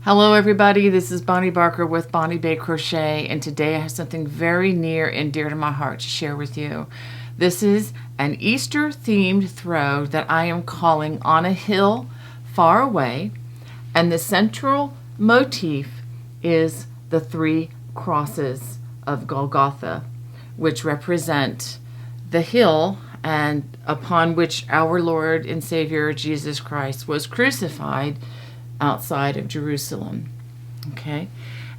Hello everybody, this is Bonnie Barker with Bonnie Bay Crochet, and today I have something very near and dear to my heart to share with you. This is an Easter themed throw that I am calling On a Hill Far Away, and the central motif is the three crosses of Golgotha, which represent the hill and upon which our Lord and Savior Jesus Christ was crucified outside of Jerusalem. Okay,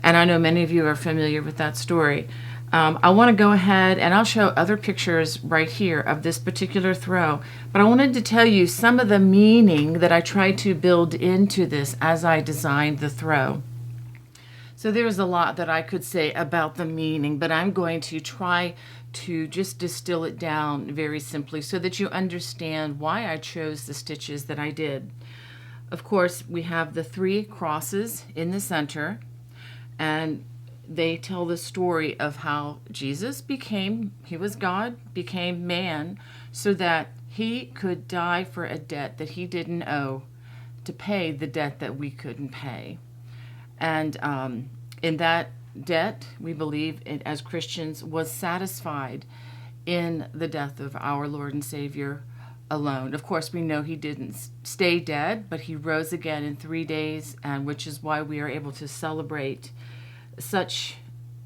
and I know many of you are familiar with that story. I want to go ahead and I'll show other pictures right here of this particular throw, but I wanted to tell you some of the meaning that I tried to build into this as I designed the throw. So there's a lot that I could say about the meaning, but I'm going to try to just distill it down very simply so that you understand why I chose the stitches that I did. Of course, we have the three crosses in the center, and they tell the story of how Jesus he was God, became man, so that he could die for a debt that he didn't owe, to pay the debt that we couldn't pay. And in that debt, we believe, as Christians, was satisfied in the death of our Lord and Savior alone. Of course, we know he didn't stay dead, but he rose again in 3 days, and which is why we are able to celebrate such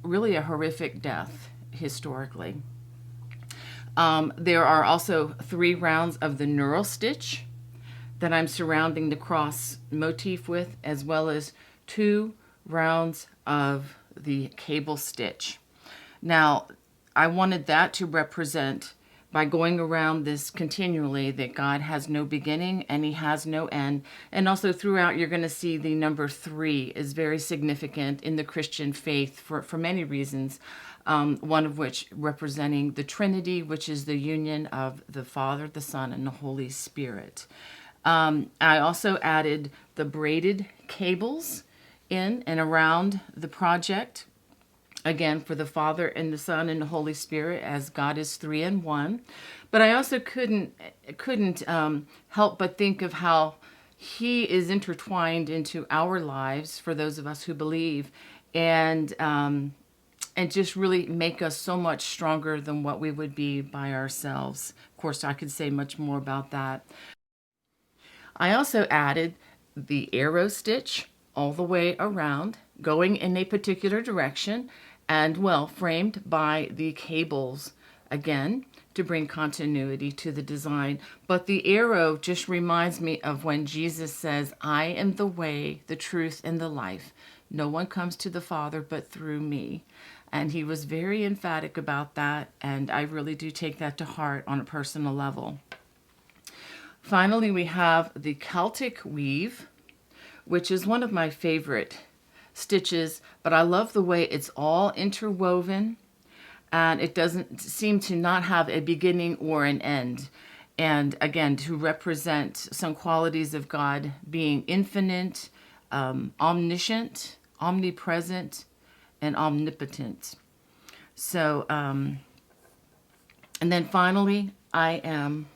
really a horrific death historically. There are also 3 rounds of the knurl stitch that I'm surrounding the cross motif with, as well as 2 rounds of the cable stitch. Now, I wanted that to represent, by going around this continually, that God has no beginning and he has no end. And also throughout, you're going to see the number 3 is very significant in the Christian faith for many reasons. One of which representing the Trinity, which is the union of the Father, the Son, and the Holy Spirit. I also added the braided cables in and around the project, again, for the Father and the Son and the Holy Spirit, as God is 3 in 1. But I also couldn't help but think of how he is intertwined into our lives, for those of us who believe, and just really make us so much stronger than what we would be by ourselves. Of course, I could say much more about that. I also added the arrow stitch all the way around, going in a particular direction, and well, framed by the cables again to bring continuity to the design. But the arrow just reminds me of when Jesus says, I am the way, the truth, and the life. No one comes to the Father but through me. And he was very emphatic about that, and I really do take that to heart on a personal level. Finally, we have the Celtic weave, which is one of my favorite stitches, but I love the way it's all interwoven, and it doesn't seem to not have a beginning or an end. And again, to represent some qualities of God being infinite, omniscient, omnipresent, and omnipotent. So, and then finally, I am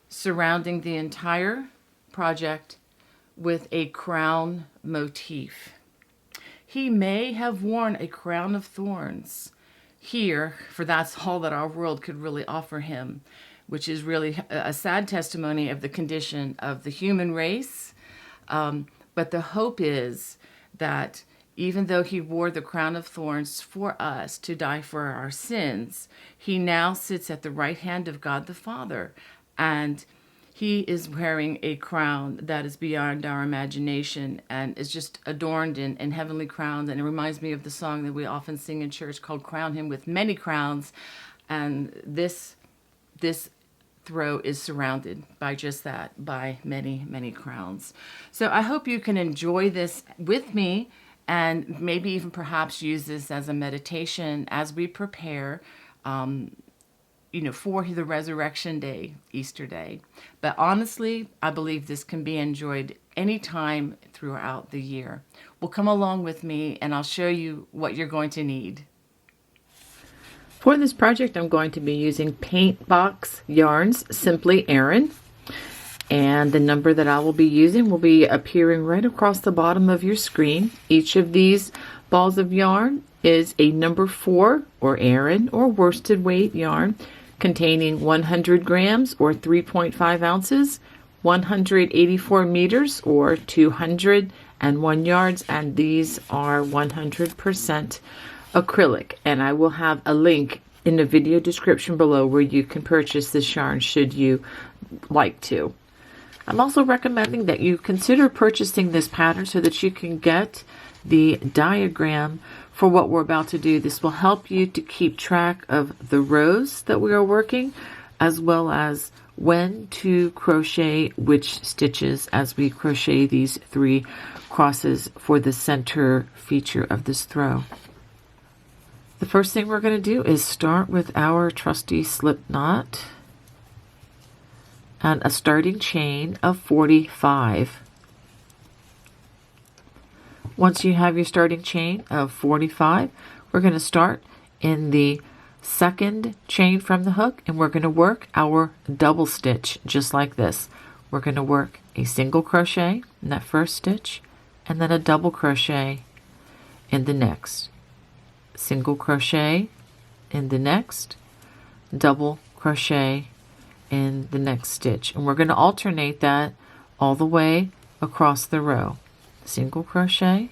surrounding the entire project with a crown motif. He may have worn a crown of thorns here, for that's all that our world could really offer him, which is really a sad testimony of the condition of the human race. But the hope is that even though he wore the crown of thorns for us to die for our sins, he now sits at the right hand of God the Father, and he is wearing a crown that is beyond our imagination and is just adorned in heavenly crowns. And it reminds me of the song that we often sing in church called Crown Him with Many Crowns. And this throw is surrounded by just that, by many, many crowns. So I hope you can enjoy this with me, and maybe even perhaps use this as a meditation as we prepare for the resurrection day, Easter day. But honestly, I believe this can be enjoyed anytime throughout the year. Well, come along with me and I'll show you what you're going to need. For this project, I'm going to be using Paint Box Yarns Simply Aran. And the number that I will be using will be appearing right across the bottom of your screen. Each of these balls of yarn is a number 4 or Aran or worsted weight yarn containing 100 grams or 3.5 ounces, 184 meters or 201 yards, and these are 100% acrylic. And I will have a link in the video description below where you can purchase this yarn should you like to. I'm also recommending that you consider purchasing this pattern so that you can get the diagram for what we're about to do. This will help you to keep track of the rows that we are working, as well as when to crochet which stitches as we crochet these 3 crosses for the center feature of this throw. The first thing we're going to do is start with our trusty slip knot and a starting chain of 45. Once you have your starting chain of 45, we're going to start in the second chain from the hook, and we're going to work our double stitch just like this. We're going to work a single crochet in that first stitch and then a double crochet in the next. Single crochet in the next, double crochet in the next stitch, and we're going to alternate that all the way across the row. Single crochet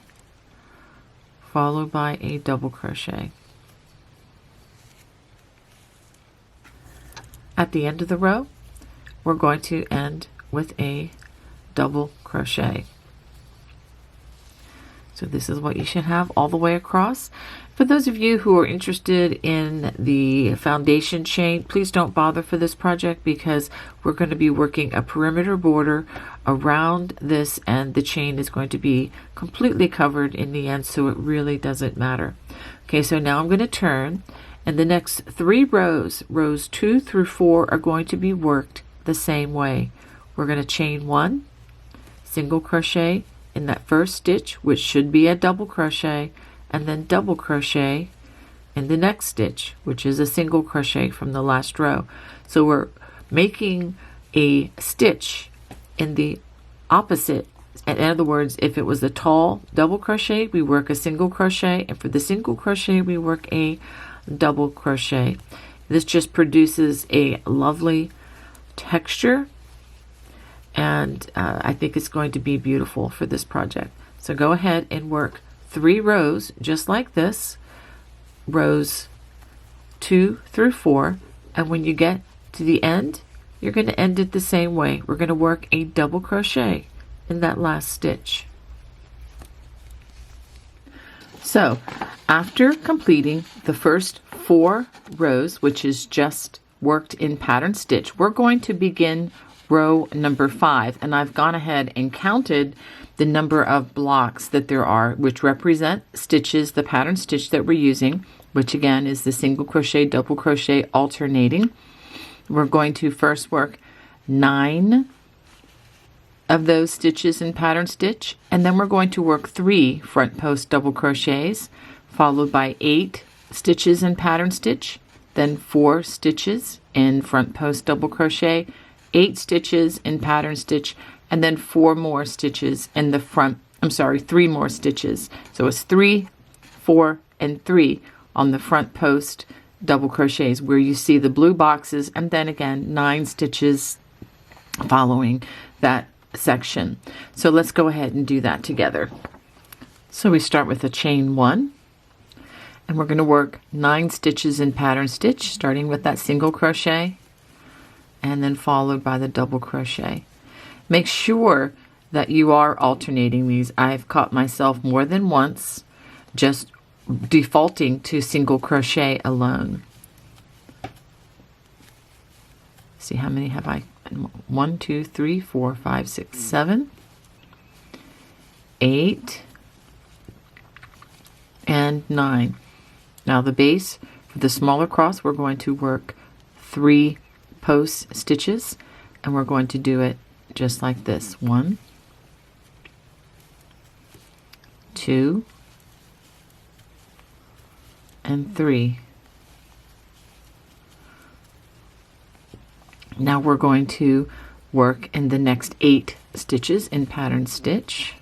followed by a double crochet. At the end of the row, we're going to end with a double crochet. So this is what you should have all the way across. For those of you who are interested in the foundation chain, please don't bother for this project because we're going to be working a perimeter border around this, and the chain is going to be completely covered in the end, so it really doesn't matter. Okay, so now I'm going to turn, and the next 3 rows, rows 2 through 4, are going to be worked the same way. We're going to chain 1, single crochet in that first stitch, which should be a double crochet, and then double crochet in the next stitch, which is a single crochet from the last row. So we're making a stitch in the opposite. In other words, if it was a tall double crochet, we work a single crochet, and for the single crochet we work a double crochet. This just produces a lovely texture, and I think it's going to be beautiful for this project. So go ahead and work 3 rows just like this, rows 2 through 4, and when you get to the end, you're going to end it the same way. We're going to work a double crochet in that last stitch. So after completing the first 4 rows, which is just worked in pattern stitch, we're going to begin row number 5, and I've gone ahead and counted the number of blocks that there are, which represent stitches, the pattern stitch that we're using, which again is the single crochet, double crochet alternating. We're going to first work 9 of those stitches in pattern stitch, and then we're going to work 3 front post double crochets, followed by 8 stitches in pattern stitch, then 4 stitches in front post double crochet, 8 stitches in pattern stitch, and then 4 more stitches in the front, 3 more stitches. So it's 3, 4, and 3 on the front post double crochets where you see the blue boxes, and then again 9 stitches following that section. So let's go ahead and do that together. So we start with a chain 1, and we're going to work 9 stitches in pattern stitch, starting with that single crochet and then followed by the double crochet. Make sure that you are alternating these. I've caught myself more than once just defaulting to single crochet alone. See, how many have I? 1, 2, 3, 4, 5, 6, 7, 8, and 9. Now the base for the smaller cross, we're going to work 3 post stitches, and we're going to do it just like this. 1, 2, and 3. Now we're going to work in the next 8 stitches in pattern stitch.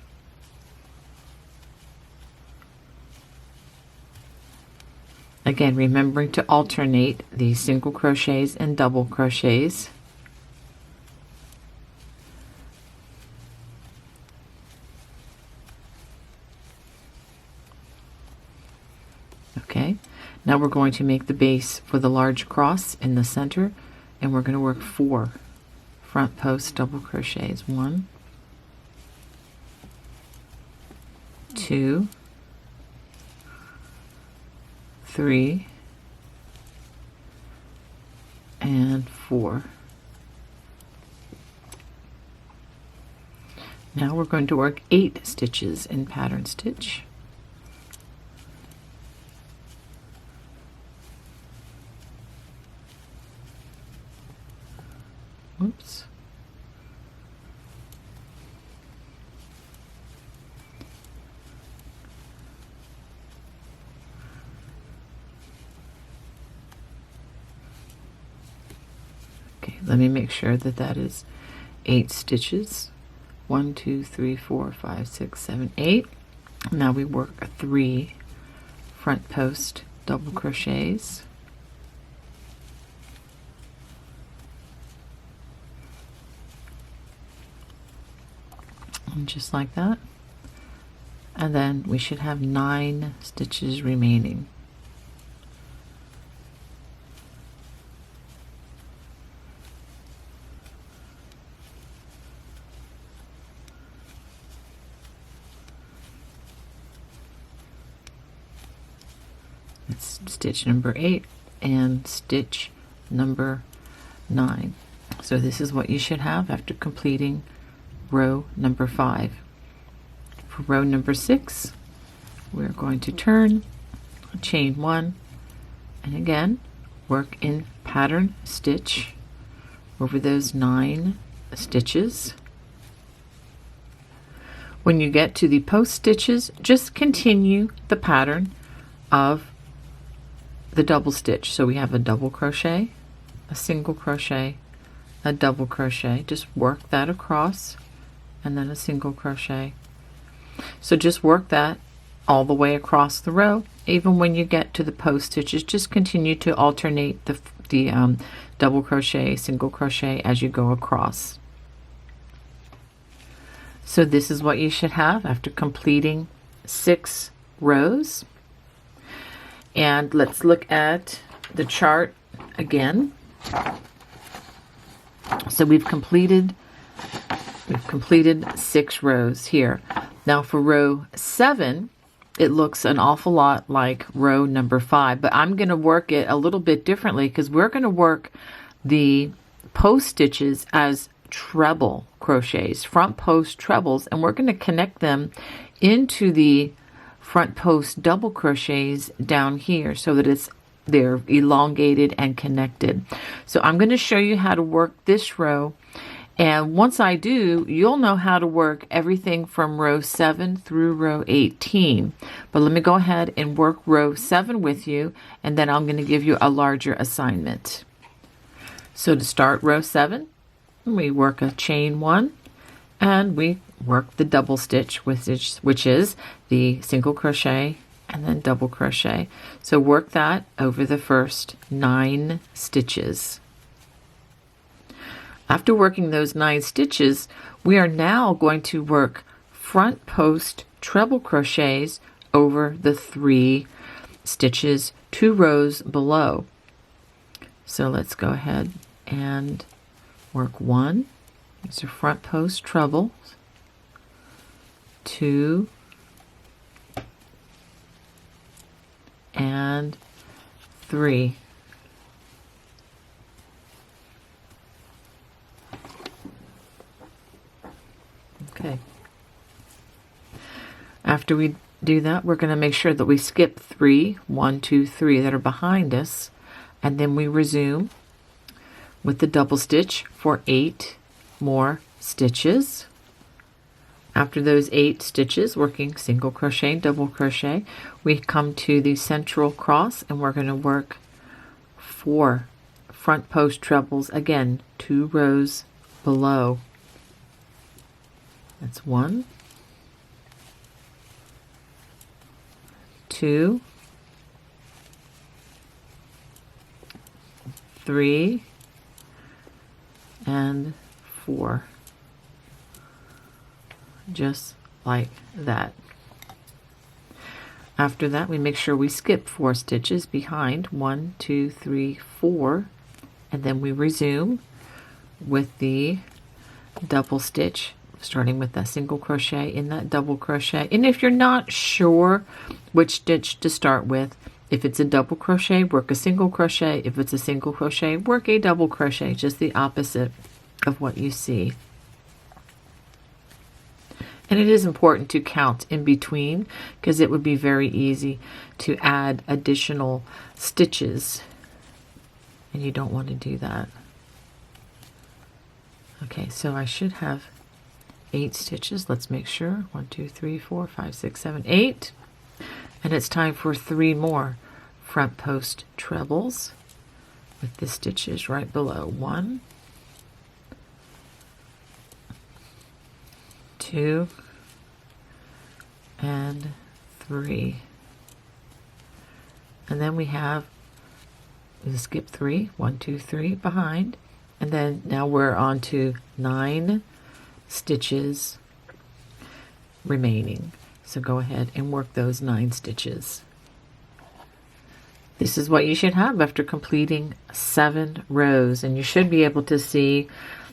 Again, remembering to alternate the single crochets and double crochets. Okay, now we're going to make the base for the large cross in the center, and we're going to work 4 front post double crochets. 1, 2, 3, and 4. Now we're going to work 8 stitches in pattern stitch. Oops. Okay, let me make sure that that is 8 stitches. 1, 2, 3, 4, 5, 6, 7, 8. Now we work 3 front post double crochets. And just like that. And then we should have 9 stitches remaining. It's stitch number 8 and stitch number 9. So this is what you should have after completing row number 5. For row number 6, we're going to turn, chain 1, and again work in pattern stitch over those 9 stitches. When you get to the post stitches, just continue the pattern of the double stitch. So we have a double crochet, a single crochet, a double crochet. Just work that across, and then a single crochet. So just work that all the way across the row. Even when you get to the post stitches, just continue to alternate the double crochet, single crochet as you go across. So this is what you should have after completing 6 rows. And let's look at the chart again. So we've completed 6 rows here. Now for row 7, it looks an awful lot like row number 5, but I'm going to work it a little bit differently because we're going to work the post stitches as treble crochets, front post trebles, and we're going to connect them into the front post double crochets down here so that they're elongated and connected. So I'm going to show you how to work this row, and once I do, you'll know how to work everything from row 7 through row 18. But let me go ahead and work row 7 with you, and then I'm going to give you a larger assignment. So to start row 7, we work a chain 1, and we work the double stitch, which is the single crochet and then double crochet. So work that over the first 9 stitches. After working those 9 stitches, we are now going to work front post treble crochets over the 3 stitches 2 rows below. So let's go ahead and work 1. These are front post trebles. 2 and 3. Okay. After we do that, we're going to make sure that we skip 3, 1, 2, 3 that are behind us, and then we resume with the double stitch for 8 more stitches. After those 8 stitches, working single crochet, double crochet, we come to the central cross, and we're going to work 4 front post trebles, again 2 rows below. That's 1, 2, 3, and 4. Just like that. After that, we make sure we skip 4 stitches behind 1, 2, 3, 4, and then we resume with the double stitch, starting with that single crochet in that double crochet. And if you're not sure which stitch to start with, if it's a double crochet, work a single crochet. If it's a single crochet, work a double crochet, just the opposite of what you see. And it is important to count in between, because it would be very easy to add additional stitches, and you don't want to do that. Okay, so I should have 8 stitches. Let's make sure. 1, 2, 3, 4, 5, 6, 7, 8. And it's time for 3 more front post trebles with the stitches right below. 1, 2, and 3. And then we have, we'll skip 3, 1, 2, 3 behind, and then now we're on to 9 stitches remaining. So go ahead and work those 9 stitches. This is what you should have after completing 7 rows, and you should be able to see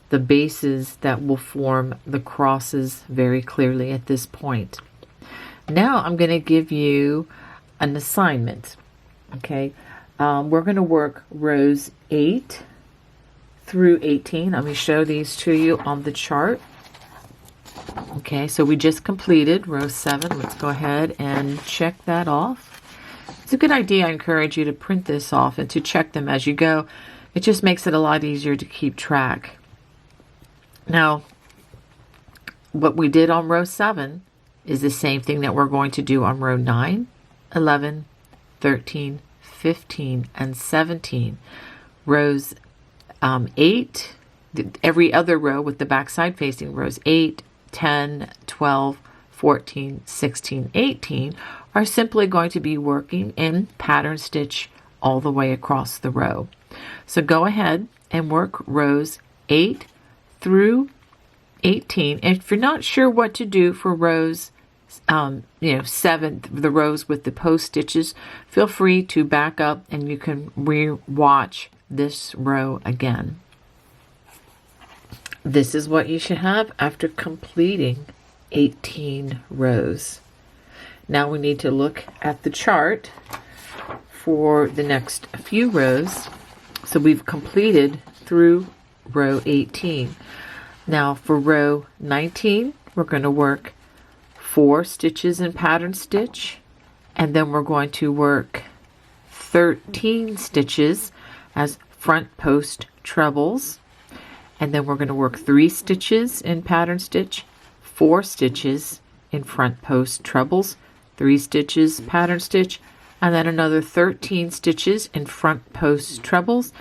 the bases that will form the crosses very clearly at this point. Now I'm going to give you an assignment. Okay, we're going to work rows 8 through 18. Let me show these to you on the chart. Okay, so we just completed row 7. Let's go ahead and check that off. It's a good idea. I encourage you to print this off and to check them as you go. It just makes it a lot easier to keep track. Now, what we did on row 7 is the same thing that we're going to do on row 9, 11, 13, 15, and 17. Rows 8, every other row with the back side facing, rows 8, 10, 12, 14, 16, 18 are simply going to be working in pattern stitch all the way across the row. So go ahead and work rows 8 through 18. If you're not sure what to do for rows 7, the rows with the post stitches, feel free to back up and you can re-watch this row again. This is what you should have after completing 18 rows. Now we need to look at the chart for the next few rows. So we've completed through row 18. Now for row 19, we're going to work 4 stitches in pattern stitch, and then we're going to work 13 stitches as front post trebles, and then we're going to work 3 stitches in pattern stitch, 4 stitches in front post trebles, 3 stitches pattern stitch, and then another 13 stitches in front post trebles,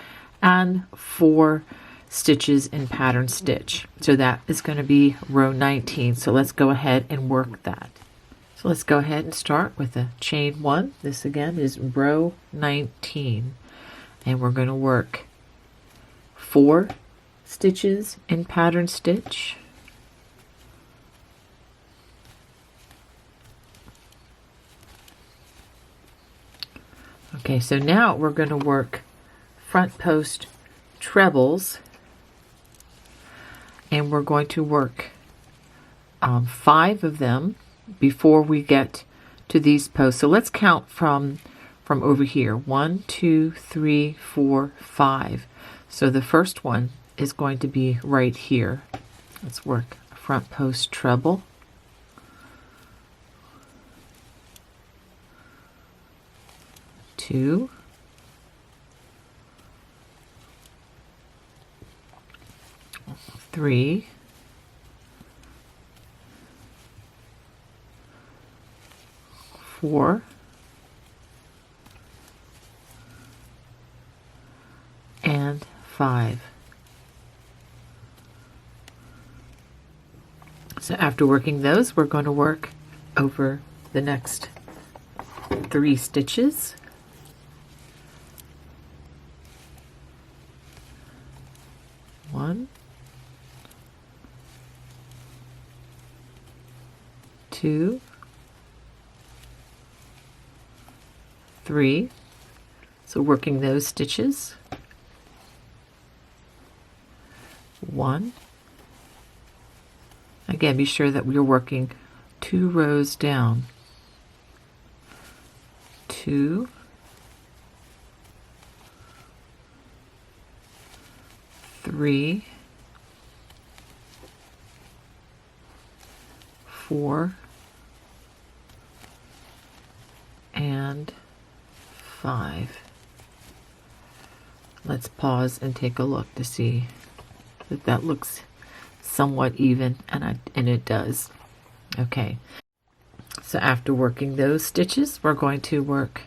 and 4 stitches in pattern stitch. So that is going to be row 19. So let's go ahead and work that. So let's go ahead and start with a chain 1. This again is row 19, and we're going to work 4 stitches in pattern stitch, okay, so now we're going to work front post trebles, and we're going to work 5 of them before we get to these posts. So let's count from over here. 1, 2, 3, 4, 5. So the first one is going to be right here. Let's work a front post treble, two, three, four, and 5. after working those, we're going to work over the next 3 stitches. One, 2, 3. So working those stitches. 1. Again, be sure that we're working 2 rows down. 2, 3, 4, and 5. Let's pause and take a look to see that that looks somewhat even, and it does. Okay, so after working those stitches, we're going to work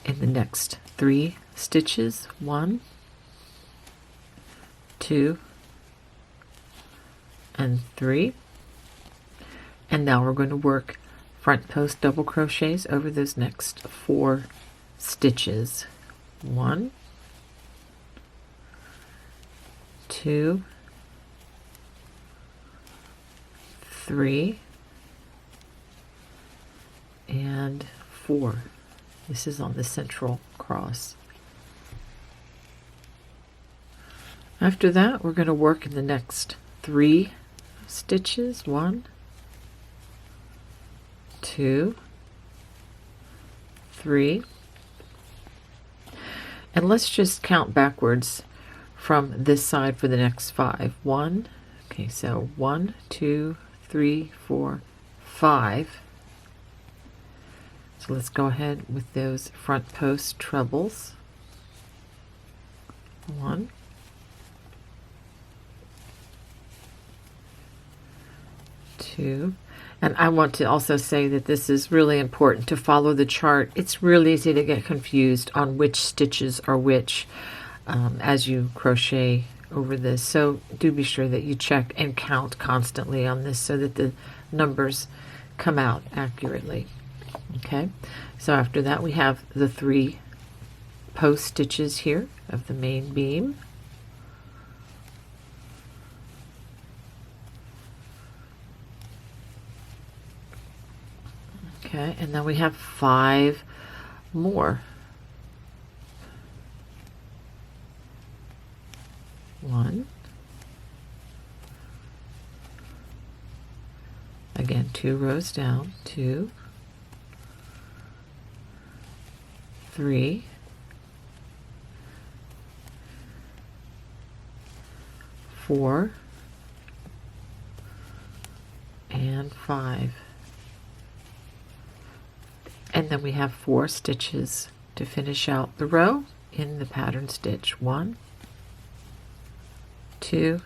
in the next 3 stitches. 1, 2, and 3. And now we're going to work front post double crochets over those next 4 stitches. 1, 2, 3, and 4. This is on the central cross. After that, we're going to work in the next 3 stitches. 1, 2, 3. And let's just count backwards from this side for the next 5. 1, okay, so 1, 2, 3, 4, 5. So let's go ahead with those front post trebles. 1, 2, and I want to also say that this is really important to follow the chart. It's really easy to get confused on which stitches are which as you crochet over this. So do be sure that you check and count constantly on this so that the numbers come out accurately. Okay, so after that we have the 3 post stitches here of the main beam. Okay, and then we have 5 more. 1, again 2 rows down, 2, 3, 4, and 5. And then we have 4 stitches to finish out the row in the pattern stitch. 1, 2,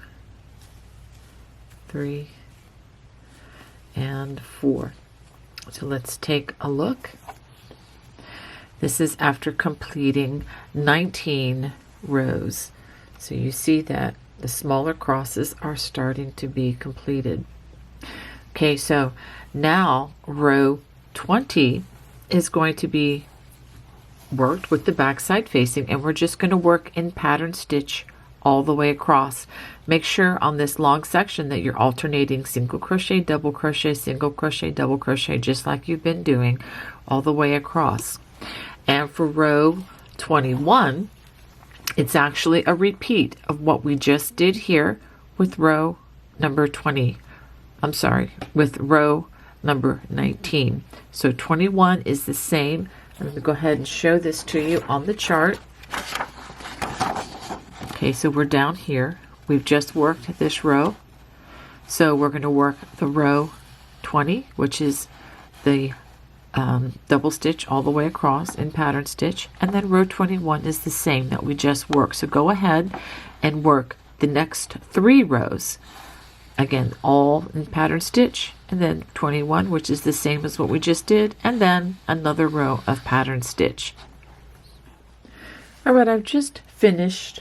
3, and 4. So let's take a look. This is after completing 19 rows. So you see that the smaller crosses are starting to be completed. Okay, so now row 20 is going to be worked with the back side facing, and we're just going to work in pattern stitch all the way across. Make sure on this long section that you're alternating single crochet, double crochet, single crochet, double crochet, just like you've been doing all the way across. And for row 21, it's actually a repeat of what we just did here with row number 20. I'm sorry, with row number 19. So 21 is the same. I'm going to go ahead and show this to you on the chart. Okay, so we're down here. We've just worked this row. So we're going to work the row 20, which is the double stitch all the way across in pattern stitch, and then row 21 is the same that we just worked. So go ahead and work the next 3 rows, again all in pattern stitch, and then 21, which is the same as what we just did, and then another row of pattern stitch. All right, I've just finished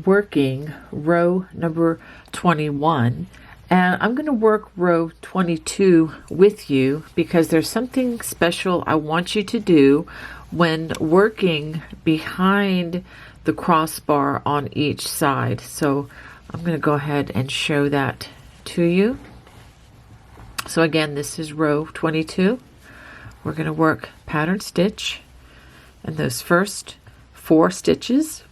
working row number 21, And I'm going to work row 22 with you because there's something special I want you to do when working behind the crossbar on each side. So I'm going to go ahead and show that to you. So again, this is row 22. We're going to work pattern stitch and those first 4 stitches.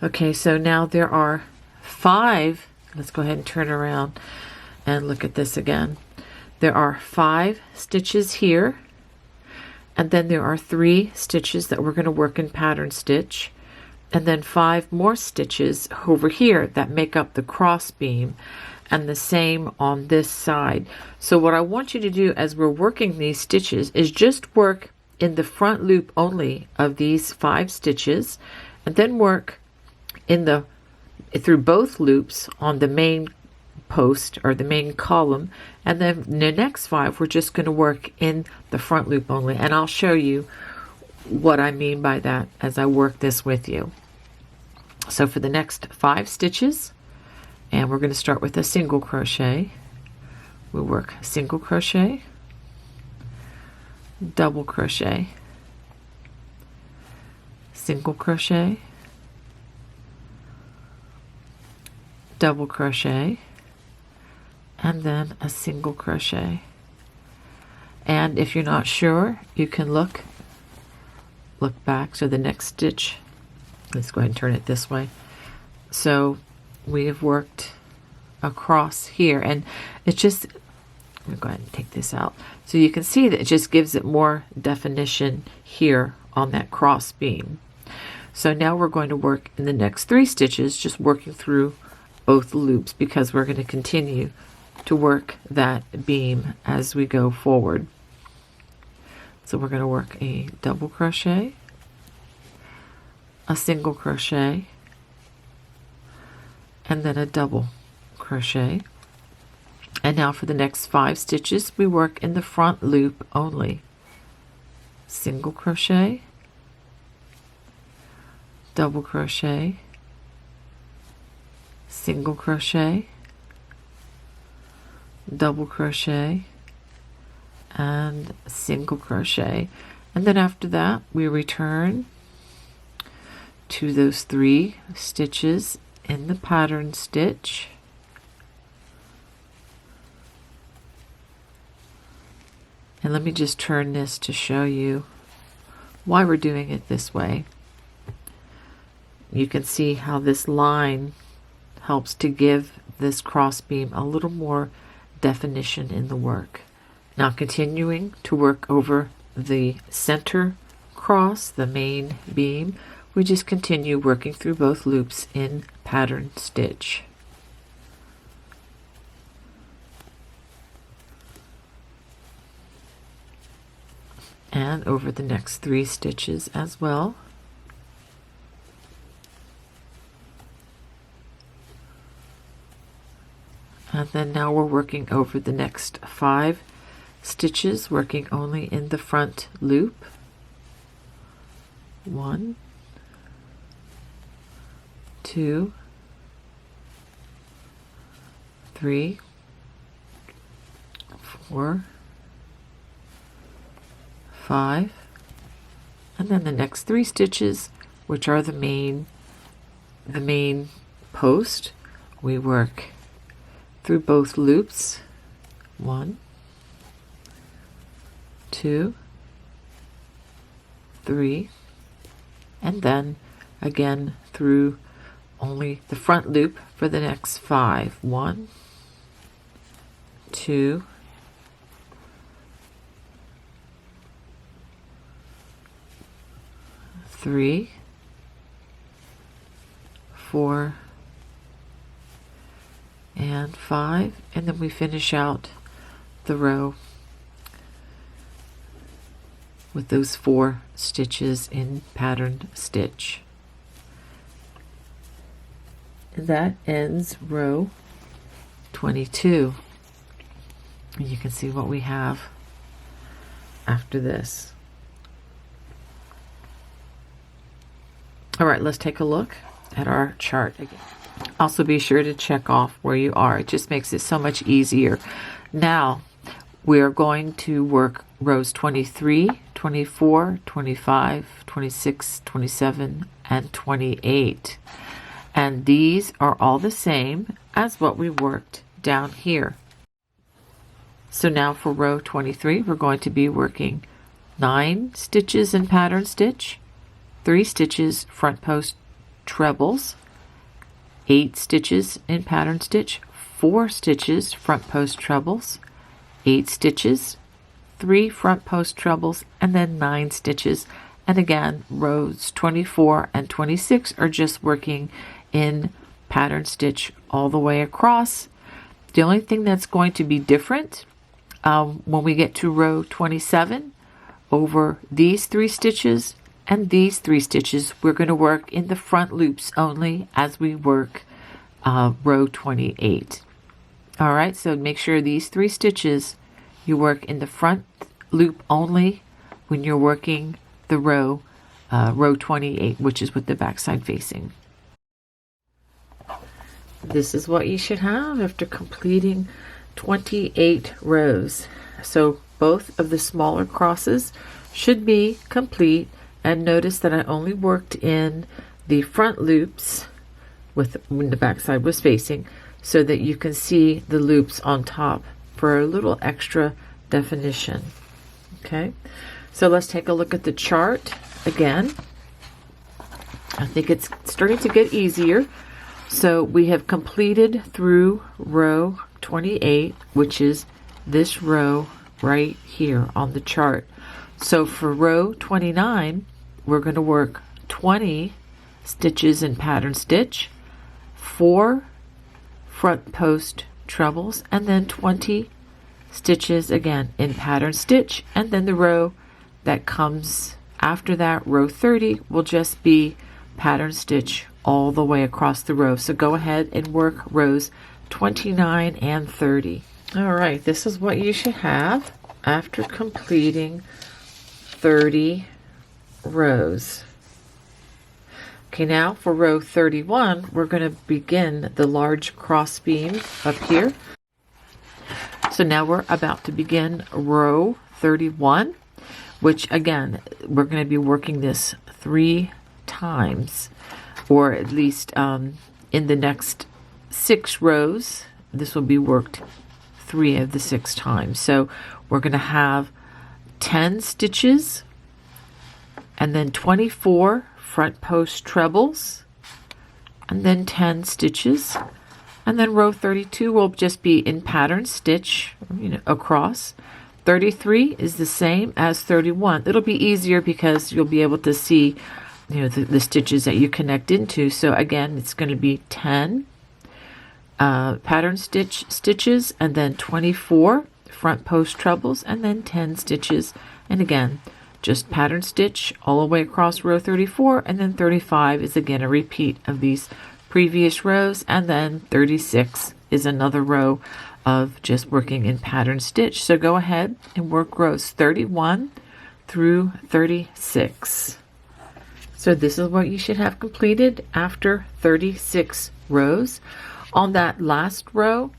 Okay, so now there are 5. Let's go ahead and turn around and look at this again. There are 5 stitches here, and then there are 3 stitches that we're going to work in pattern stitch, and then 5 more stitches over here that make up the cross beam, and the same on this side. So what I want you to do as we're working these stitches is just work in the front loop only of these 5 stitches, and then work through both loops on the main post or the main column, and then the next 5 we're just going to work in the front loop only, and I'll show you what I mean by that as I work this with you. So for the next 5 stitches, and we're going to start with a single crochet. We'll work single crochet, double crochet, single crochet, double crochet, and then a single crochet. And if you're not sure, you can look back. So the next stitch, let's go ahead and turn it this way. So we have worked across here, and it just, I'm going to go ahead and take this out. So you can see that it just gives it more definition here on that cross beam. So now we're going to work in the next 3 stitches, just working through both loops, because we're going to continue to work that beam as we go forward. So we're going to work a double crochet, a single crochet, and then a double crochet. And now for the next 5 stitches, we work in the front loop only. Single crochet, double crochet, single crochet, double crochet, and single crochet. And then after that, we return to those 3 stitches in the pattern stitch, and let me just turn this to show you why we're doing it this way. You can see how this line helps to give this cross beam a little more definition in the work. Now continuing to work over the center cross, the main beam, we just continue working through both loops in pattern stitch. And over the next 3 stitches as well. And then now we're working over the next 5 stitches, working only in the front loop. 1, 2, 3, 4, 5, and then the next 3 stitches, which are the main post, we work through both loops. 1, 2, 3, and then again through only the front loop for the next 5. 1, 2, 3, 4, and 5, and then we finish out the row with those 4 stitches in patterned stitch. And that ends row 22. And you can see what we have after this. All right, let's take a look at our chart again. Also be sure to check off where you are. It just makes it so much easier. Now we're going to work rows 23, 24, 25, 26, 27, and 28. And these are all the same as what we worked down here. So now for row 23, we're going to be working 9 stitches in pattern stitch, 3 stitches front post trebles, 8 stitches in pattern stitch, 4 stitches front post trebles, 8 stitches, 3 front post trebles, and then 9 stitches. And again, rows 24 and 26 are just working in pattern stitch all the way across. The only thing that's going to be different when we get to row 27, over these 3 stitches and these 3 stitches, we're going to work in the front loops only as we work row 28. All right, so make sure these 3 stitches you work in the front loop only when you're working the row 28, which is with the backside facing. This is what you should have after completing 28 rows. So both of the smaller crosses should be complete, and notice that I only worked in the front loops with when the backside was facing, so that you can see the loops on top for a little extra definition. Okay, so let's take a look at the chart again. I think it's starting to get easier. So we have completed through row 28, which is this row right here on the chart. So for row 29, we're going to work 20 stitches in pattern stitch, 4 front post trebles, and then 20 stitches again in pattern stitch. And then the row that comes after that, row 30, will just be pattern stitch all the way across the row. So go ahead and work rows 29 and 30. All right, this is what you should have after completing 30 rows. Okay, now for row 31, we're going to begin the large cross beam up here. So now we're about to begin row 31, which again, we're going to be working this 3 times, or at least in the next 6 rows, this will be worked 3 of the 6 times. So we're going to have 10 stitches and then 24 front post trebles and then 10 stitches, and then row 32 will just be in pattern stitch, across. 33 is the same as 31. It'll be easier because you'll be able to see the stitches that you connect into. So again, it's going to be 10 pattern stitches and then 24 front post trebles and then 10 stitches, and again just pattern stitch all the way across row 34, and then 35 is again a repeat of these previous rows, and then 36 is another row of just working in pattern stitch. So go ahead and work rows 31 through 36. So this is what you should have completed after 36 rows. On that last row,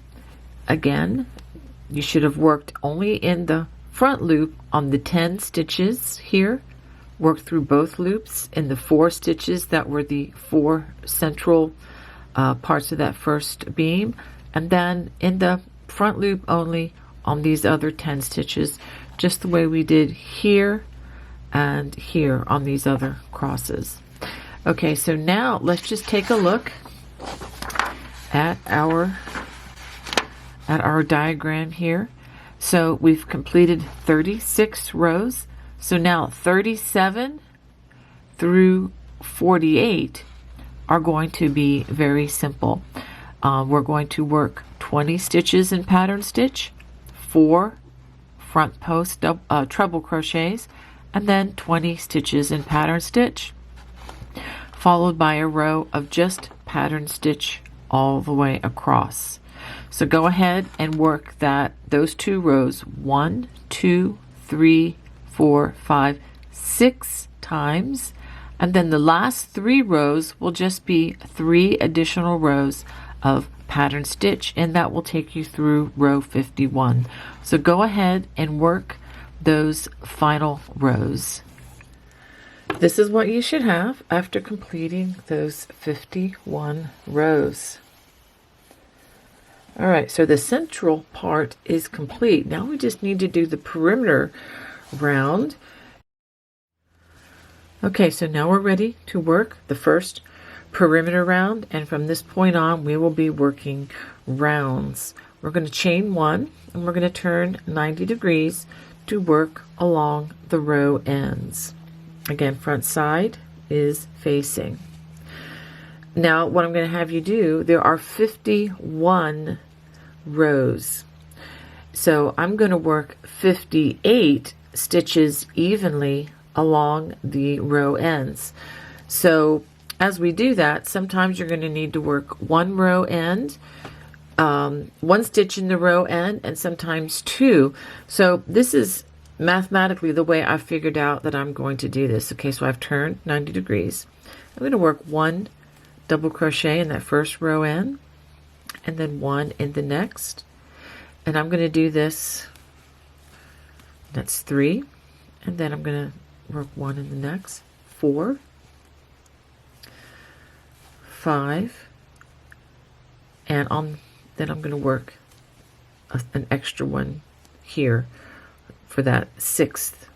again, you should have worked only in the front loop on the 10 stitches here, worked through both loops in the 4 stitches that were the 4 central parts of that first beam, and then in the front loop only on these other 10 stitches, just the way we did here and here on these other crosses. Okay, so now let's just take a look at our diagram here. So we've completed 36 rows. So now 37 through 48 are going to be very simple. We're going to work 20 stitches in pattern stitch, 4 front post treble crochets, and then 20 stitches in pattern stitch, followed by a row of just pattern stitch all the way across. So go ahead and work those 2 rows 1, 2, 3, 4, 5, 6 times And then the last 3 rows will just be 3 additional rows of pattern stitch, and that will take you through row 51. So go ahead and work those final rows. This is what you should have after completing those 51 rows. All right, so the central part is complete. Now we just need to do the perimeter round. Okay, so now we're ready to work the first perimeter round, and from this point on we will be working rounds. We're going to chain 1 and we're going to turn 90 degrees to work along the row ends. Again, front side is facing. Now what I'm going to have you do, there are 51 rows. So I'm going to work 58 stitches evenly along the row ends. So as we do that, sometimes you're going to need to work 1 row end, 1 stitch in the row end, and sometimes 2. So this is mathematically the way I figured out that I'm going to do this. Okay, so I've turned 90 degrees. I'm going to work 1 double crochet in that first row end, and then 1 in the next. And I'm going to do this, that's 3, and then I'm going to work 1 in the next, 4, 5, and then I'm going to work an extra one here for that 6th,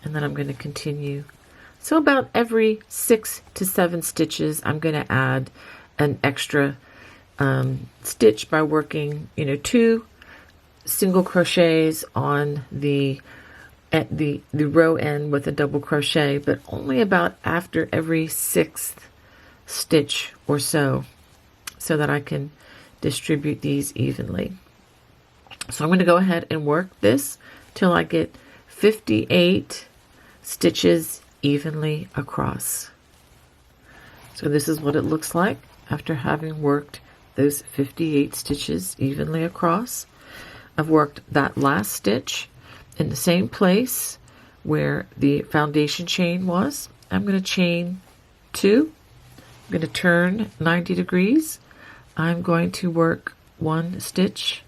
and then I'm going to continue. So about every 6 to 7 stitches I'm going to add an extra stitch by working 2 single crochets on the row end with a double crochet, but only about after every 6th stitch or so that I can distribute these evenly. So I'm going to go ahead and work this till I get 58 stitches evenly across. So this is what it looks like after having worked those 58 stitches evenly across. I've worked that last stitch in the same place where the foundation chain was. I'm going to chain 2. I'm going to turn 90 degrees. I'm going to work 1 stitch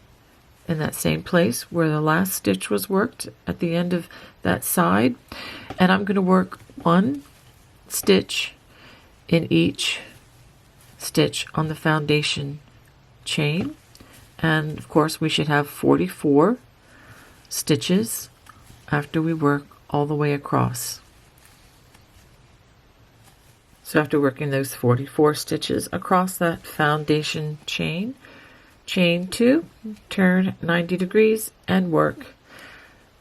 in that same place where the last stitch was worked at the end of that side, and I'm going to work 1 stitch in each stitch on the foundation chain, and of course we should have 44 stitches after we work all the way across. So after working those 44 stitches across that foundation chain, chain 2, turn 90 degrees and work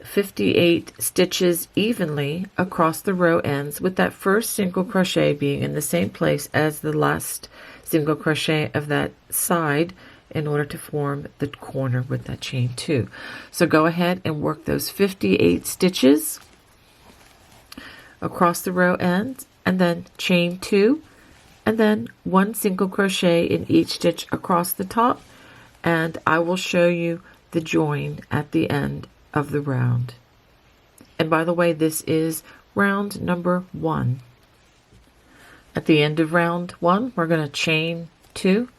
58 stitches evenly across the row ends, with that first single crochet being in the same place as the last single crochet of that side in order to form the corner with that chain 2. So go ahead and work those 58 stitches across the row ends, and then chain 2, and then 1 single crochet in each stitch across the top, and I will show you the join at the end of the round. And by the way, this is round number 1. At the end of round 1, we're going to chain 2,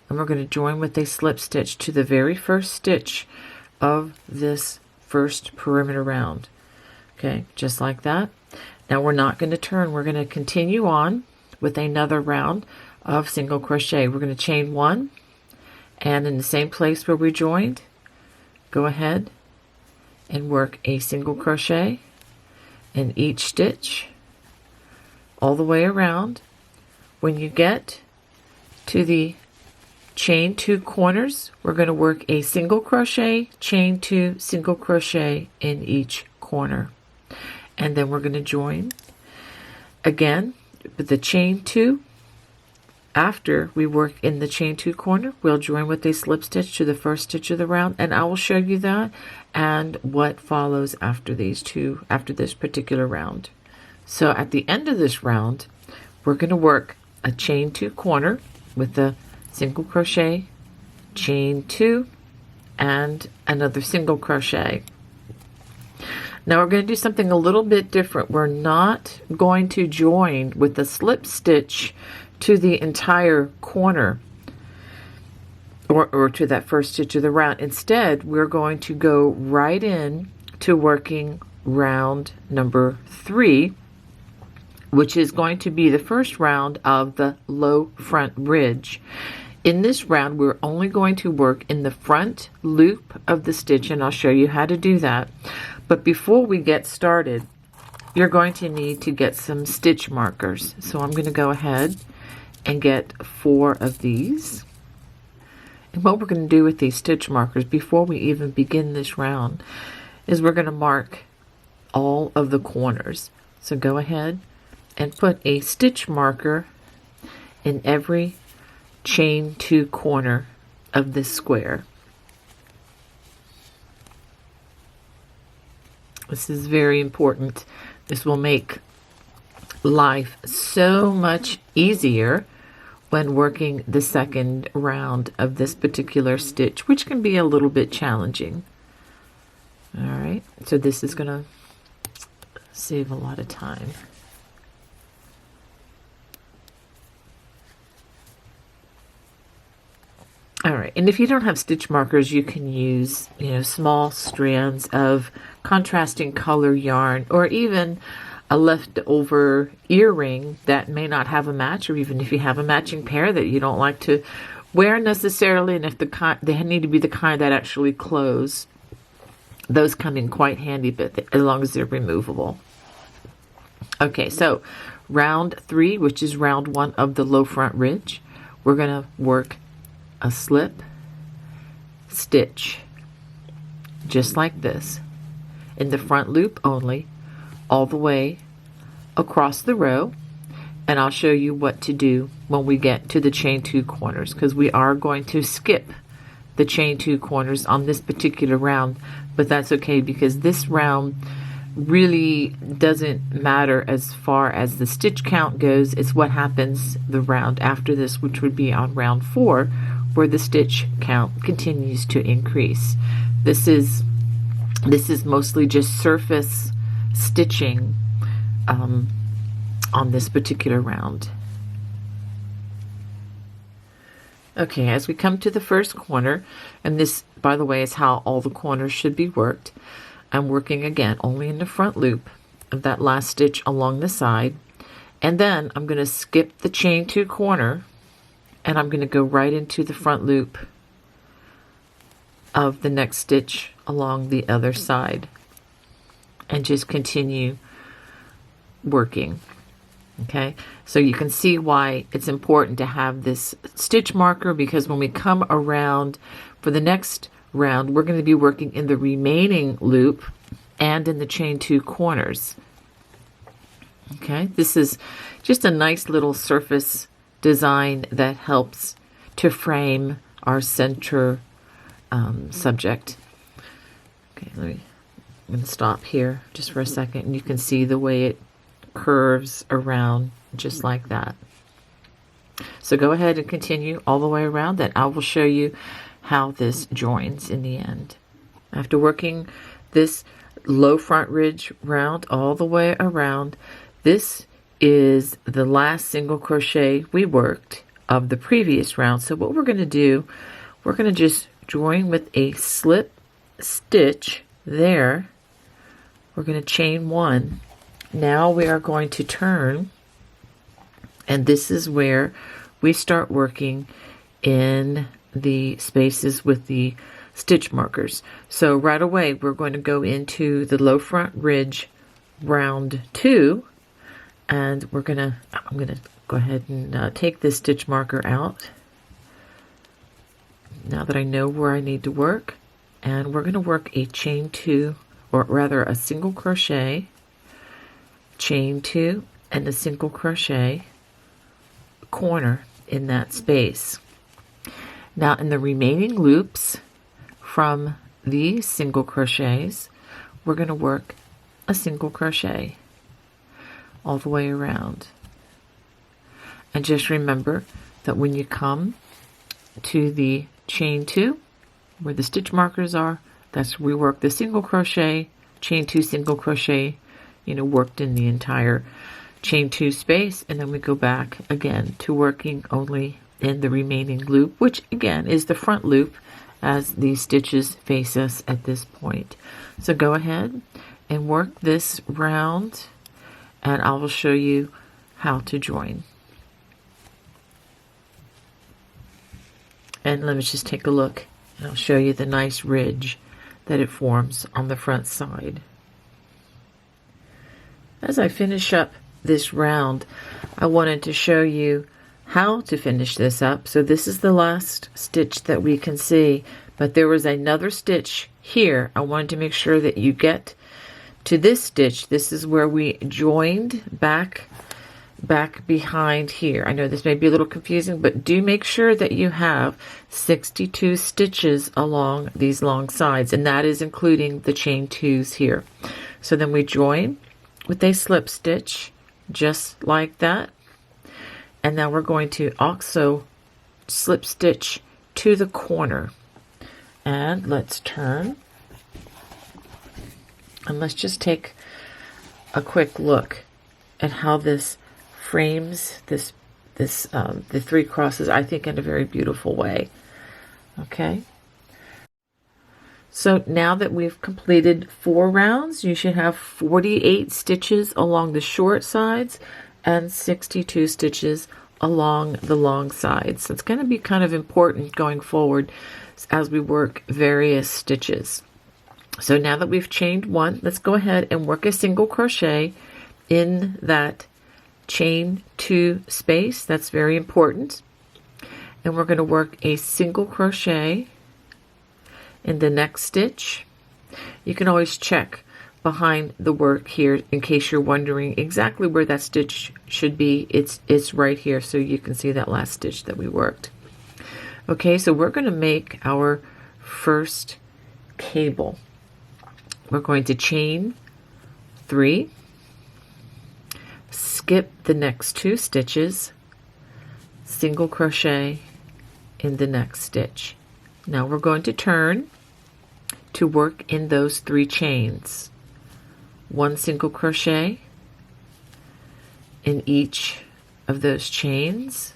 and we're going to join with a slip stitch to the very first stitch of this first perimeter round. Okay, just like that. Now we're not going to turn, we're going to continue on with another round of single crochet. We're going to chain 1, and in the same place where we joined, go ahead and work a single crochet in each stitch all the way around. When you get to the chain 2 corners, we're going to work a single crochet, chain 2, single crochet in each corner, and then we're going to join again with the chain 2. After we work in the chain 2 corner, we'll join with a slip stitch to the first stitch of the round, and I will show you that and what follows after these two, after this particular round. So at the end of this round, we're going to work a chain 2 corner with the single crochet, chain 2, and another single crochet. Now we're going to do something a little bit different. We're not going to join with a slip stitch to the entire corner or to that first stitch of the round. Instead, we're going to go right in to working round number 3, which is going to be the first round of the low front ridge. In this round, we're only going to work in the front loop of the stitch, and I'll show you how to do that. But before we get started, you're going to need to get some stitch markers. So I'm going to go ahead and get 4 of these. And what we're going to do with these stitch markers before we even begin this round is we're going to mark all of the corners. So go ahead and put a stitch marker in every chain 2 corner of this square. This is very important. This will make life so much easier when working the second round of this particular stitch, which can be a little bit challenging. All right, so this is going to save a lot of time. All right, and if you don't have stitch markers, you can use, small strands of contrasting color yarn, or even a leftover earring that may not have a match, or even if you have a matching pair that you don't like to wear necessarily, and if they need to be the kind that actually close, those come in quite handy, but as long as they're removable. Okay, so round 3, which is round 1 of the low front ridge, we're going to work a slip stitch just like this in the front loop only, all the way across the row, and I'll show you what to do when we get to the chain 2 corners, because we are going to skip the chain 2 corners on this particular round, but that's okay because this round really doesn't matter as far as the stitch count goes. It's what happens the round after this, which would be on round 4, where the stitch count continues to increase. This is mostly just surface stitching on this particular round. Okay, as we come to the first corner, and this, by the way, is how all the corners should be worked. I'm working again only in the front loop of that last stitch along the side, and then I'm going to skip the chain 2 corner, and I'm going to go right into the front loop of the next stitch along the other side, and just continue working. Okay, so you can see why it's important to have this stitch marker, because when we come around for the next round, we're going to be working in the remaining loop and in the chain 2 corners. Okay, this is just a nice little surface design that helps to frame our center subject. Okay, I'm going to stop here just for a second, and you can see the way it curves around just like that. So go ahead and continue all the way around, and I will show you how this joins in the end. After working this low front ridge round all the way around, this is the last single crochet we worked of the previous round. So what we're going to do, we're going to just join with a slip stitch there. We're going to chain 1. Now we are going to turn, and this is where we start working in the spaces with the stitch markers. So right away we're going to go into the low front ridge round 2, and I'm going to go ahead and take this stitch marker out now that I know where I need to work, and we're going to work a chain 2, or rather a single crochet, chain 2, and a single crochet corner in that space. Now in the remaining loops from these single crochets, we're going to work a single crochet all the way around. And just remember that when you come to the chain 2, where the stitch markers are, that's where we work the single crochet chain 2 single crochet, worked in the entire chain 2 space, and then we go back again to working only in the remaining loop, which again is the front loop as these stitches face us at this point. So go ahead and work this round, and I will show you how to join. And let me just take a look, and I'll show you the nice ridge that it forms on the front side. As I finish up this round, I wanted to show you how to finish this up. So this is the last stitch that we can see, but there was another stitch here. I wanted to make sure that you get to this stitch. This is where we joined back behind here. I know this may be a little confusing, but do make sure that you have 62 stitches along these long sides, and that is including the chain 2s here. So then we join with a slip stitch just like that, and now we're going to also slip stitch to the corner. And let's turn, and let's just take a quick look at how this frames the 3 crosses, I think, in a very beautiful way. Okay, so now that we've completed 4 rounds, you should have 48 stitches along the short sides and 62 stitches along the long sides. So it's going to be kind of important going forward as we work various stitches. So now that we've chained 1, let's go ahead and work a single crochet in that chain 2 space. That's very important. And we're going to work a single crochet in the next stitch. You can always check behind the work here in case you're wondering exactly where that stitch should be. It's right here, so you can see that last stitch that we worked. Okay, so we're going to make our first cable. We're going to chain 3, skip the next 2 stitches, single crochet in the next stitch. Now we're going to turn to work in those 3 chains. 1 single crochet in each of those chains,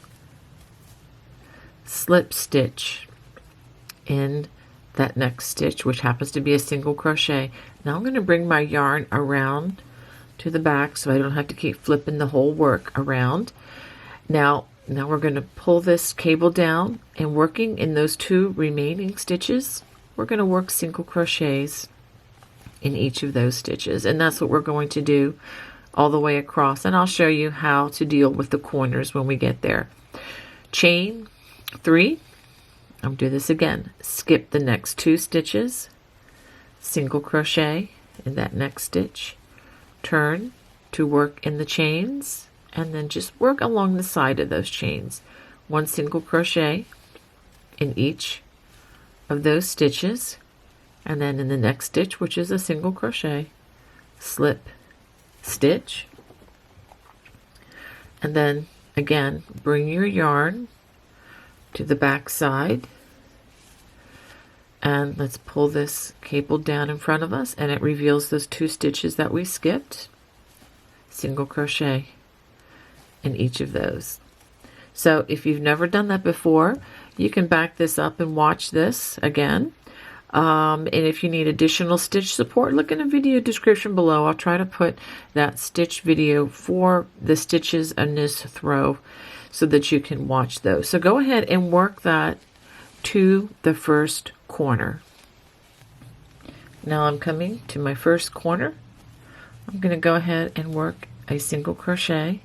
slip stitch in that next stitch, which happens to be a single crochet. Now I'm going to bring my yarn around to the back so I don't have to keep flipping the whole work around. Now we're going to pull this cable down, and working in those 2 remaining stitches, we're going to work single crochets in each of those stitches, and that's what we're going to do all the way across, and I'll show you how to deal with the corners when we get there. Chain 3, I'll do this again, skip the next 2 stitches, single crochet in that next stitch, turn to work in the chains, and then just work along the side of those chains. 1 single crochet in each of those stitches, and then in the next stitch, which is a single crochet, slip stitch, and then again bring your yarn to the back side, and let's pull this cable down in front of us, and it reveals those 2 stitches that we skipped, single crochet in each of those. So if you've never done that before, you can back this up and watch this again. And if you need additional stitch support, look in the video description below. I'll try to put that stitch video for the stitches in this throw so that you can watch those. So go ahead and work that to the first corner. Now I'm coming to my first corner. I'm going to go ahead and work a single crochet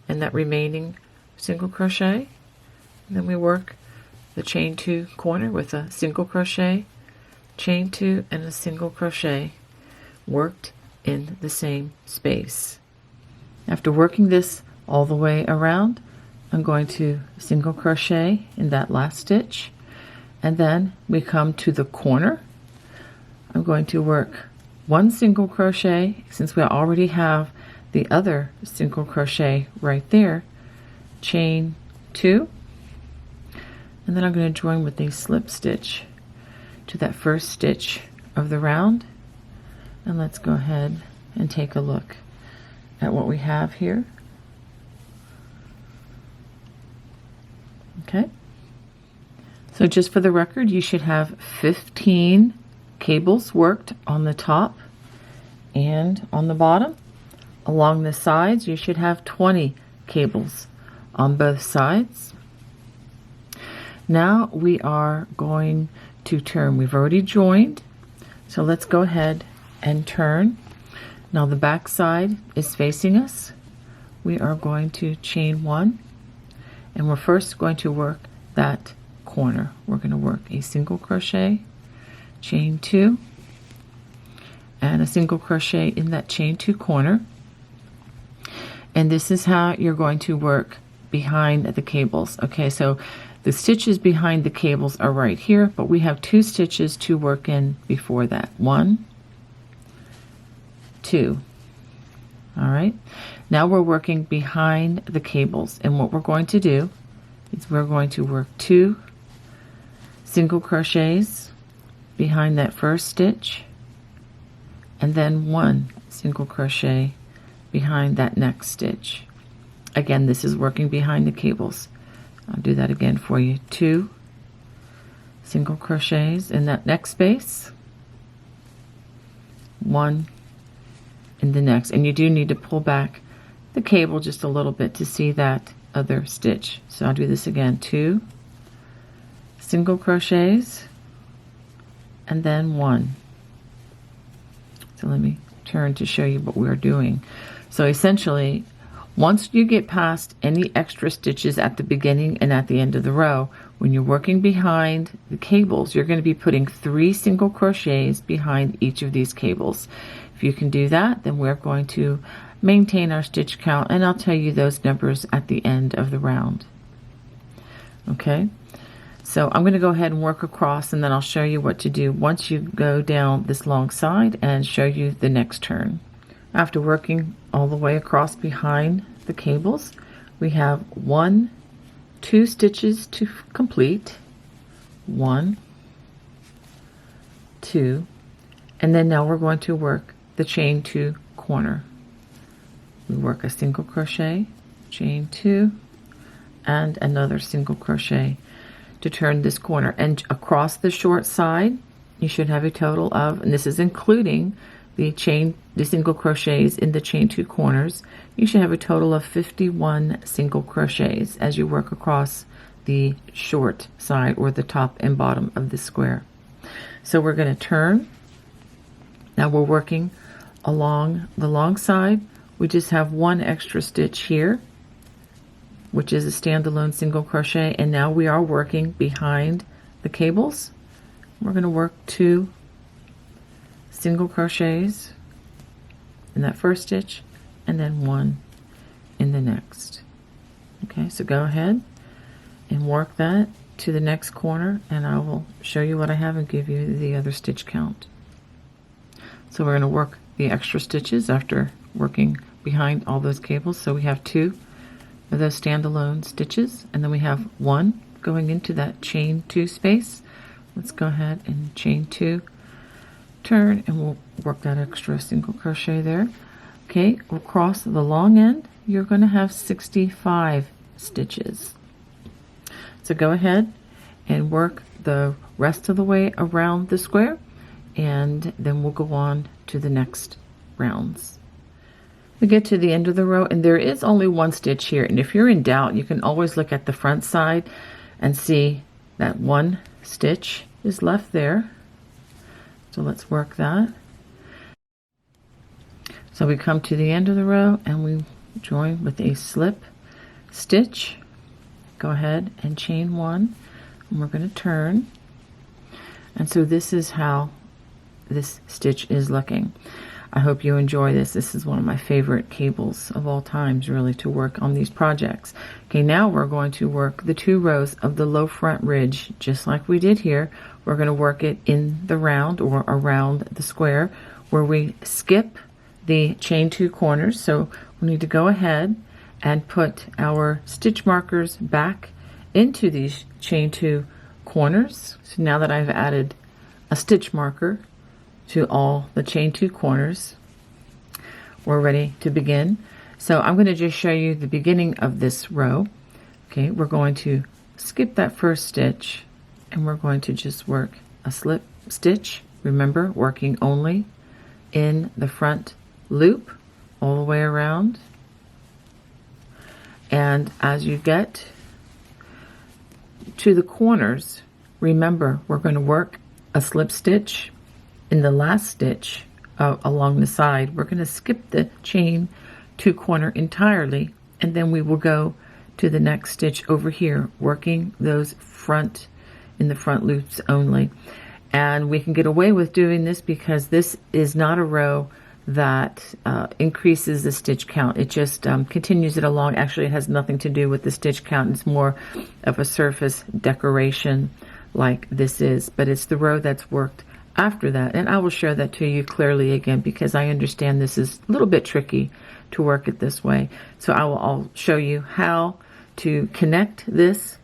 in that remaining single crochet. And then we work the chain 2 corner with a single crochet, chain 2, and a single crochet worked in the same space. After working this all the way around, I'm going to single crochet in that last stitch, and then we come to the corner. I'm going to work 1 single crochet since we already have the other single crochet right there, chain 2, and then I'm going to join with a slip stitch to that first stitch of the round, And let's go ahead and take a look at what we have here. Okay. So just for the record, you should have 15 cables worked on the top and on the bottom. Along the sides, you should have 20 cables on both sides. Now we are going to turn. We've already joined, so let's go ahead and turn. Now the back side is facing us. We are going to chain 1, and we're first going to work that corner. We're going to work a single crochet, chain 2, and a single crochet in that chain 2 corner. And this is how you're going to work behind the cables. Okay, so the stitches behind the cables are right here, but we have 2 stitches to work in before that. 1, 2. All right, now we're working behind the cables, and what we're going to do is we're going to work 2 single crochets behind that first stitch, and then 1 single crochet behind that next stitch. Again, this is working behind the cables. I'll do that again for you. 2 single crochets in that next space, 1 in the next, and you do need to pull back the cable just a little bit to see that other stitch. So I'll do this again. 2 single crochets and then 1. So let me turn to show you what we're doing. So essentially, once you get past any extra stitches at the beginning and at the end of the row, when you're working behind the cables, you're going to be putting 3 single crochets behind each of these cables. If you can do that, then we're going to maintain our stitch count, and I'll tell you those numbers at the end of the round. Okay, so I'm going to go ahead and work across, and then I'll show you what to do once you go down this long side and show you the next turn. After working all the way across behind the cables, we have 2 stitches to complete. 1, 2, and then now we're going to work the chain 2 corner. We work a single crochet, chain 2, and another single crochet to turn this corner. And across the short side, you should have a total of, and this is including the single crochets in the chain 2 corners, you should have a total of 51 single crochets as you work across the short side, or the top and bottom of the square. So we're going to turn. Now we're working along the long side. We just have 1 extra stitch here, which is a standalone single crochet, and now we are working behind the cables. We're going to work 2 single crochets in that first stitch, and then 1 in the next. Okay, so go ahead and work that to the next corner, and I will show you what I have and give you the other stitch count. So we're going to work the extra stitches after working behind all those cables. So we have 2 of those standalone stitches, and then we have 1 going into that chain 2 space. Let's go ahead and chain 2, turn, and we'll work that extra single crochet there. Okay, across the long end, you're going to have 65 stitches. So go ahead and work the rest of the way around the square, and then we'll go on to the next rounds. We get to the end of the row, and there is only 1 stitch here, and if you're in doubt, you can always look at the front side and see that 1 stitch is left there. So let's work that. So we come to the end of the row and we join with a slip stitch. Go ahead and chain 1, and we're going to turn. And so this is how this stitch is looking. I hope you enjoy this. This is one of my favorite cables of all times, really, to work on these projects. Okay, now we're going to work the 2 rows of the low front ridge, just like we did here. We're going to work it in the round, or around the square, where we skip the chain 2 corners. So we need to go ahead and put our stitch markers back into these chain 2 corners. So now that I've added a stitch marker to all the chain 2 corners. We're ready to begin. So I'm going to just show you the beginning of this row. Okay, we're going to skip that first stitch and we're going to just work a slip stitch. Remember, working only in the front loop all the way around. And as you get to the corners, remember, we're going to work a slip stitch in the last stitch along the side. We're going to skip the chain 2 corner entirely, and then we will go to the next stitch over here, working those in the front loops only. And we can get away with doing this because this is not a row that increases the stitch count. It just continues it along. Actually, it has nothing to do with the stitch count. It's more of a surface decoration like this is, but it's the row that's worked after that. And I will show that to you clearly again because I understand this is a little bit tricky to work it this way. So I'll show you how to connect this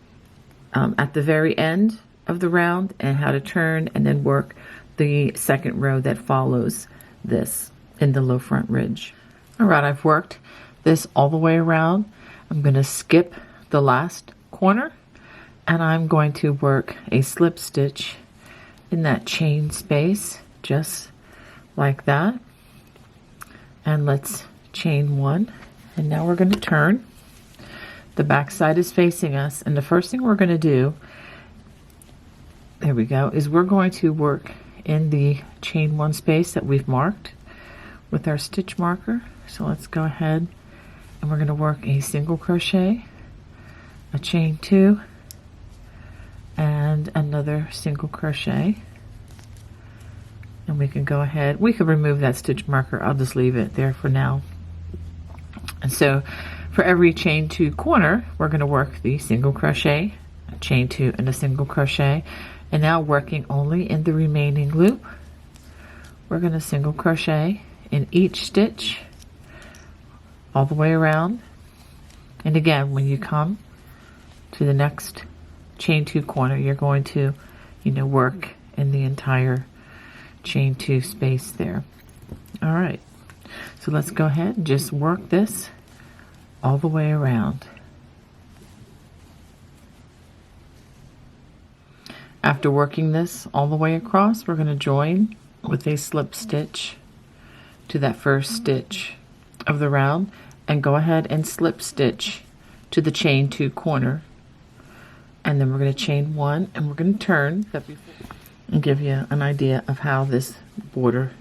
at the very end of the round and how to turn and then work the second row that follows this in the low front ridge. All right, I've worked this all the way around. I'm going to skip the last corner and I'm going to work a slip stitch in that chain space just like that. And let's chain 1, and now we're going to turn. The back side is facing us, and the first thing we're going to do, there we go, is we're going to work in the chain 1 space that we've marked with our stitch marker. So let's go ahead and we're going to work a single crochet, a chain 2, and another single crochet. And we can go ahead, we could remove that stitch marker. I'll just leave it there for now. And so for every chain 2 corner, we're going to work the single crochet, a chain 2, and a single crochet. And now working only in the remaining loop, we're going to single crochet in each stitch all the way around. And again, when you come to the next chain 2 corner, you're going to, work in the entire chain 2 space there. All right, so let's go ahead and just work this all the way around. After working this all the way across, we're going to join with a slip stitch to that first stitch of the round and go ahead and slip stitch to the chain 2 corner, and then we're going to chain 1 and we're going to turn that and give you an idea of how this border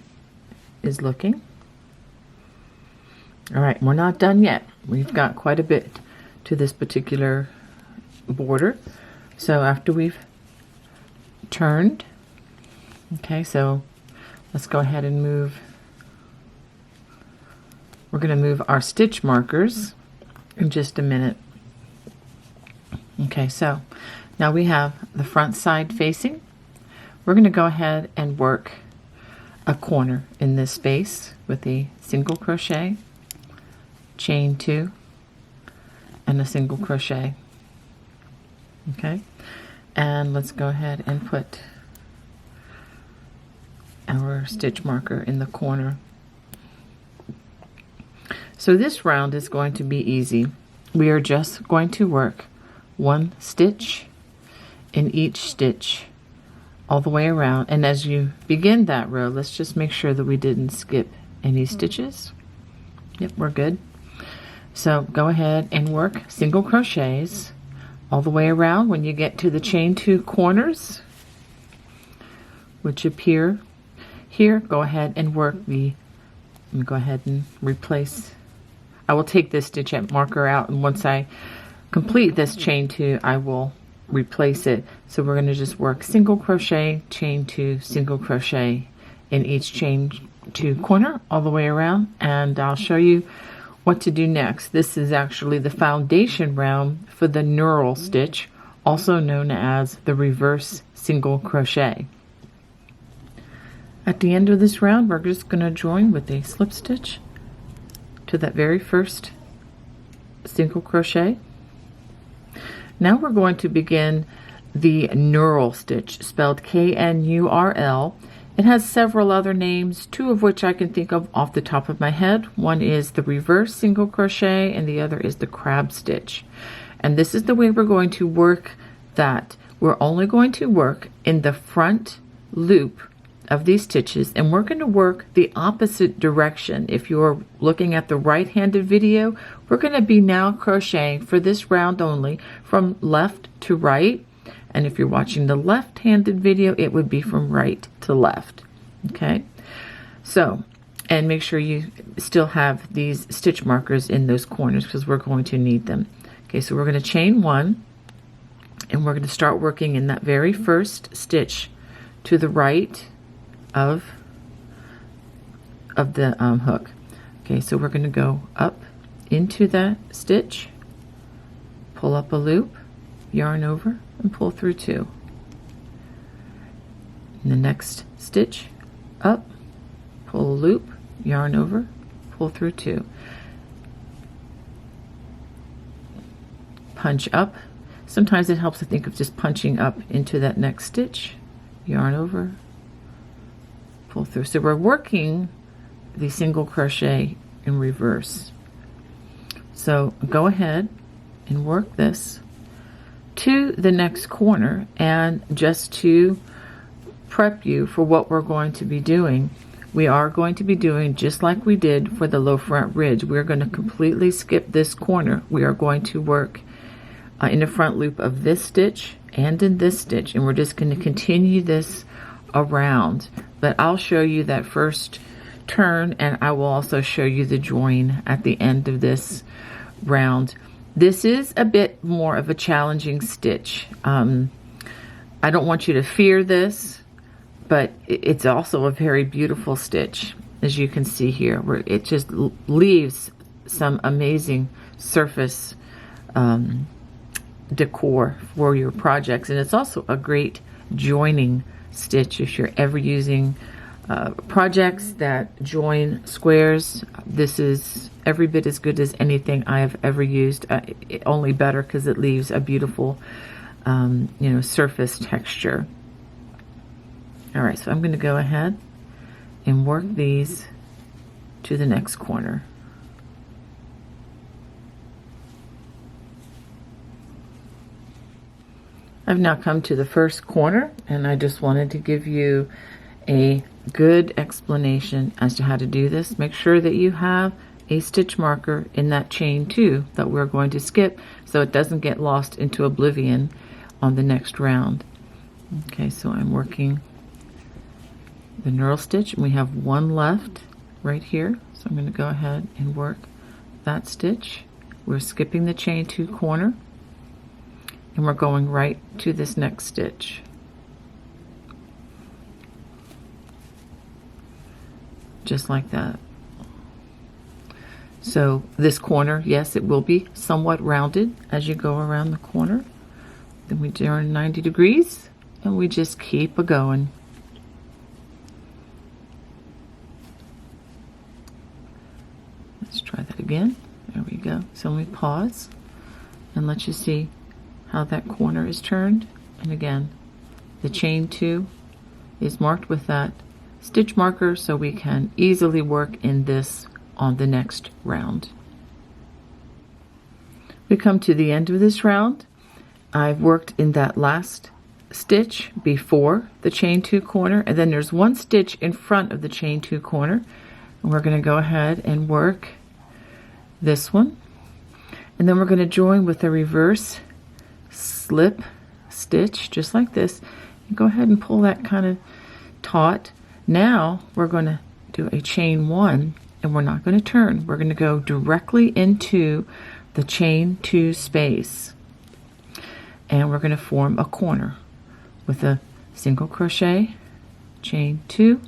is looking. All right, we're not done yet. We've got quite a bit to this particular border. So after we've turned, okay, so let's go ahead and move. We're going to move our stitch markers in just a minute. Okay, so now we have the front side facing. We're going to go ahead and work a corner in this space with a single crochet, chain 2, and a single crochet. Okay, and let's go ahead and put our stitch marker in the corner. So this round is going to be easy. We are just going to work 1 stitch in each stitch all the way around. And as you begin that row, let's just make sure that we didn't skip any stitches. Yep, we're good. So go ahead and work single crochets all the way around. When you get to the chain 2 corners, which appear here, go ahead and work let me go ahead and replace. I will take this stitch marker out, and once I complete this chain 2, I will replace it. So we're going to just work single crochet, chain 2, single crochet in each chain 2 corner all the way around, and I'll show you what to do next. This is actually the foundation round for the knurl stitch, also known as the reverse single crochet. At the end of this round, we're just going to join with a slip stitch to that very first single crochet. Now we're going to begin the knurl stitch, spelled K-N-U-R-L, It has several other names, two of which I can think of off the top of my head. One is the reverse single crochet and the other is the crab stitch. And this is the way we're going to work that. We're only going to work in the front loop of these stitches, and we're going to work the opposite direction. If you're looking at the right-handed video, we're going to be now crocheting for this round only from left to right. And if you're watching the left-handed video, it would be from right to left. Okay, so, and make sure you still have these stitch markers in those corners because we're going to need them. Okay, so we're going to chain one, and we're going to start working in that very first stitch to the right of the hook. Okay, so we're going to go up into that stitch, pull up a loop, yarn over, and pull through two. In the next stitch, up, pull a loop, yarn over, pull through two. Punch up. Sometimes it helps to think of just punching up into that next stitch, yarn over, pull through. So we're working the single crochet in reverse. So go ahead and work this to the next corner, and just to prep you for what we're going to be doing, we are going to be doing just like we did for the low front ridge. We're going to completely skip this corner. We are going to work in the front loop of this stitch and in this stitch, and we're just going to continue this around. But I'll show you that first turn, and I will also show you the join at the end of this round. This is a bit more of a challenging stitch. I don't want you to fear this, but it's also a very beautiful stitch, as you can see here, where it just leaves some amazing surface decor for your projects. And it's also a great joining stitch if you're ever using projects that join squares. This is every bit as good as anything I have ever used, only better because it leaves a beautiful surface texture. All right, so I'm going to go ahead and work these to the next corner. I've now come to the first corner, and I just wanted to give you a good explanation as to how to do this. Make sure that you have a stitch marker in that chain 2 that we're going to skip, so it doesn't get lost into oblivion on the next round. Okay, so I'm working the knurl stitch, and we have one left right here, so I'm going to go ahead and work that stitch. We're skipping the chain 2 corner, and we're going right to this next stitch. Just like that. So this corner, yes, it will be somewhat rounded as you go around the corner. Then we turn 90 degrees, and we just keep a going. Let's try that again. There we go. So let me pause and let you see how that corner is turned. And again, the chain 2 is marked with that stitch marker, so we can easily work in this on the next round. We come to the end of this round. I've worked in that last stitch before the chain 2 corner, and then there's one stitch in front of the chain 2 corner, and we're going to go ahead and work this one, and then we're going to join with a reverse slip stitch just like this, and go ahead and pull that kind of taut. Now we're going to do a chain 1, and we're not going to turn. We're going to go directly into the chain 2 space, and we're going to form a corner with a single crochet, chain 2,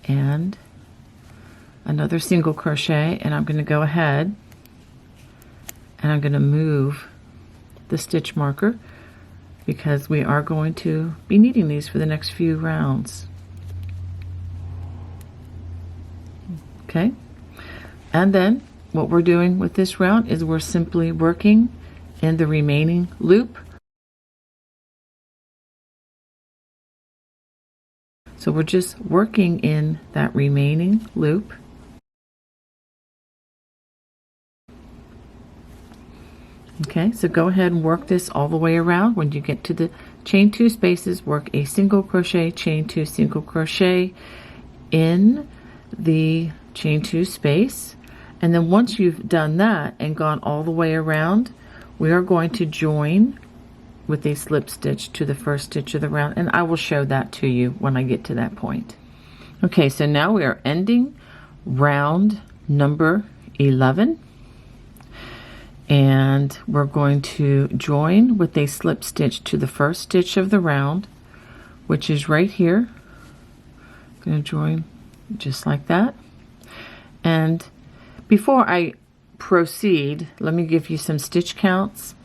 and another single crochet, and I'm going to go ahead and I'm going to move the stitch marker because we are going to be needing these for the next few rounds. Okay, and then what we're doing with this round is we're simply working in the remaining loop. So we're just working in that remaining loop. Okay, so go ahead and work this all the way around. When you get to the chain 2 spaces, work a single crochet, chain 2, single crochet in the chain 2 space. And then once you've done that and gone all the way around, we are going to join with a slip stitch to the first stitch of the round, and I will show that to you when I get to that point. Okay, so now we are ending round number 11, and we're going to join with a slip stitch to the first stitch of the round, which is right here. I'm going to join just like that. And before I proceed, let me give you some stitch counts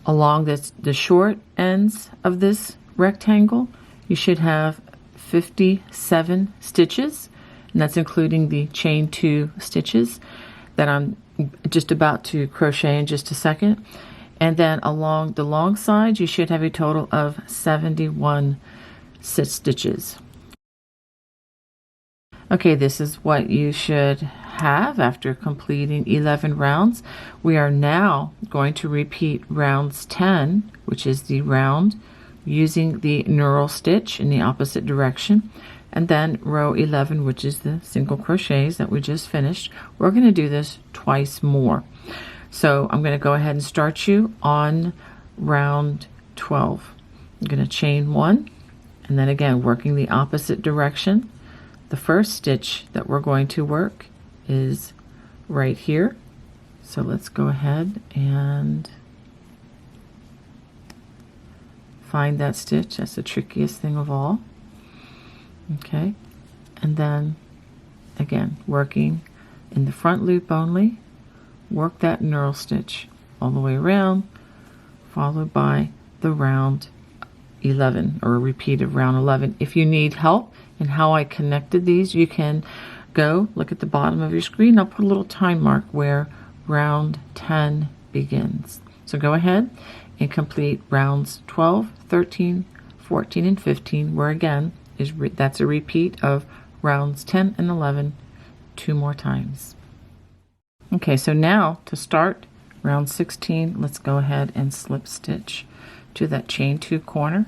along the short ends of this rectangle. You should have 57 stitches, and that's including the chain 2 stitches that I'm just about to crochet in just a second. And then along the long side, you should have a total of 71 stitches. Okay, this is what you should have after completing 11 rounds. We are now going to repeat rounds 10, which is the round using the knurl stitch in the opposite direction, and then row 11, which is the single crochets that we just finished. We're going to do this twice more. So I'm going to go ahead and start you on round 12. I'm going to chain 1, and then again working the opposite direction. The first stitch that we're going to work is right here. So let's go ahead and find that stitch. That's the trickiest thing of all. Okay, and then again working in the front loop only, work that knurl stitch all the way around, followed by the round 11, or a repeat of round 11. If you need help in how I connected these, you can go look at the bottom of your screen. I'll put a little time mark where round 10 begins. So go ahead and complete rounds 12, 13, 14, and 15, where again that's a repeat of rounds 10 and 11 2 more times. Okay, so now to start round 16, let's go ahead and slip stitch to that chain 2 corner,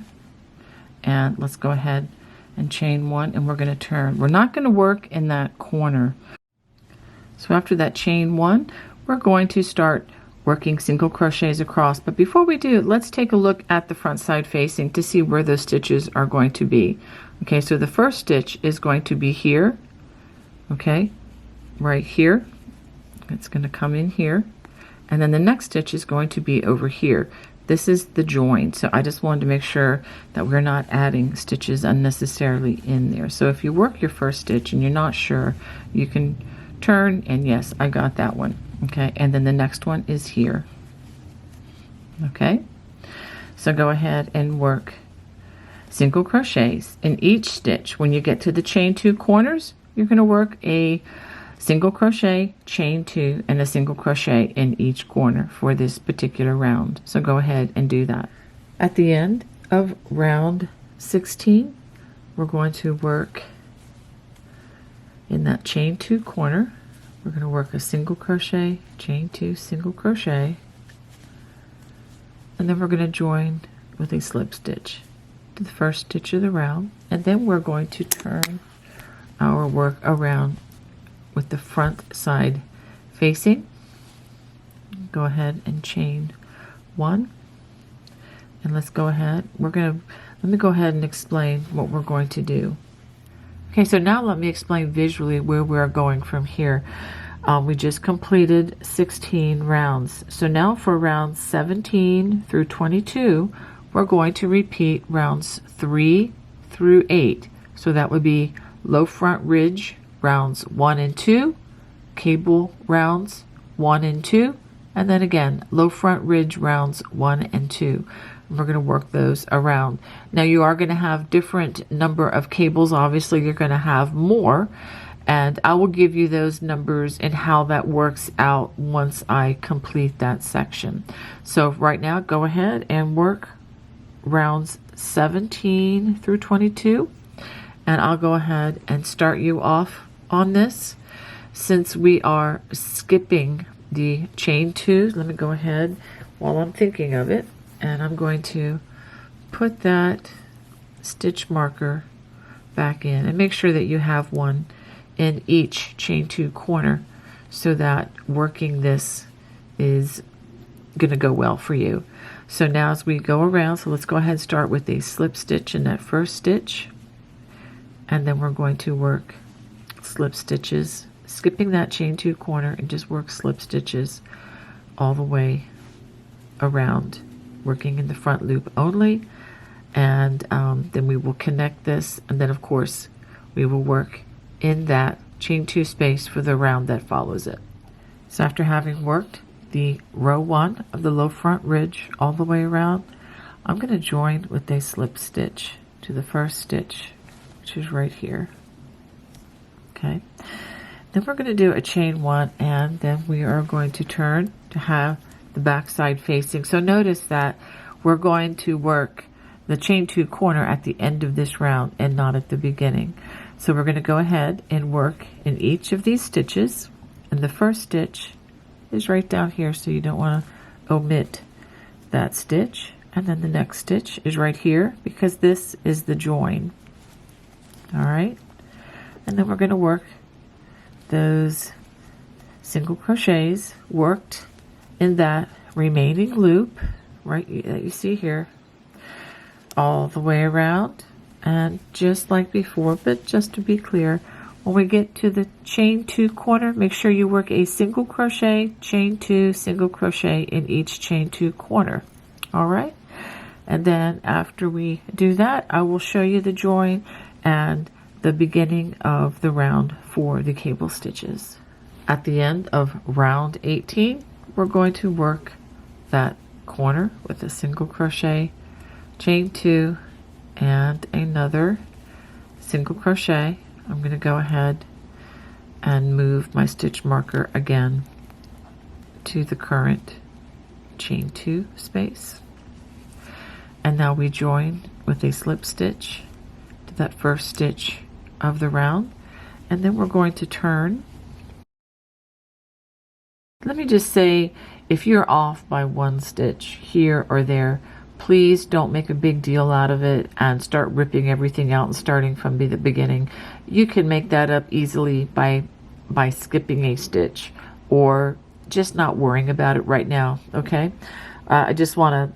and let's go ahead and chain 1, and we're going to turn. We're not going to work in that corner. So after that chain 1, we're going to start working single crochets across. But before we do, let's take a look at the front side facing to see where those stitches are going to be. Okay, so the first stitch is going to be here. Okay, right here. It's going to come in here, and then the next stitch is going to be over here. This is the join, so I just wanted to make sure that we're not adding stitches unnecessarily in there. So if you work your first stitch and you're not sure, you can turn, and yes, I got that one. Okay, and then the next one is here. Okay, so go ahead and work single crochets in each stitch. When you get to the chain 2 corners, you're going to work a single crochet, chain 2, and a single crochet in each corner for this particular round. So go ahead and do that. At the end of round 16, we're going to work in that chain 2 corner. We're going to work a single crochet, chain 2, single crochet, and then we're going to join with a slip stitch to the first stitch of the round, and then we're going to turn our work around with the front side facing. Go ahead and chain 1, and let's go ahead. Let me go ahead and explain what we're going to do. Okay, so now let me explain visually where we're going from here. We just completed 16 rounds. So now for rounds 17 through 22, we're going to repeat rounds 3 through 8. So that would be low front ridge rounds 1 and 2, cable rounds 1 and 2, and then again low front ridge rounds 1 and 2. We're going to work those around. Now you are going to have different number of cables. Obviously you're going to have more, and I will give you those numbers and how that works out once I complete that section. So right now go ahead and work rounds 17 through 22, and I'll go ahead and start you off on this. Since we are skipping the chain 2, let me go ahead while I'm thinking of it, and I'm going to put that stitch marker back in, and make sure that you have one in each chain 2 corner so that working this is going to go well for you. So now as we go around, so let's go ahead and start with a slip stitch in that first stitch, and then we're going to work slip stitches, skipping that chain 2 corner, and just work slip stitches all the way around, working in the front loop only. And then we will connect this, and then of course we will work in that chain 2 space for the round that follows it. So after having worked the row 1 of the low front ridge all the way around, I'm going to join with a slip stitch to the first stitch, which is right here. Okay, then we're going to do a chain 1, and then we are going to turn to have the back side facing. So notice that we're going to work the chain 2 corner at the end of this round and not at the beginning. So we're going to go ahead and work in each of these stitches, and the first stitch is right down here, so you don't want to omit that stitch. And then the next stitch is right here because this is the join. All right, and then we're going to work those single crochets worked in that remaining loop right that you see here all the way around, and just like before, but just to be clear, when we get to the chain 2 corner, make sure you work a single crochet, chain 2, single crochet in each chain 2 corner. All right, and then after we do that, I will show you the join and the beginning of the round for the cable stitches. At the end of round 18, we're going to work that corner with a single crochet, chain 2, and another single crochet. I'm going to go ahead and move my stitch marker again to the current chain 2 space, and now we join with a slip stitch to that first stitch of the round, and then we're going to turn. Let me just say, if you're off by 1 stitch here or there, please don't make a big deal out of it and start ripping everything out and starting from the beginning. You can make that up easily by skipping a stitch or just not worrying about it right now, okay? I just want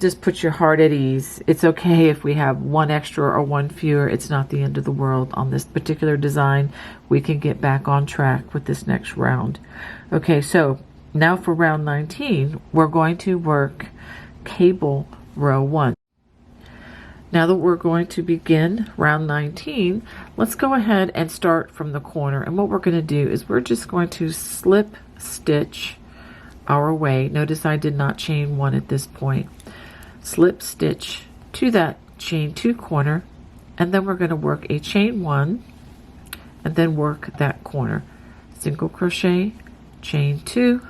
to put your heart at ease. It's okay if we have 1 extra or 1 fewer. It's not the end of the world on this particular design. We can get back on track with this next round. Okay, so now for round 19, we're going to work cable row 1. Now that we're going to begin round 19, let's go ahead and start from the corner. And what we're going to do is we're just going to slip stitch our way. Notice I did not chain 1 at this point. Slip stitch to that chain 2 corner, and then we're going to work a chain 1 and then work that corner. Single crochet, chain 2,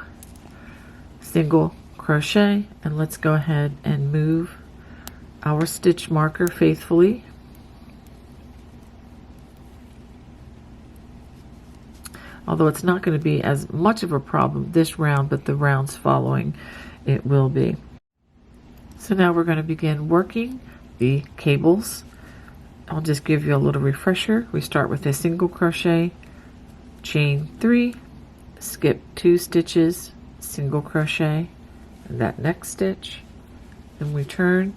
single crochet, and let's go ahead and move our stitch marker faithfully. Although it's not going to be as much of a problem this round, but the rounds following it will be. So now we're going to begin working the cables. I'll just give you a little refresher. We start with a single crochet, chain 3, skip 2 stitches, single crochet, and that next stitch. Then we turn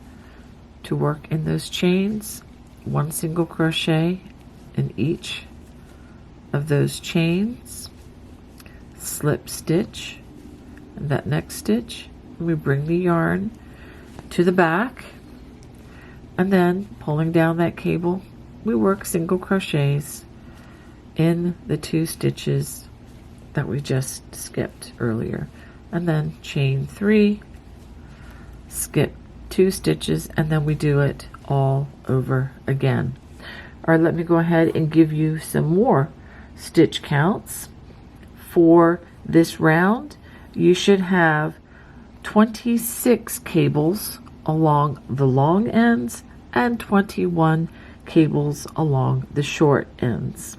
to work in those chains, 1 single crochet in each of those chains, slip stitch, and that next stitch, and we bring the yarn to the back, and then pulling down that cable, we work single crochets in the 2 stitches that we just skipped earlier, and then chain 3, skip 2 stitches, and then we do it all over again. All right, let me go ahead and give you some more stitch counts for this round. You should have 26 cables along the long ends and 21 cables along the short ends.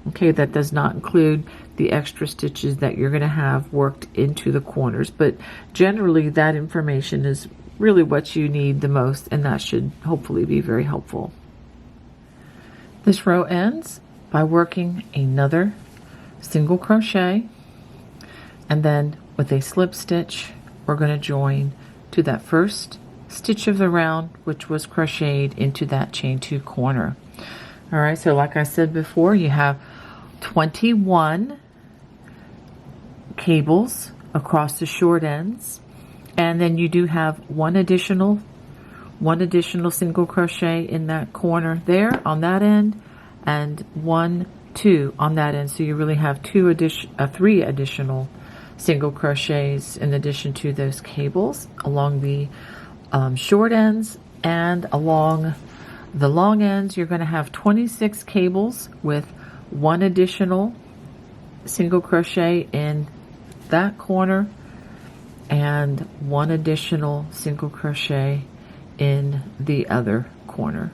Okay, that does not include the extra stitches that you're going to have worked into the corners, but generally that information is really what you need the most, and that should hopefully be very helpful. This row ends by working another single crochet, and then with a slip stitch we're going to join to that first stitch of the round, which was crocheted into that chain 2 corner. All right, so like I said before, you have 21 cables across the short ends, and then you do have one additional single crochet in that corner there on that end, and 1, 2 on that end. So you really have 3 additional single crochets in addition to those cables along the short ends, and along the long ends you're going to have 26 cables with 1 additional single crochet in that corner and 1 additional single crochet in the other corner.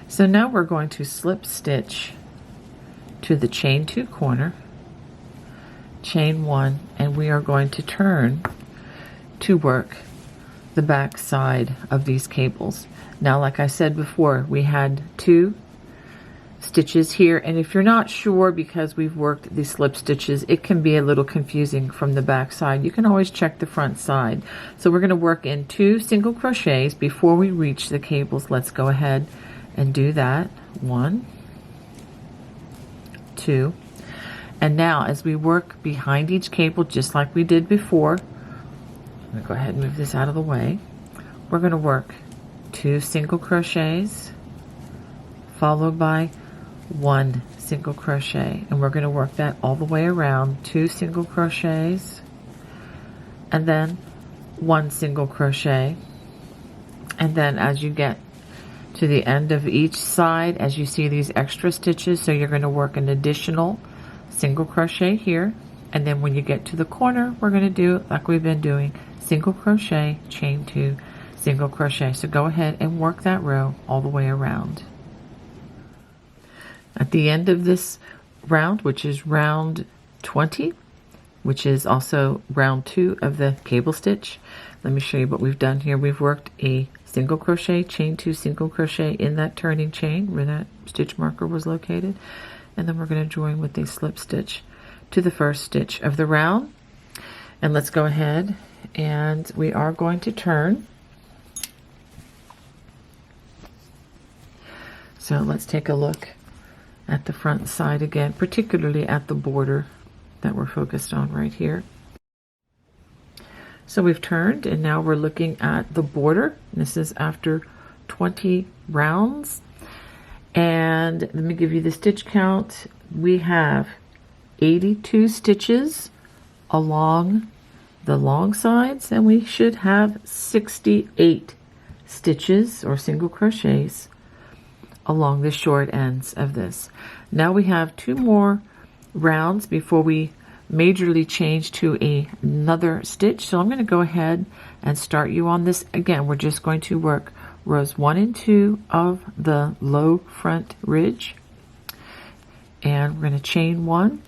So now we're going to slip stitch to the chain 2 corner, chain 1, and we are going to turn to work the back side of these cables. Now, like I said before, we had 2 stitches here, and if you're not sure, because we've worked the slip stitches, it can be a little confusing from the back side. You can always check the front side. So we're going to work in 2 single crochets before we reach the cables. Let's go ahead and do that. 1, 2, and now as we work behind each cable, just like we did before, I'm going to go ahead and move this out of the way. We're going to work 2 single crochets followed by 1 single crochet, and we're going to work that all the way around. 2 single crochets and then 1 single crochet, and then as you get to the end of each side, as you see these extra stitches, so you're going to work an additional single crochet here, and then when you get to the corner we're going to do like we've been doing, single crochet, chain 2, single crochet. So go ahead and work that row all the way around. At the end of this round, which is round 20, which is also round 2 of the cable stitch, let me show you what we've done here. We've worked a single crochet, chain 2, single crochet in that turning chain where that stitch marker was located, and then we're going to join with a slip stitch to the first stitch of the round. And let's go ahead and we are going to turn. So let's take a look at the front side again, particularly at the border that we're focused on right here. So we've turned, and now we're looking at the border. This is after 20 rounds, and let me give you the stitch count. We have 82 stitches along the long sides, and we should have 68 stitches or single crochets along the short ends of this. Now we have 2 more rounds before we majorly change to another stitch. So I'm going to go ahead and start you on this. Again, we're just going to work rows 1 and 2 of the low front ridge, and we're going to chain 1.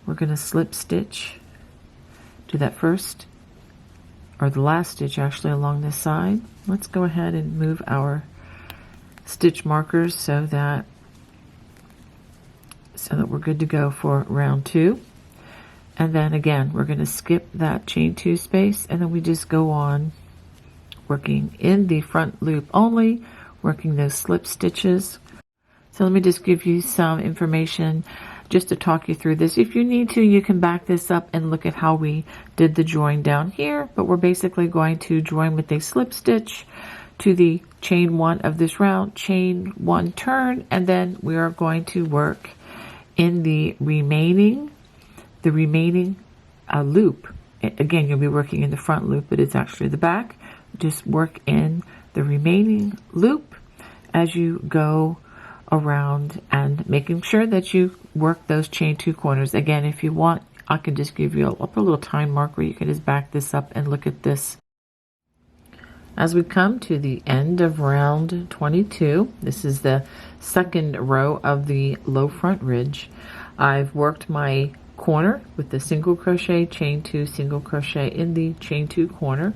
We're going to slip stitch to that first, or the last stitch actually, along this side. Let's go ahead and move our stitch markers so that we're good to go for round 2. And then again, we're going to skip that chain 2 space, and then we just go on working in the front loop only, working those slip stitches. So let me just give you some information just to talk you through this. If you need to, you can back this up and look at how we did the join down here, but we're basically going to join with a slip stitch to the chain 1 of this round, chain 1, turn, and then we are going to work in the remaining loop. Again, you'll be working in the front loop, but it's actually the back. Just work in the remaining loop as you go around, and making sure that you work those chain 2 corners. Again, if you want, I can just give you a little time marker. You can just back this up and look at this. As we come to the end of round 22, this is the second row of the low front ridge. I've worked my corner with the single crochet, chain 2, single crochet in the chain 2 corner,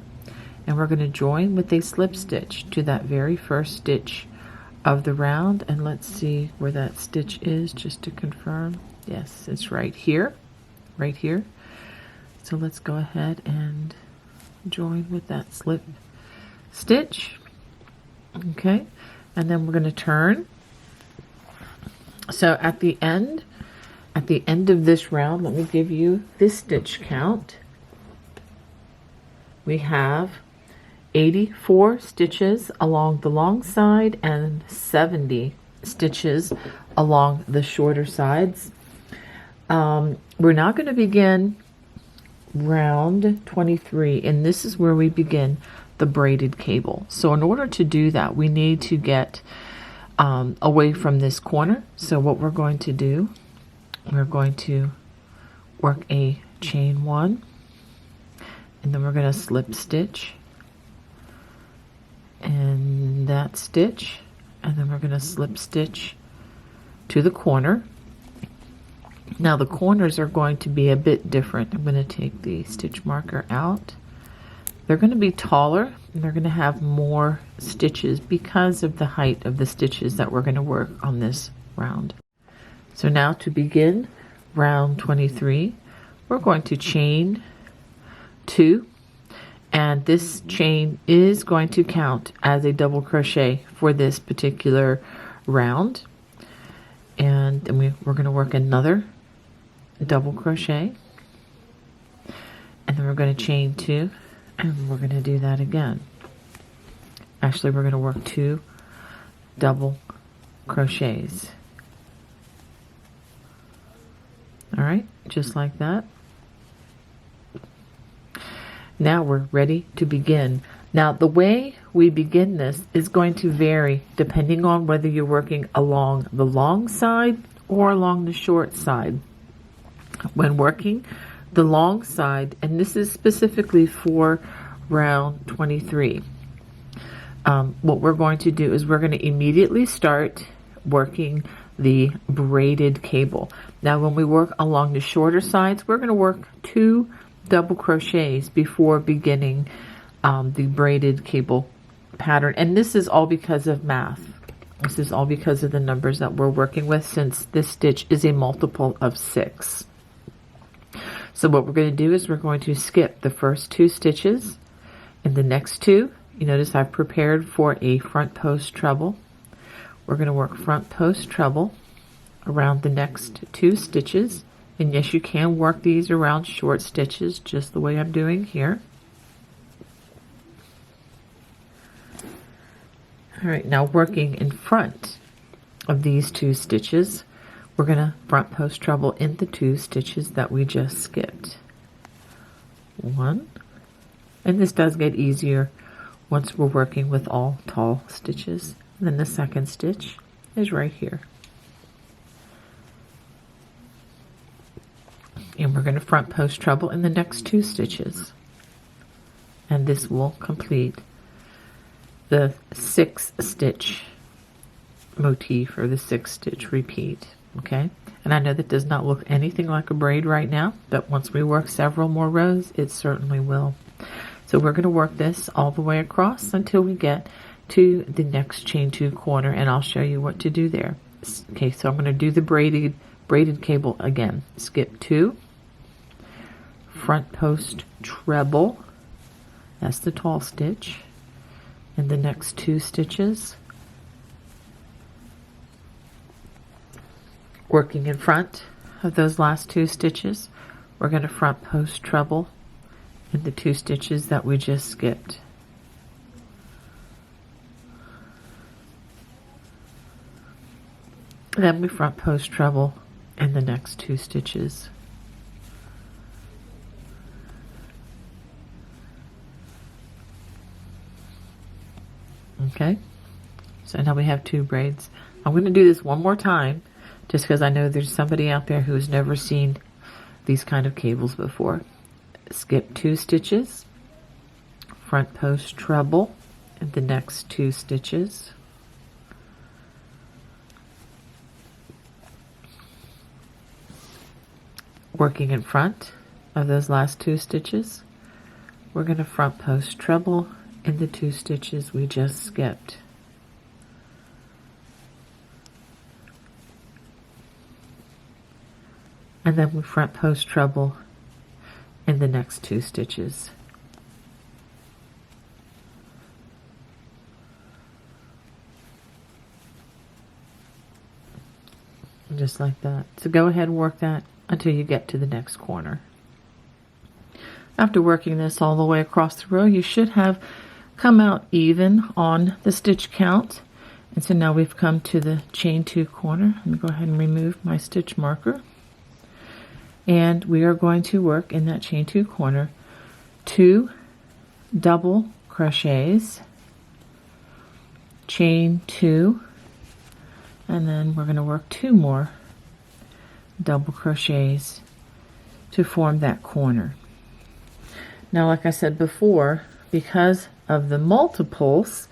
and we're going to join with a slip stitch to that very first stitch of the round. And let's see where that stitch is, just to confirm. Yes, it's right here, right here. So let's go ahead and join with that slip stitch. Okay, and then we're going to turn. So at the end of this round, let me give you this stitch count. We have 84 stitches along the long side and 70 stitches along the shorter sides. We're now going to begin round 23, and this is where we begin the braided cable. So in order to do that, we need to get away from this corner. So what we're going to do, we're going to work a chain 1, and then we're going to slip stitch and that stitch, and then we're going to slip stitch to the corner. Now the corners are going to be a bit different. I'm going to take the stitch marker out. They're going to be taller and they're going to have more stitches because of the height of the stitches that we're going to work on this round. So now to begin round 23, we're going to chain 2, and this chain is going to count as a double crochet for this particular round. And then we're going to work another double crochet, and then we're going to chain 2, and we're going to do that again. Actually, we're going to work 2 double crochets. All right, just like that. Now we're ready to begin. Now the way we begin this is going to vary depending on whether you're working along the long side or along the short side. When working the long side, and this is specifically for round 23, what we're going to do is we're going to immediately start working the braided cable. Now when we work along the shorter sides, we're going to work 2 double crochets before beginning the braided cable pattern. And this is all because of math. This is all because of the numbers that we're working with, since this stitch is a multiple of 6. So what we're going to do is we're going to skip the first 2 stitches, and the next 2, you notice I've prepared for a front post treble. We're going to work front post treble around the next 2 stitches. And yes, you can work these around short stitches, just the way I'm doing here. All right, now working in front of these 2 stitches, we're going to front post treble in the 2 stitches that we just skipped. 1, and this does get easier once we're working with all tall stitches. And then the second stitch is right here. And we're going to front post treble in the next 2 stitches. And this will complete the 6 stitch motif, or the 6 stitch repeat. Okay, and I know that does not look anything like a braid right now, but once we work several more rows, it certainly will. So we're going to work this all the way across until we get to the next chain 2 corner, and I'll show you what to do there. Okay, so I'm going to do the braided cable again. Skip 2, front post treble, that's the tall stitch, in the next 2 stitches, working in front of those last 2 stitches, we're going to front post treble in the 2 stitches that we just skipped. Then we front post treble in the next 2 stitches. Okay, so now we have 2 braids. I'm going to do this one more time, just because I know there's somebody out there who's never seen these kind of cables before. Skip 2 stitches, front post treble the next 2 stitches. Working in front of those last 2 stitches, we're going to front post treble in the 2 stitches we just skipped. And then we front post treble in the next 2 stitches. Just like that. So go ahead and work that until you get to the next corner. After working this all the way across the row, you should have come out even on the stitch count. And so now we've come to the chain 2 corner. Let me go ahead and remove my stitch marker. And we are going to work in that chain 2 corner 2 double crochets, chain 2, and then we're going to work 2 more double crochets to form that corner. Now, like I said before, because of the multiples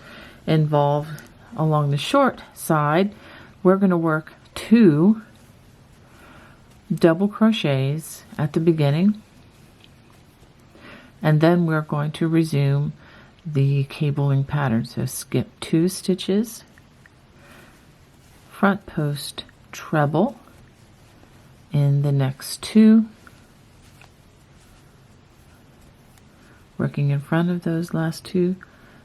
involved along the short side, we're going to work 2 double crochets at the beginning, and then we're going to resume the cabling pattern. So skip 2 stitches, front post treble in the next 2, working in front of those last 2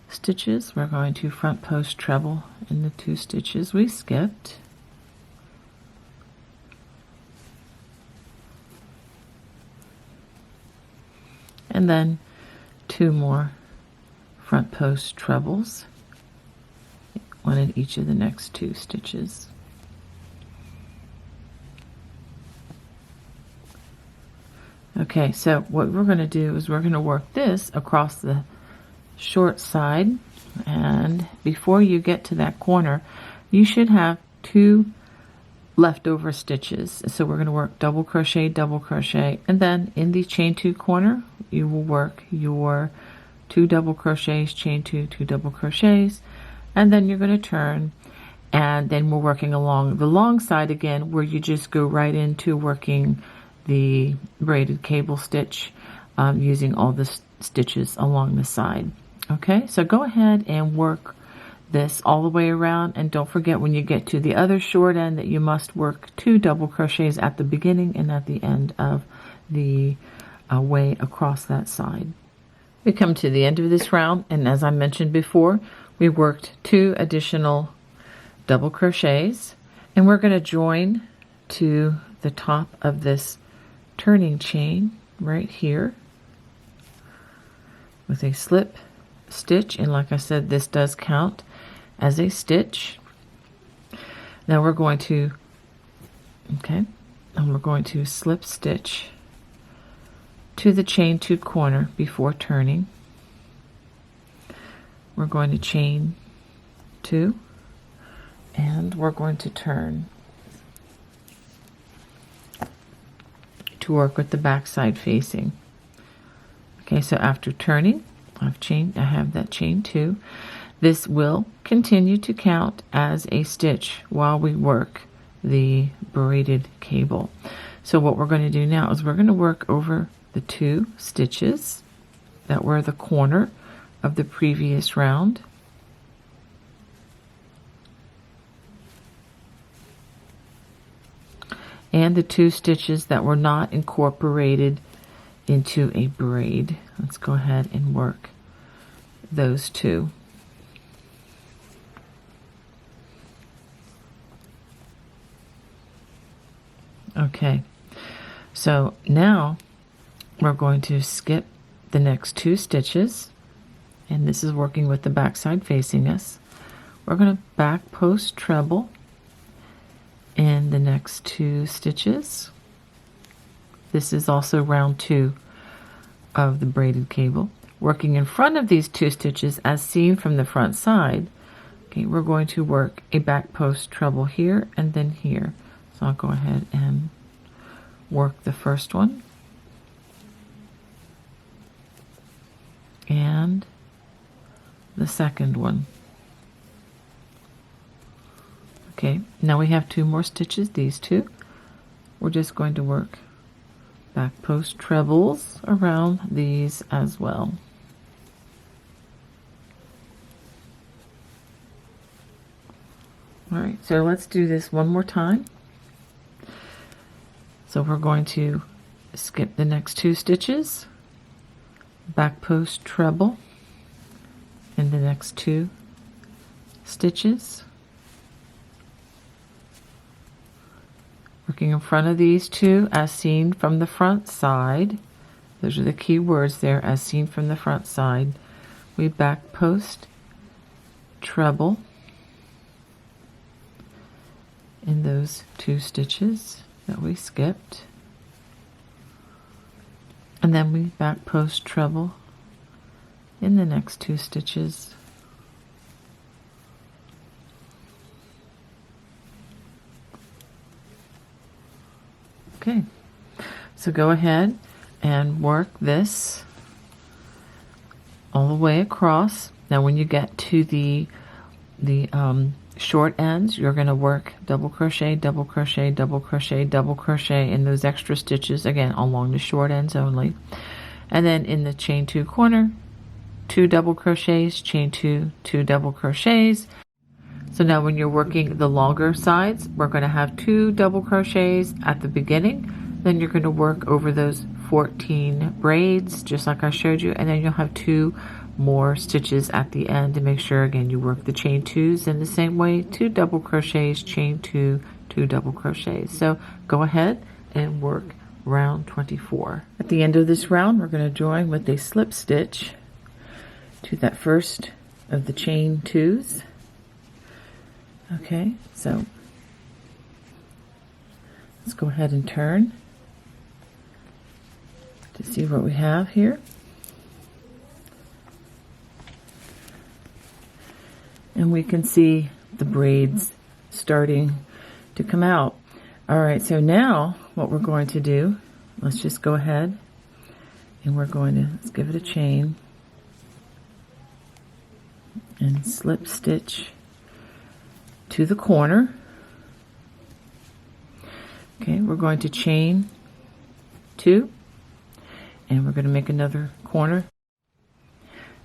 stitches. We're going to front post treble in the 2 stitches we skipped. And then 2 more front post trebles, one in each of the next 2 stitches. Okay, so what we're going to do is we're going to work this across the short side, and before you get to that corner, you should have 2 leftover stitches. So we're going to work double crochet, and then in the chain 2 corner, you will work your 2 double crochets, chain 2, 2 double crochets, and then you're going to turn, and then we're working along the long side again, where you just go right into working the braided cable stitch using all the stitches along the side. Okay, so go ahead and work this all the way around, and don't forget when you get to the other short end that you must work 2 double crochets at the beginning and at the end of the way across that side. We come to the end of this round, and as I mentioned before, we worked 2 additional double crochets, and we're going to join to the top of this turning chain right here with a slip stitch, and like I said, this does count as a stitch. Now we're going to slip stitch to the chain 2 corner before turning. We're going to chain 2, and we're going to turn to work with the back side facing. Okay, so after turning, I have that chain 2. This will continue to count as a stitch while we work the braided cable. So what we're going to do now is we're going to work over the 2 stitches that were the corner of the previous round. And the 2 stitches that were not incorporated into a braid. Let's go ahead and work those 2. Okay, so now we're going to skip the next 2 stitches, and this is working with the back side facing us. We're going to back post treble in the next 2 stitches. This is also round 2 of the braided cable. Working in front of these 2 stitches as seen from the front side, okay, we're going to work a back post treble here and then here. So I'll go ahead and work the first one. And the second one. Okay, now we have 2 more stitches, these 2. We're just going to work back post trebles around these as well. All right, so let's do this one more time. So we're going to skip the next 2 stitches, back post treble in the next 2 stitches, working in front of these 2 as seen from the front side. Those are the key words there, as seen from the front side. We back post treble in those 2 stitches that we skipped, and then we back post treble in the next 2 stitches. Okay, so go ahead and work this all the way across. Now when you get to the short ends, you're going to work double crochet, double crochet, double crochet, double crochet in those extra stitches, again along the short ends only. And then in the chain 2 corner, 2 double crochets, chain 2, 2 double crochets. So now when you're working the longer sides, we're going to have 2 double crochets at the beginning. Then you're going to work over those 14 braids, just like I showed you, and then you'll have 2 more stitches at the end to make sure again you work the chain 2s in the same way, 2 double crochets, chain 2, 2 double crochets. So go ahead and work round 24. At the end of this round, we're going to join with a slip stitch to that first of the chain 2s. Okay, so let's go ahead and turn to see what we have here. And we can see the braids starting to come out. All right, so now what we're going to do, let's just go ahead and we're going to, let's give it a chain and slip stitch to the corner. Okay, we're going to chain 2 and we're going to make another corner.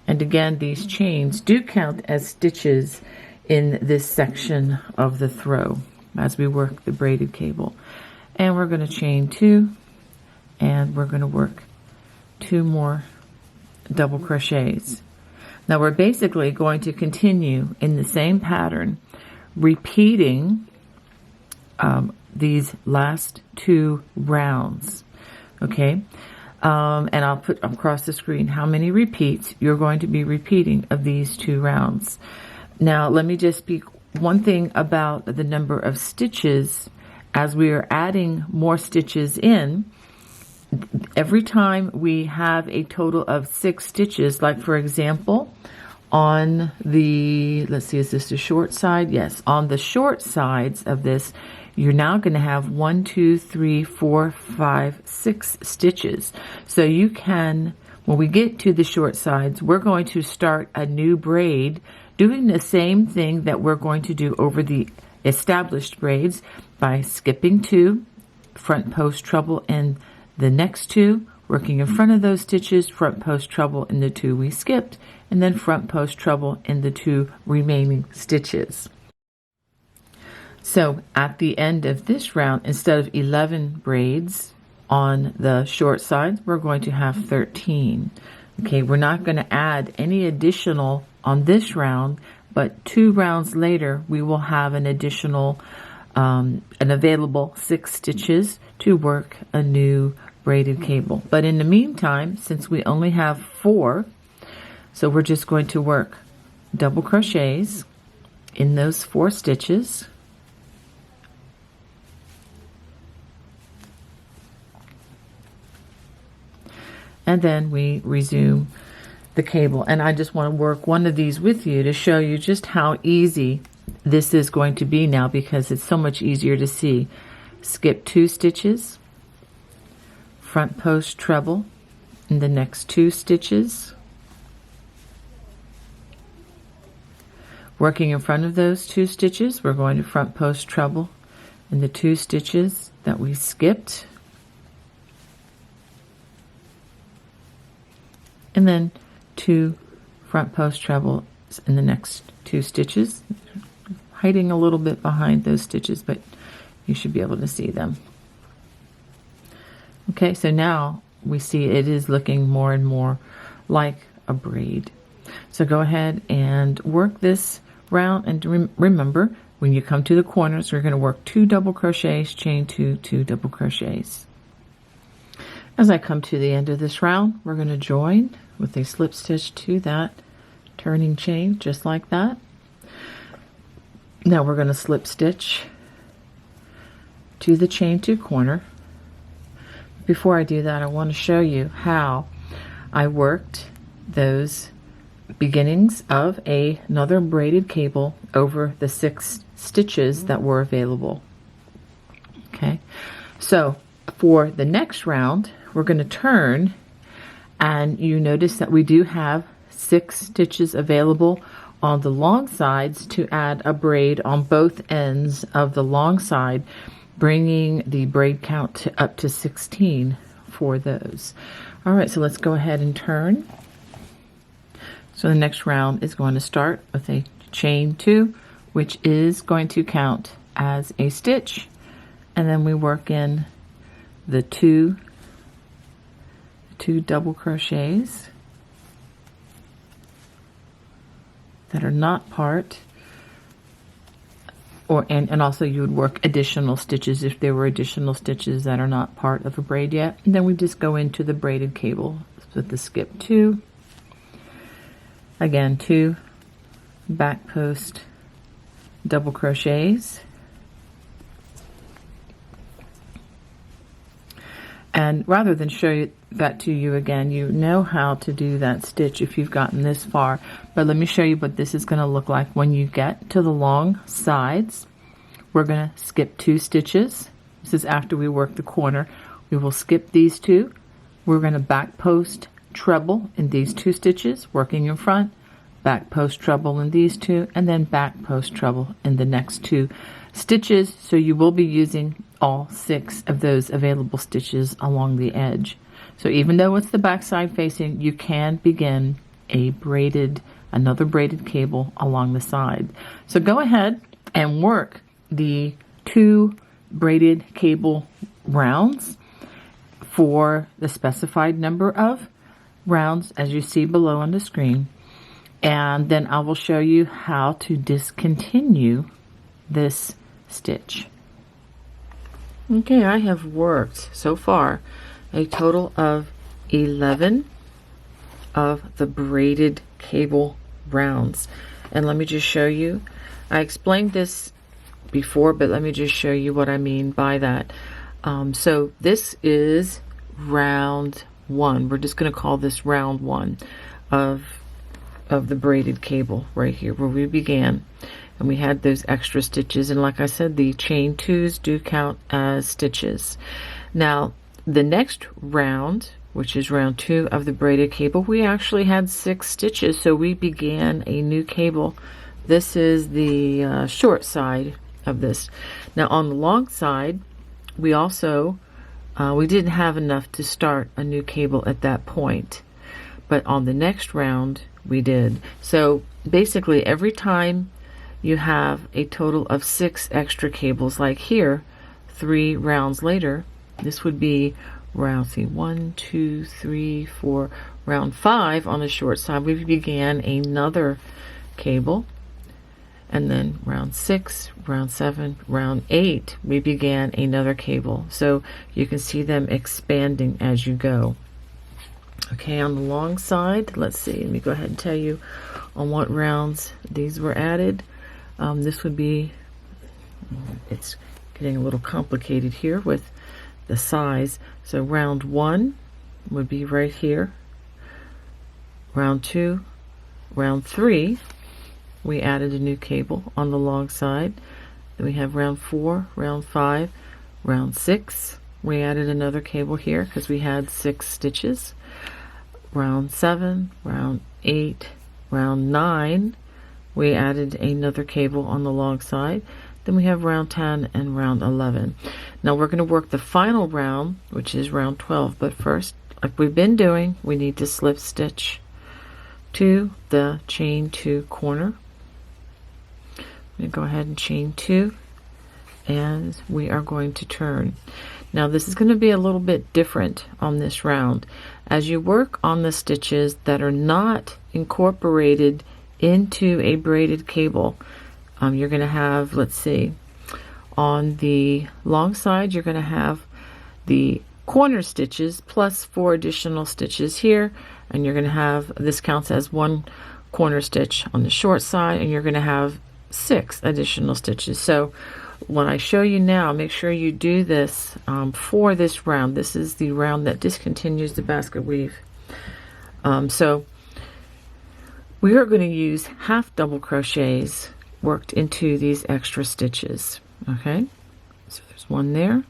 And again, these chains do count as stitches in this section of the throw as we work the braided cable. And we're going to chain 2 and we're going to work 2 more double crochets. Now we're basically going to continue in the same pattern, repeating these last 2 rounds. Okay. And I'll put across the screen how many repeats you're going to be repeating of these 2 rounds. Now, let me just speak one thing about the number of stitches. As we are adding more stitches in, every time we have a total of 6 stitches, like for example, on the, let's see, is this the short side? Yes, on the short sides of this, you're now going to have 1, 2, 3, 4, 5, 6 stitches. So you can, when we get to the short sides, we're going to start a new braid doing the same thing that we're going to do over the established braids by skipping 2, front post treble in the next 2, working in front of those stitches, front post treble in the 2 we skipped, and then front post treble in the 2 remaining stitches. So at the end of this round, instead of 11 braids on the short sides, we're going to have 13. Okay, we're not going to add any additional on this round, but 2 rounds later, we will have an additional, an available 6 stitches to work a new braided cable. But in the meantime, since we only have 4, so we're just going to work double crochets in those 4 stitches. And then we resume the cable. And I just want to work one of these with you to show you just how easy this is going to be now, because it's so much easier to see. Skip 2 stitches, front post treble in the next 2 stitches, Working in front of those 2 stitches, we're going to front post treble in the 2 stitches that we skipped, and then 2 front post treble in the next 2 stitches, hiding a little bit behind those stitches, but you should be able to see them. Okay, so now we see it is looking more and more like a braid. So go ahead and work this round, and remember, when you come to the corners, we're going to work 2 double crochets, chain 2, 2 double crochets. As I come to the end of this round, we're going to join with a slip stitch to that turning chain, just like that. Now we're going to slip stitch to the chain 2 corner. Before I do that, I want to show you how I worked those beginnings of another braided cable over the 6 stitches that were available. Okay, so for the next round, we're going to turn, and you notice that we do have 6 stitches available on the long sides to add a braid on both ends of the long side, bringing the braid count up to 16 for those. All right, so let's go ahead and turn. So the next round is going to start with a chain 2, which is going to count as a stitch, and then we work in the two double crochets that are not part, and also you would work additional stitches if there were additional stitches that are not part of a braid yet. And then we just go into the braided cable with the skip 2, again 2 back post double crochets, and rather than show that to you again, you know how to do that stitch if you've gotten this far, but let me show you what this is going to look like when you get to the long sides. We're going to skip 2 stitches. This is after we work the corner. We will skip these 2. We're going to back post treble in these 2 stitches, working in front, back post treble in these 2, and then back post treble in the next 2 stitches. So you will be using all 6 of those available stitches along the edge. So even though it's the back side facing, you can begin another braided cable along the side. So go ahead and work the 2 braided cable rounds for the specified number of rounds as you see below on the screen, and then I will show you how to discontinue this stitch. Okay, I have worked so far a total of 11 of the braided cable rounds, and let me just show you. I explained this before, but let me just show you what I mean by that. So this is round 1. We're just going to call this round 1 of the braided cable right here where we began, and we had those extra stitches, and like I said, the chain 2s do count as stitches. Now the next round, which is round 2 of the braided cable, we actually had 6 stitches, so we began a new cable. This is the short side of this. Now on the long side, we also we didn't have enough to start a new cable at that point, but on the next round we did. So basically every time you have a total of 6 extra cables, like here 3 rounds later, this would be round 1, 2, 3, 4, round 5 on the short side, we began another cable, and then round 6, round 7, round 8, we began another cable. So you can see them expanding as you go. Okay, on the long side, let's see, let me go ahead and tell you on what rounds these were added. This would be, it's getting a little complicated here with the size. So round 1 would be right here. Round 2, round 3, we added a new cable on the long side. Then we have round 4, round 5, round 6, we added another cable here because we had 6 stitches. Round 7, round 8, round 9, we added another cable on the long side. Then we have round 10 and round 11. Now we're going to work the final round, which is round 12, but first, like we've been doing, we need to slip stitch to the chain 2 corner. I'm going to go ahead and chain 2, and we are going to turn. Now this is going to be a little bit different on this round. As you work on the stitches that are not incorporated into a braided cable, you're going to have, let's see, on the long side you're going to have the corner stitches plus 4 additional stitches here, and you're going to have, this counts as 1 corner stitch on the short side, and you're going to have 6 additional stitches. So when I show you now, make sure you do this for this round. This is the round that discontinues the basket weave. So we are going to use half double crochets worked into these extra stitches. Okay, so there's one there,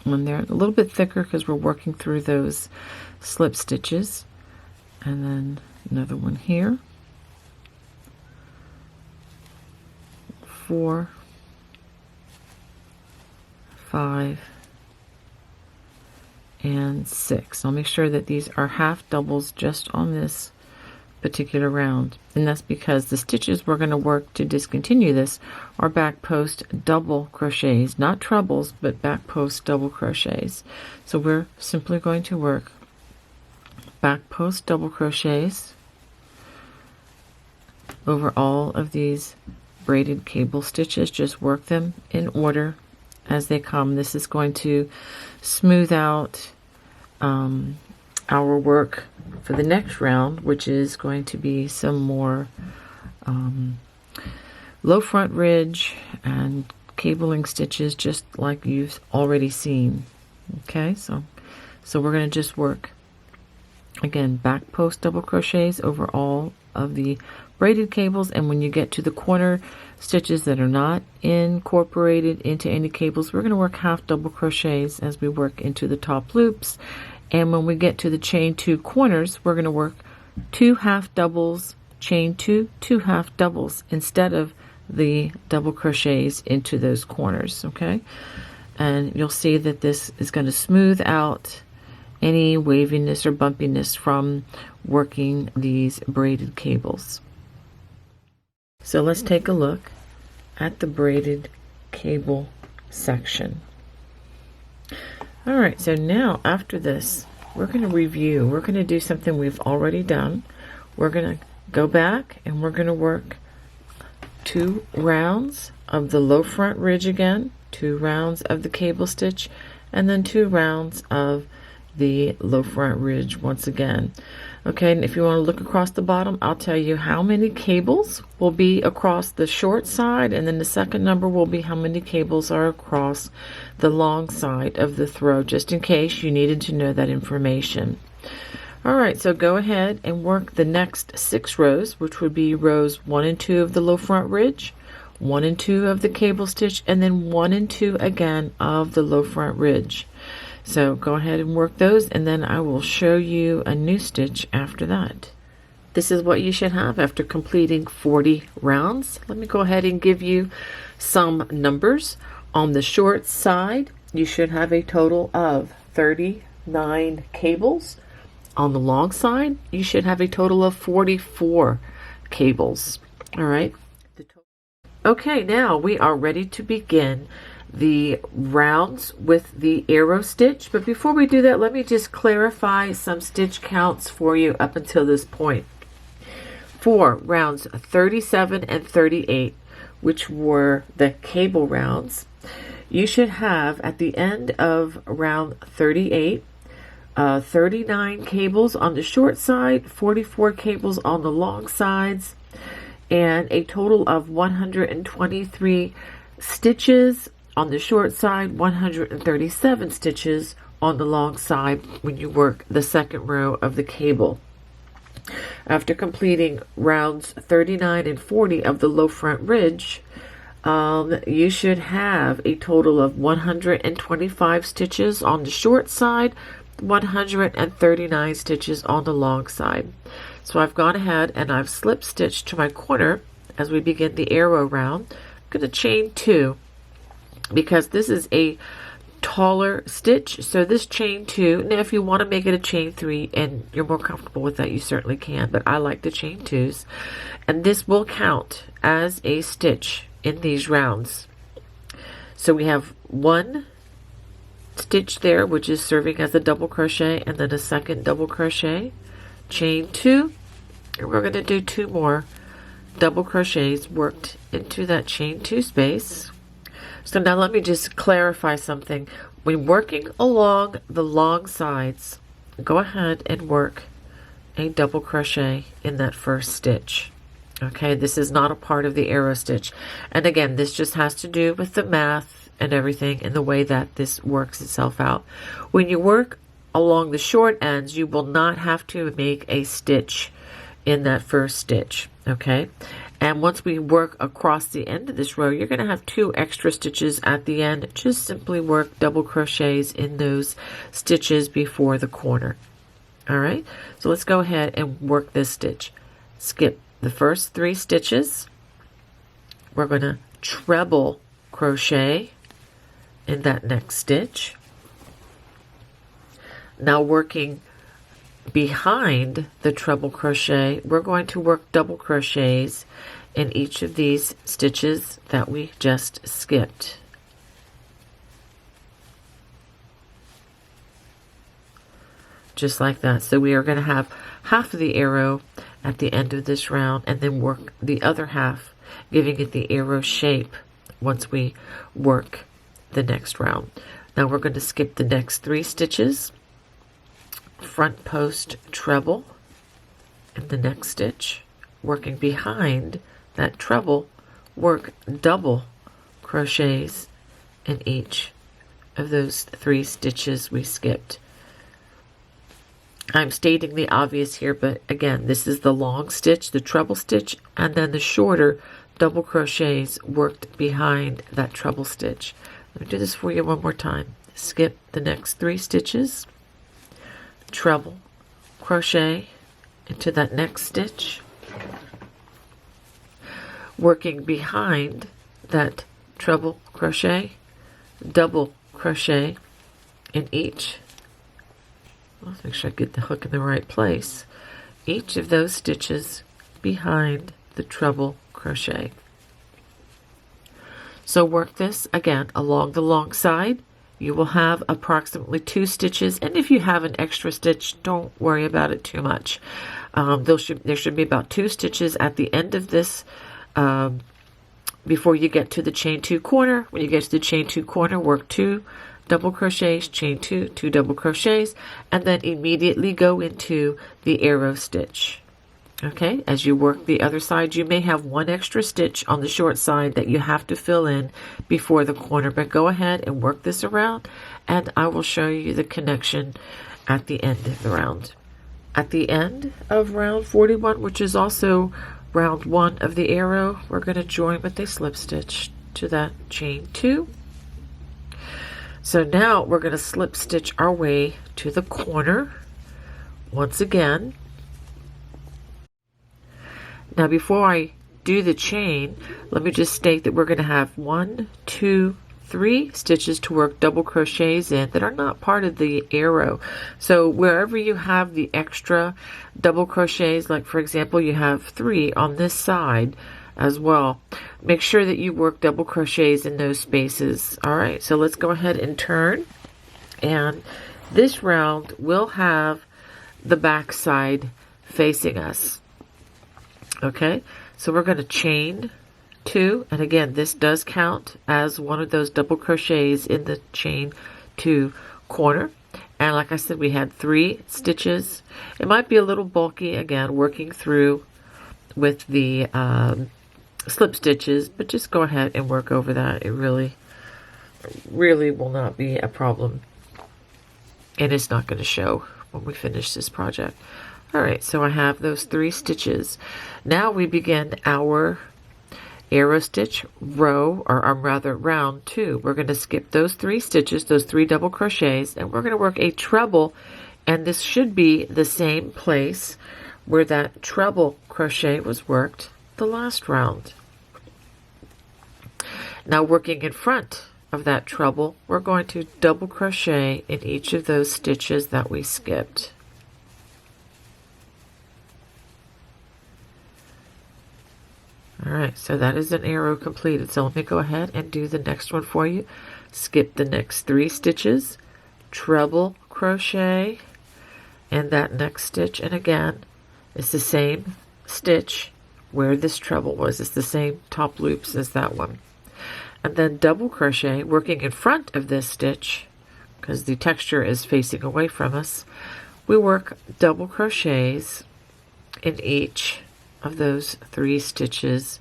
a little bit thicker because we're working through those slip stitches, and then another one here, 4, 5, and 6. I'll make sure that these are half doubles just on this particular round, and that's because the stitches we're going to work to discontinue this are back post double crochets, not trebles, but back post double crochets. So we're simply going to work back post double crochets over all of these braided cable stitches. Just work them in order as they come. This is going to smooth out our work for the next round, which is going to be some more low front ridge and cabling stitches, just like you've already seen. Okay, so we're going to just work again back post double crochets over all of the braided cables, and when you get to the corner stitches that are not incorporated into any cables, we're going to work half double crochets as we work into the top loops. And when we get to the chain 2 corners, we're going to work 2 half doubles, chain 2, 2 half doubles instead of the double crochets into those corners. Okay, and you'll see that this is going to smooth out any waviness or bumpiness from working these braided cables. So let's take a look at the braided cable section. All right, so now after this, we're going to review. We're going to do something we've already done. We're going to go back and we're going to work 2 rounds of the low front ridge again, 2 rounds of the cable stitch, and then 2 rounds of the low front ridge once again. Okay, and if you want to look across the bottom, I'll tell you how many cables will be across the short side, and then the second number will be how many cables are across the long side of the throw, just in case you needed to know that information. All right, so go ahead and work the next 6 rows, which would be rows 1 and 2 of the low front ridge, 1 and 2 of the cable stitch, and then 1 and 2 again of the low front ridge. So go ahead and work those, and then I will show you a new stitch after that. This is what you should have after completing 40 rounds. Let me go ahead and give you some numbers. On the short side, you should have a total of 39 cables. On the long side, you should have a total of 44 cables. All right. Okay, now we are ready to begin the rounds with the arrow stitch, but before we do that, let me just clarify some stitch counts for you up until this point. For rounds 37 and 38, which were the cable rounds, you should have at the end of round 38 39 cables on the short side, 44 cables on the long sides, and a total of 123 stitches on the short side, 137 stitches on the long side when you work the second row of the cable. After completing rounds 39 and 40 of the low front ridge, you should have a total of 125 stitches on the short side, 139 stitches on the long side. So I've gone ahead and I've slip stitched to my corner as we begin the arrow round. I'm going to chain 2 because this is a taller stitch, so this chain 2. Now if you want to make it a chain 3 and you're more comfortable with that, you certainly can, but I like the chain 2s, and this will count as a stitch in these rounds. So we have 1 stitch there, which is serving as a double crochet, and then a second double crochet, chain 2, and we're going to do 2 more double crochets worked into that chain 2 space. So now let me just clarify something. When working along the long sides, go ahead and work a double crochet in that first stitch. Okay, this is not a part of the arrow stitch. And again, this just has to do with the math and everything and the way that this works itself out. When you work along the short ends, you will not have to make a stitch in that first stitch. Okay, and once we work across the end of this row, you're going to have 2 extra stitches at the end. Just simply work double crochets in those stitches before the corner. All right, so let's go ahead and work this stitch. Skip the first 3 stitches. We're going to treble crochet in that next stitch. Now working behind the treble crochet, we're going to work double crochets in each of these stitches that we just skipped. Just like that. So we are going to have half of the arrow at the end of this round and then work the other half, giving it the arrow shape once we work the next round. Now we're going to skip the next 3 stitches. Front post treble in the next stitch, working behind that treble, work double crochets in each of those 3 stitches we skipped. I'm stating the obvious here, but again, this is the long stitch, the treble stitch, and then the shorter double crochets worked behind that treble stitch. Let me do this for you one more time. Skip the next 3 stitches, treble crochet into that next stitch, working behind that treble crochet, double crochet in each. Let's make sure I get the hook in the right place. Each of those stitches behind the treble crochet. So work this again along the long side. You will have approximately 2 stitches, and if you have an extra stitch, don't worry about it too much. There should be about 2 stitches at the end of this before you get to the chain 2 corner. When you get to the chain 2 corner, work 2 double crochets, chain 2, 2 double crochets, and then immediately go into the arrow stitch. Okay, as you work the other side, you may have 1 extra stitch on the short side that you have to fill in before the corner, but go ahead and work this around, and I will show you the connection at the end of the round. At the end of round 41, which is also round 1 of the arrow, we're going to join with a slip stitch to that chain 2. So now we're going to slip stitch our way to the corner once again. Now before I do the chain, let me just state that we're going to have 1, 2, 3 stitches to work double crochets in that are not part of the arrow. So wherever you have the extra double crochets, like for example you have 3 on this side as well, make sure that you work double crochets in those spaces. All right, so let's go ahead and turn, and this round will have the back side facing us. Okay, so we're going to chain 2, and again this does count as one of those double crochets in the chain 2 corner. And like I said, we had 3 stitches. It might be a little bulky, again, working through with the slip stitches, but just go ahead and work over that. It really will not be a problem, and it's not going to show when we finish this project. All right, so I have those 3 stitches. Now we begin our arrow stitch row, or rather round 2. We're going to skip those 3 stitches, those 3 double crochets, and we're going to work a treble, and this should be the same place where that treble crochet was worked the last round. Now working in front of that treble, we're going to double crochet in each of those stitches that we skipped. Alright, so that is an arrow completed. So let me go ahead and do the next one for you. Skip the next 3 stitches, treble crochet in that next stitch, and again it's the same stitch where this treble was. It's the same top loops as that one. And then double crochet working in front of this stitch because the texture is facing away from us. We work double crochets in each of those 3 stitches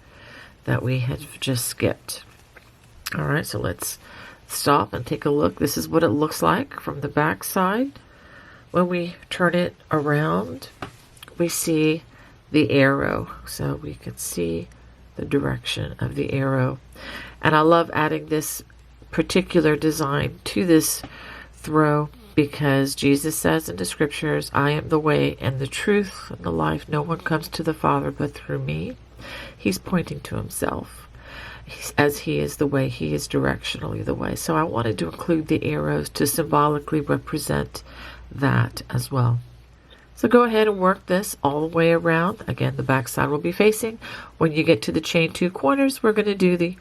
that we had just skipped. Alright, so let's stop and take a look. This is what it looks like from the back side. When we turn it around, we see the arrow, so we can see the direction of the arrow. And I love adding this particular design to this throw because Jesus says in the scriptures, I am the way and the truth and the life. No one comes to the Father but through me. He's pointing to himself. As he is the way, he is directionally the way. So I wanted to include the arrows to symbolically represent that as well. So go ahead and work this all the way around. Again, the back side will be facing. When you get to the chain 2 corners, we're going to do the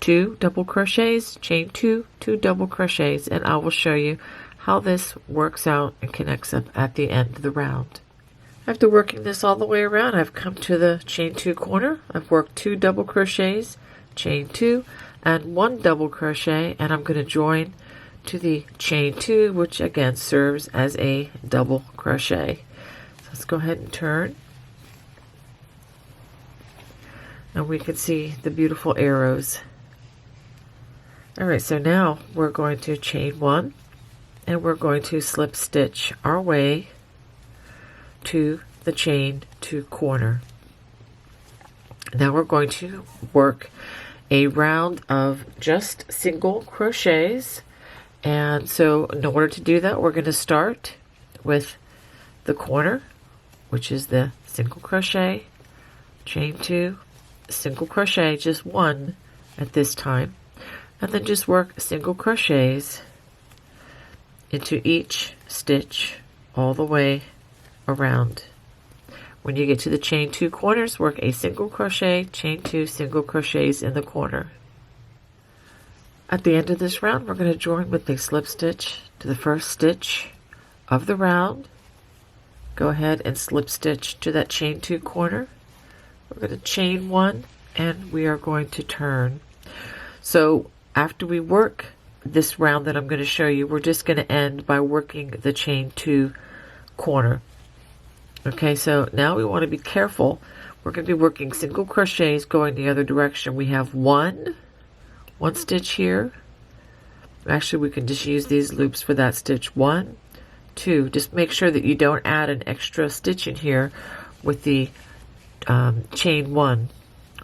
2 double crochets, chain 2, 2 double crochets, and I will show you how this works out and connects up at the end of the round. After working this all the way around, I've come to the chain 2 corner. I've worked 2 double crochets, chain 2, and 1 double crochet, and I'm going to join to the chain 2, which again serves as a double crochet. So let's go ahead and turn. And we can see the beautiful arrows. Alright, so now we're going to chain 1 and we're going to slip stitch our way to the chain 2 corner. Now we're going to work a round of just single crochets, and so in order to do that we're going to start with the corner, which is the single crochet, chain 2, single crochet, just 1 at this time, and then just work single crochets into each stitch all the way around. When you get to the chain 2 corners, work a single crochet, chain 2 single crochets in the corner. At the end of this round, we're going to join with a slip stitch to the first stitch of the round. Go ahead and slip stitch to that chain 2 corner. We're going to chain 1 and we are going to turn. So after we work this round that I'm going to show you, we're just going to end by working the chain 2 corner. Okay, so now we want to be careful. We're going to be working single crochets going the other direction. We have one stitch here. Actually, we can just use these loops for that stitch. 1, 2. Just make sure that you don't add an extra stitch in here with the chain 1,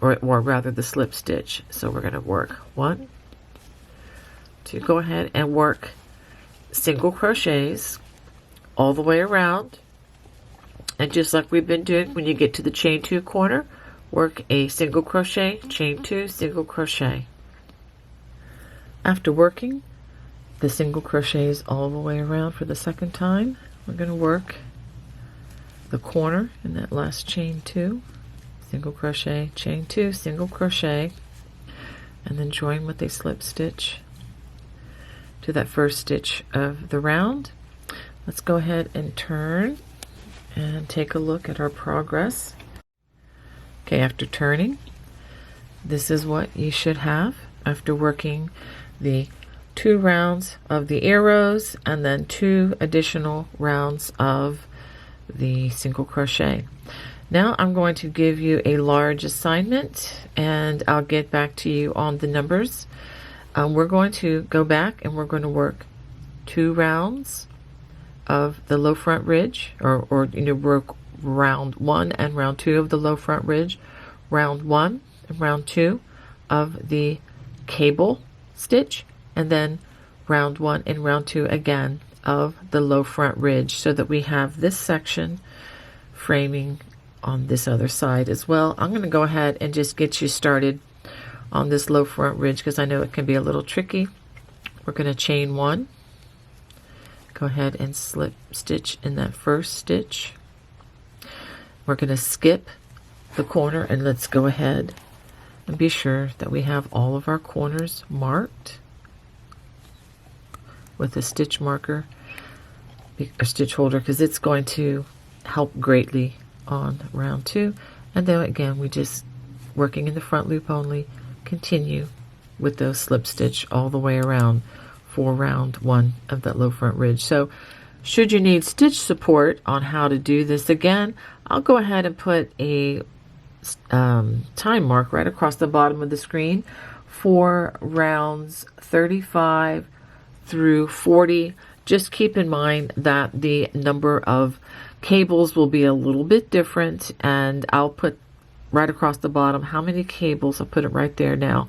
or rather the slip stitch. So we're going to work 1, 2. Go ahead and work single crochets all the way around. And just like we've been doing, when you get to the chain 2 corner, work a single crochet, chain 2, single crochet. After working the single crochets all the way around for the second time, we're going to work the corner in that last chain 2, single crochet, chain 2, single crochet, and then join with a slip stitch to that first stitch of the round. Let's go ahead and turn and take a look at our progress. Okay, after turning, this is what you should have after working the 2 rounds of the arrows and then 2 additional rounds of the single crochet. Now I'm going to give you a large assignment and I'll get back to you on the numbers. We're going to go back and we're going to work 2 rounds of the low front ridge, or work round 1 and round 2 of the low front ridge, round 1 and round 2 of the cable stitch, and then round 1 and round 2 again of the low front ridge, so that we have this section framing on this other side as well. I'm going to go ahead and just get you started on this low front ridge because I know it can be a little tricky. We're going to chain 1. Go ahead and slip stitch in that first stitch. We're going to skip the corner, and let's go ahead and be sure that we have all of our corners marked with a stitch marker, a stitch holder, because it's going to help greatly on round 2. And then again, we just working in the front loop only, continue with those slip stitch all the way around for round 1 of that low front ridge. So should you need stitch support on how to do this, again, I'll go ahead and put a time mark right across the bottom of the screen for rounds 35 through 40. Just keep in mind that the number of cables will be a little bit different, and I'll put right across the bottom how many cables, I'll put it right there now,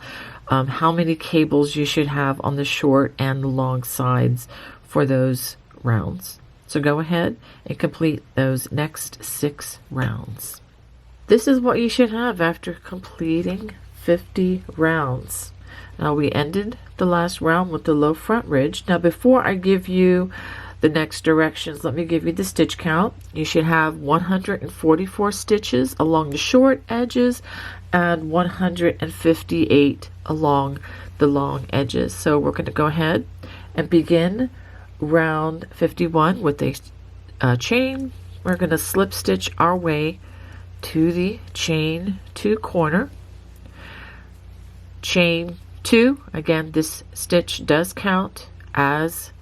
how many cables you should have on the short and the long sides for those rounds. So go ahead and complete those next 6 rounds. This is what you should have after completing 50 rounds. Now we ended the last round with the low front ridge. Now before I give you the next directions, let me give you the stitch count. You should have 144 stitches along the short edges and 158 along the long edges. So we're going to go ahead and begin round 51 with a chain. We're going to slip stitch our way to the chain 2 corner, chain 2. Again, this stitch does count as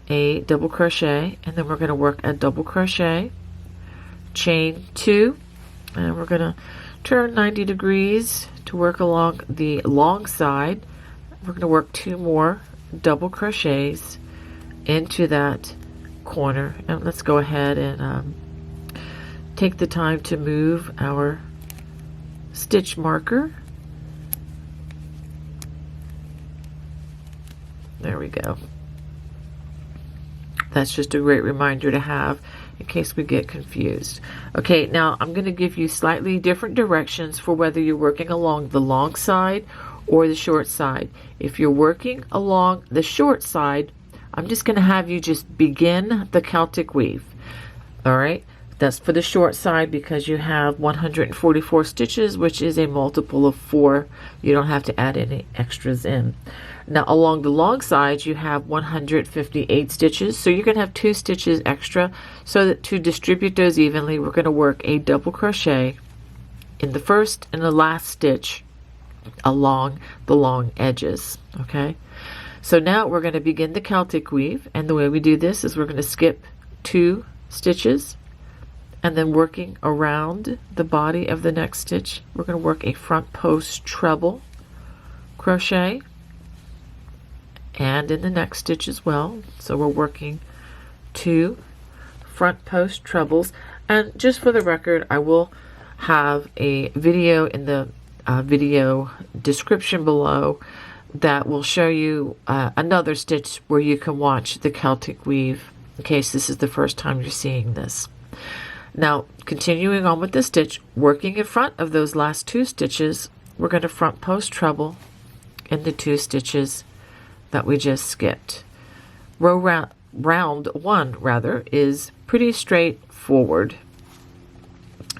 a double crochet, and then we're going to work a double crochet, chain 2, and we're going to turn 90 degrees to work along the long side. We're going to work 2 more double crochets into that corner, and let's go ahead and take the time to move our stitch marker. There we go. That's just a great reminder to have in case we get confused. Okay, now I'm going to give you slightly different directions for whether you're working along the long side or the short side. If you're working along the short side, I'm just going to have you just begin the Celtic weave. All right, that's for the short side because you have 144 stitches, which is a multiple of 4. You don't have to add any extras in. Now along the long side you have 158 stitches, so you're going to have 2 stitches extra. So that to distribute those evenly, we're going to work a double crochet in the first and the last stitch along the long edges. Okay, so now we're going to begin the Celtic weave, and the way we do this is we're going to skip 2 stitches, and then working around the body of the next stitch, we're going to work a front post treble crochet, and in the next stitch as well. So we're working 2 front post trebles. And just for the record, I will have a video in the video description below that will show you another stitch where you can watch the Celtic weave in case this is the first time you're seeing this. Now continuing on with the stitch, working in front of those last 2 stitches, we're going to front post treble in the 2 stitches that we just skipped. Round 1 is pretty straightforward.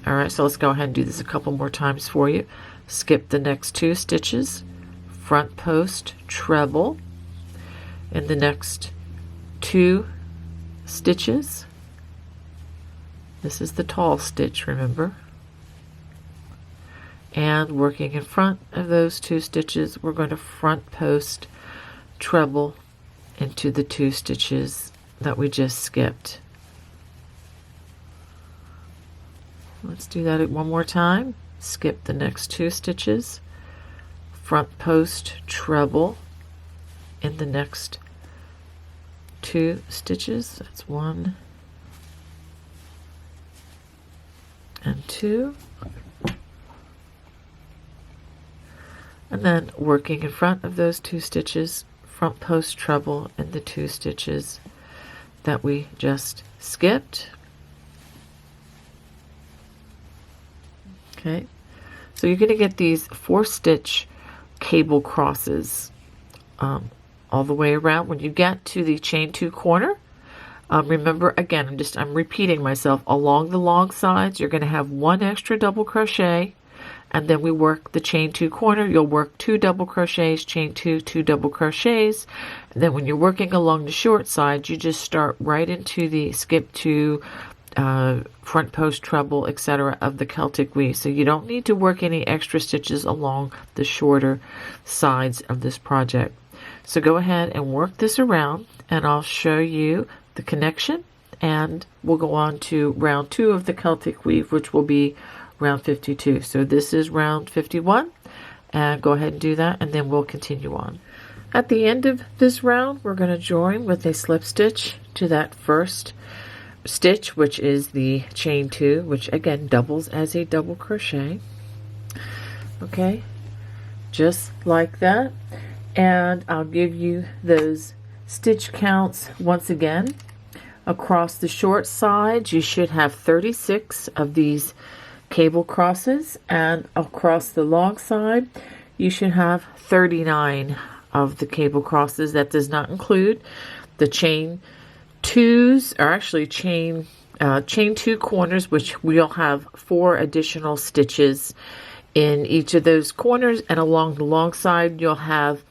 All right, so let's go ahead and do this a couple more times for you. Skip the next 2 stitches, front post treble in the next 2 stitches. This is the tall stitch, remember. And working in front of those 2 stitches, we're going to front post treble into the 2 stitches that we just skipped. Let's do that one more time. Skip the next 2 stitches, front post treble in the next 2 stitches. That's 1 and 2. And then working in front of those 2 stitches, front post treble in the 2 stitches that we just skipped. Okay, so you're going to get these 4-stitch cable crosses all the way around. When you get to the chain 2 corner, remember again, I'm repeating myself, along the long sides you're going to have 1 extra double crochet, and then we work the chain 2 corner. You'll work 2 double crochets, chain 2, 2 double crochets, and then when you're working along the short side, you just start right into the skip 2, front post treble, etc. of the Celtic weave. So you don't need to work any extra stitches along the shorter sides of this project. So go ahead and work this around, and I'll show you the connection, and we'll go on to round 2 of the Celtic weave, which will be round 52. So this is round 51, and go ahead and do that, and then we'll continue on. At the end of this round, we're going to join with a slip stitch to that first stitch, which is the chain 2, which again doubles as a double crochet. Okay, just like that. And I'll give you those stitch counts once again. Across the short sides, you should have 36 of these cable crosses, and across the long side, you should have 39 of the cable crosses. That does not include the chain 2s, or actually chain 2 corners, which we'll have 4 additional stitches in each of those corners, and along the long side, you'll have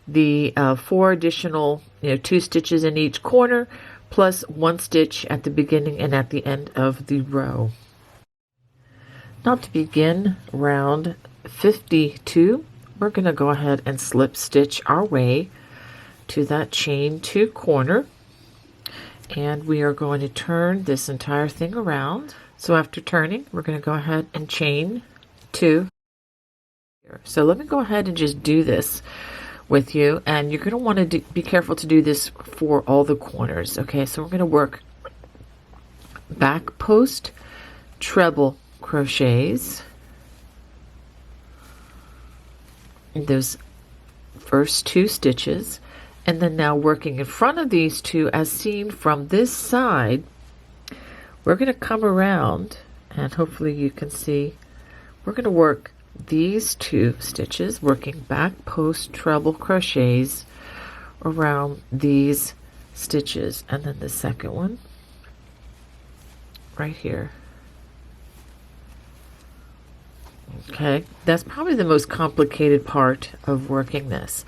the 4 additional, 2 stitches in each corner, plus 1 stitch at the beginning and at the end of the row. Now to begin round 52, we're going to go ahead and slip stitch our way to that chain 2 corner, and we are going to turn this entire thing around. So after turning, we're going to go ahead and chain 2. So let me go ahead and just do this with you, and you're going to want to be careful to do this for all the corners. Okay, so we're going to work back post treble crochets in those first 2 stitches, and then now working in front of these 2 as seen from this side, we're going to come around, and hopefully you can see, we're going to work these 2 stitches, working back post treble crochets around these stitches, and then the second one right here. Okay, that's probably the most complicated part of working this.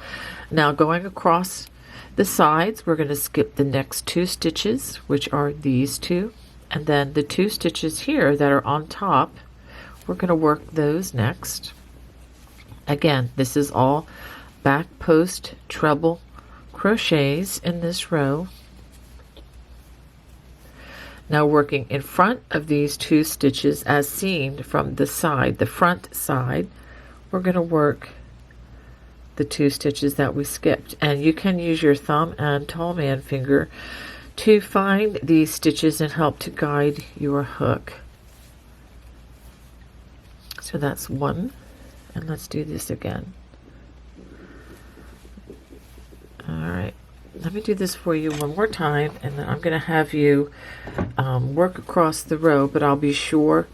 Now going across the sides, we're going to skip the next 2 stitches, which are these 2, and then the 2 stitches here that are on top, we're going to work those next. Again, this is all back post treble crochets in this row. Now working in front of these 2 stitches as seen from the side, the front side, we're going to work the 2 stitches that we skipped, and you can use your thumb and tall man finger to find these stitches and help to guide your hook. So that's 1, and let's do this again. All right, let me do this for you one more time, and then I'm going to have you work across the row, but I'll be sure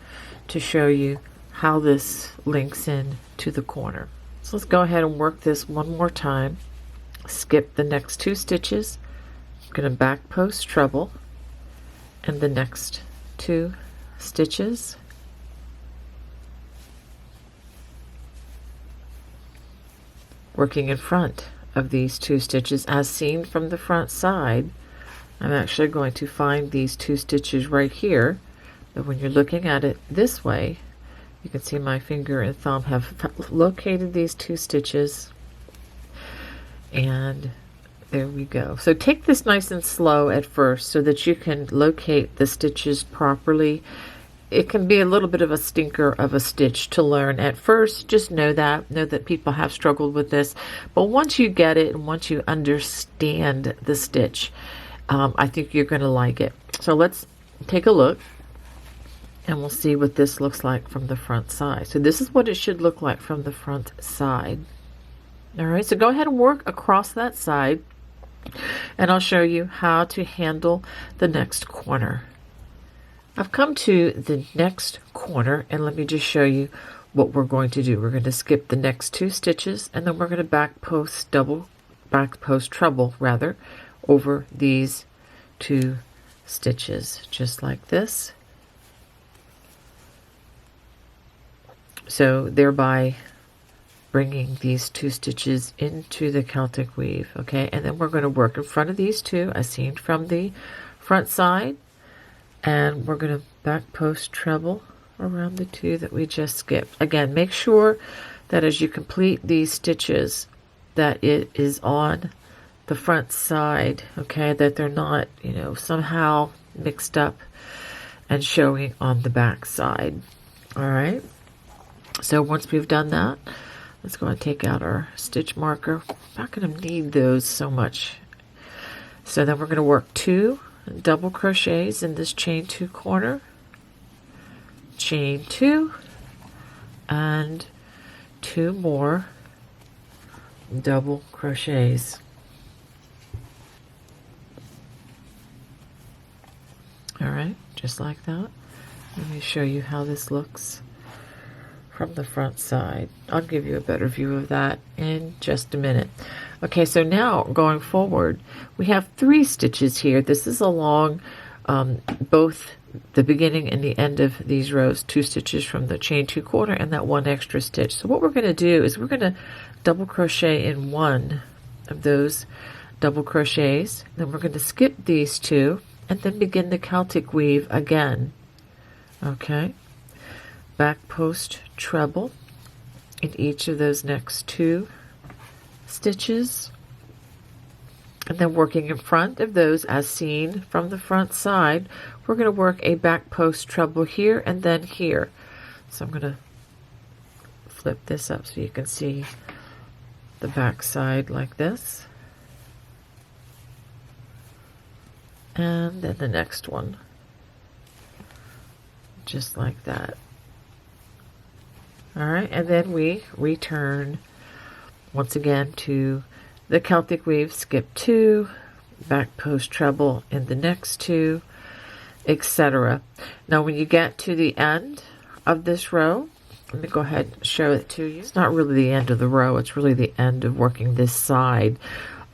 to show you how this links in to the corner. So let's go ahead and work this one more time. Skip the next 2 stitches. I'm going to back post treble, and the next 2 stitches. Working in front of these 2 stitches as seen from the front side. I'm actually going to find these 2 stitches right here, but when you're looking at it this way, you can see my finger and thumb have located these 2 stitches, and there we go. So take this nice and slow at first so that you can locate the stitches properly. It can be a little bit of a stinker of a stitch to learn at first. Just know that people have struggled with this, but once you get it and once you understand the stitch, I think you're going to like it. So let's take a look, and we'll see what this looks like from the front side. So this is what it should look like from the front side. All right, so go ahead and work across that side, and I'll show you how to handle the next corner. I've come to the next corner, and let me just show you what we're going to do. We're going to skip the next 2 stitches, and then we're going to back post treble rather over these 2 stitches, just like this. So thereby bringing these 2 stitches into the Celtic weave, okay? And then we're going to work in front of these 2 as seen from the front side, and we're going to back post treble around the 2 that we just skipped. Again, make sure that as you complete these stitches that it is on the front side, okay, that they're not, you know, somehow mixed up and showing on the back side. All right, so once we've done that, let's go and take out our stitch marker. I'm not going to need those so much. So then we're going to work 2 double crochets in this chain 2 corner, chain 2, and 2 more double crochets. All right, just like that. Let me show you how this looks from the front side. I'll give you a better view of that in just a minute. Okay, so now going forward, we have 3 stitches here. This is along both the beginning and the end of these rows, 2 stitches from the chain 2 corner and that 1 extra stitch. So what we're going to do is we're going to double crochet in 1 of those double crochets. Then we're going to skip these 2 and then begin the Celtic weave again. Okay, back post treble in each of those next 2 stitches, and then working in front of those as seen from the front side, we're going to work a back post treble here and then here. So I'm going to flip this up so you can see the back side like this, and then the next one just like that. All right, and then we return once again to the Celtic weave, skip 2, back post treble in the next 2, etc. Now when you get to the end of this row, let me go ahead and show it to you. It's not really the end of the row, it's really the end of working this side.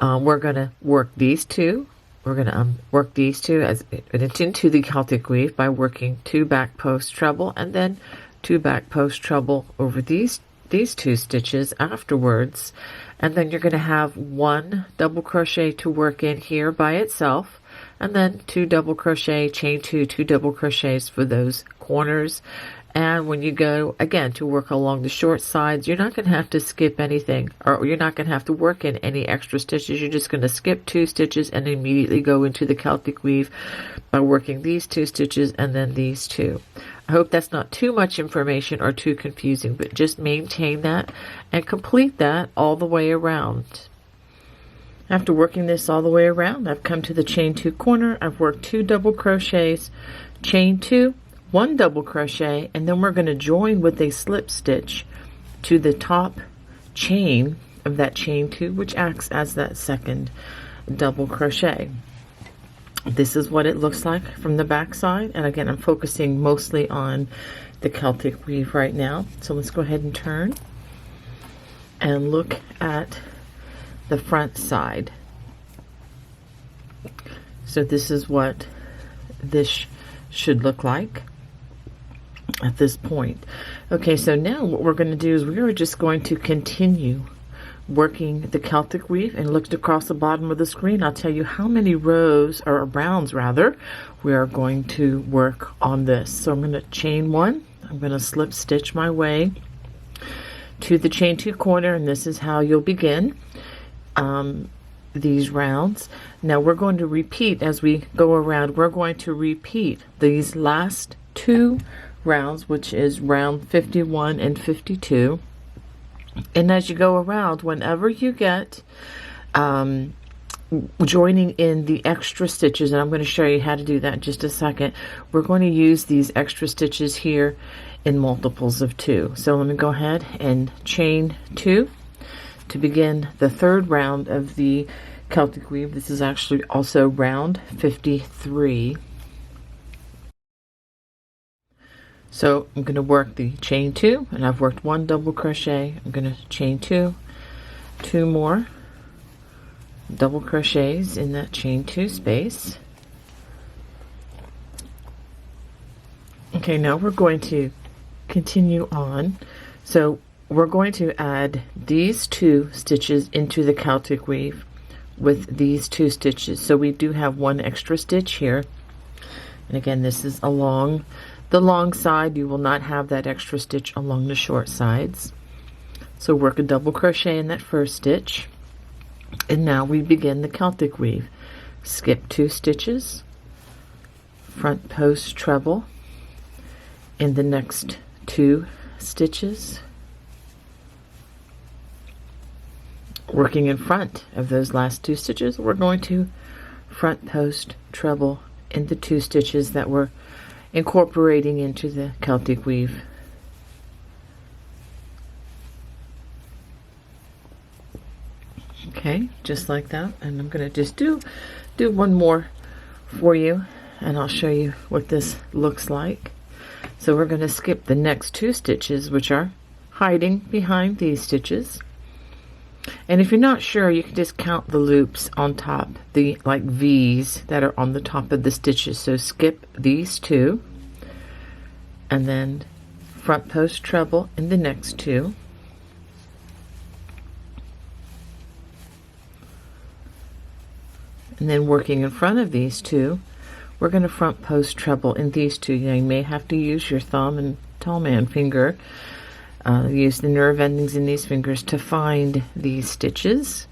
We're going to work these 2. We're going to work these 2 as into the Celtic weave by working 2 back post treble and then 2 back post treble over these 2 stitches afterwards, and then you're going to have 1 double crochet to work in here by itself, and then 2 double crochet, chain 2, 2 double crochets for those corners. And when you go again to work along the short sides, you're not going to have to skip anything, or you're not going to have to work in any extra stitches. You're just going to skip 2 stitches and immediately go into the Celtic weave by working these 2 stitches and then these 2. I hope that's not too much information or too confusing, but just maintain that and complete that all the way around. After working this all the way around, I've come to the chain 2 corner. I've worked 2 double crochets, chain 2, 1 double crochet, and then we're going to join with a slip stitch to the top chain of that chain 2, which acts as that second double crochet. This is what it looks like from the back side, and again I'm focusing mostly on the Celtic weave right now. So let's go ahead and turn and look at the front side. So this is what this should look like at this point. Okay, so now what we're going to do is we are just going to continue working the Celtic weave, and looked across the bottom of the screen. I'll tell you how many rows, or rounds rather, we are going to work on this. So I'm going to chain 1, I'm going to slip stitch my way to the chain 2 corner, and this is how you'll begin these rounds. Now we're going to repeat as we go around. We're going to repeat these last 2 rounds, which is round 51 and 52. And as you go around, whenever you get joining in the extra stitches, and I'm going to show you how to do that in just a second, we're going to use these extra stitches here in multiples of 2. So let me go ahead and chain 2 to begin the 3rd round of the Celtic weave. This is actually also round 53. So I'm going to work the chain 2, and I've worked 1 double crochet. I'm going to chain 2, 2 more double crochets in that chain 2 space. Okay, now we're going to continue on. So we're going to add these 2 stitches into the Celtic weave with these 2 stitches. So we do have 1 extra stitch here. And again, this is along the long side. You will not have that extra stitch along the short sides. So work a double crochet in that first stitch. And now we begin the Celtic weave. Skip 2 stitches, front post treble in the next 2 stitches, working in front of those last 2 stitches. We're going to front post treble in the 2 stitches that we're incorporating into the Celtic weave. Okay, just like that. And I'm going to just do one more for you, and I'll show you what this looks like. So we're going to skip the next 2 stitches, which are hiding behind these stitches. And if you're not sure, you can just count the loops on top, the like V's that are on the top of the stitches. So skip these 2, and then front post treble in the next 2. And then working in front of these 2, we're going to front post treble in these 2. You may have to use your thumb and tall man finger. Use the nerve endings in these fingers to find these stitches,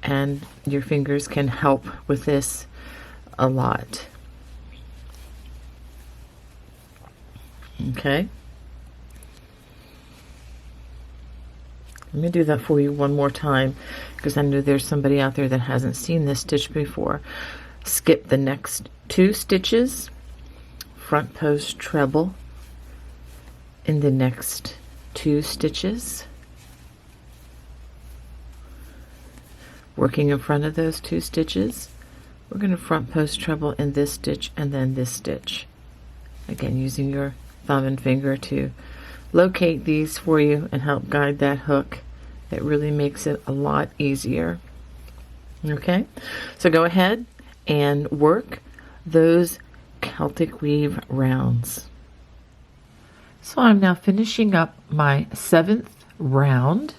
and your fingers can help with this a lot. Okay. Let me do that for you one more time, because I know there's somebody out there that hasn't seen this stitch before. Skip the next 2 stitches, front post treble in the next 2 stitches, working in front of those 2 stitches. We're going to front post treble in this stitch and then this stitch. Again, using your thumb and finger to locate these for you and help guide that hook. That really makes it a lot easier. Okay, so go ahead and work those Celtic weave rounds. So I'm now finishing up my 7th round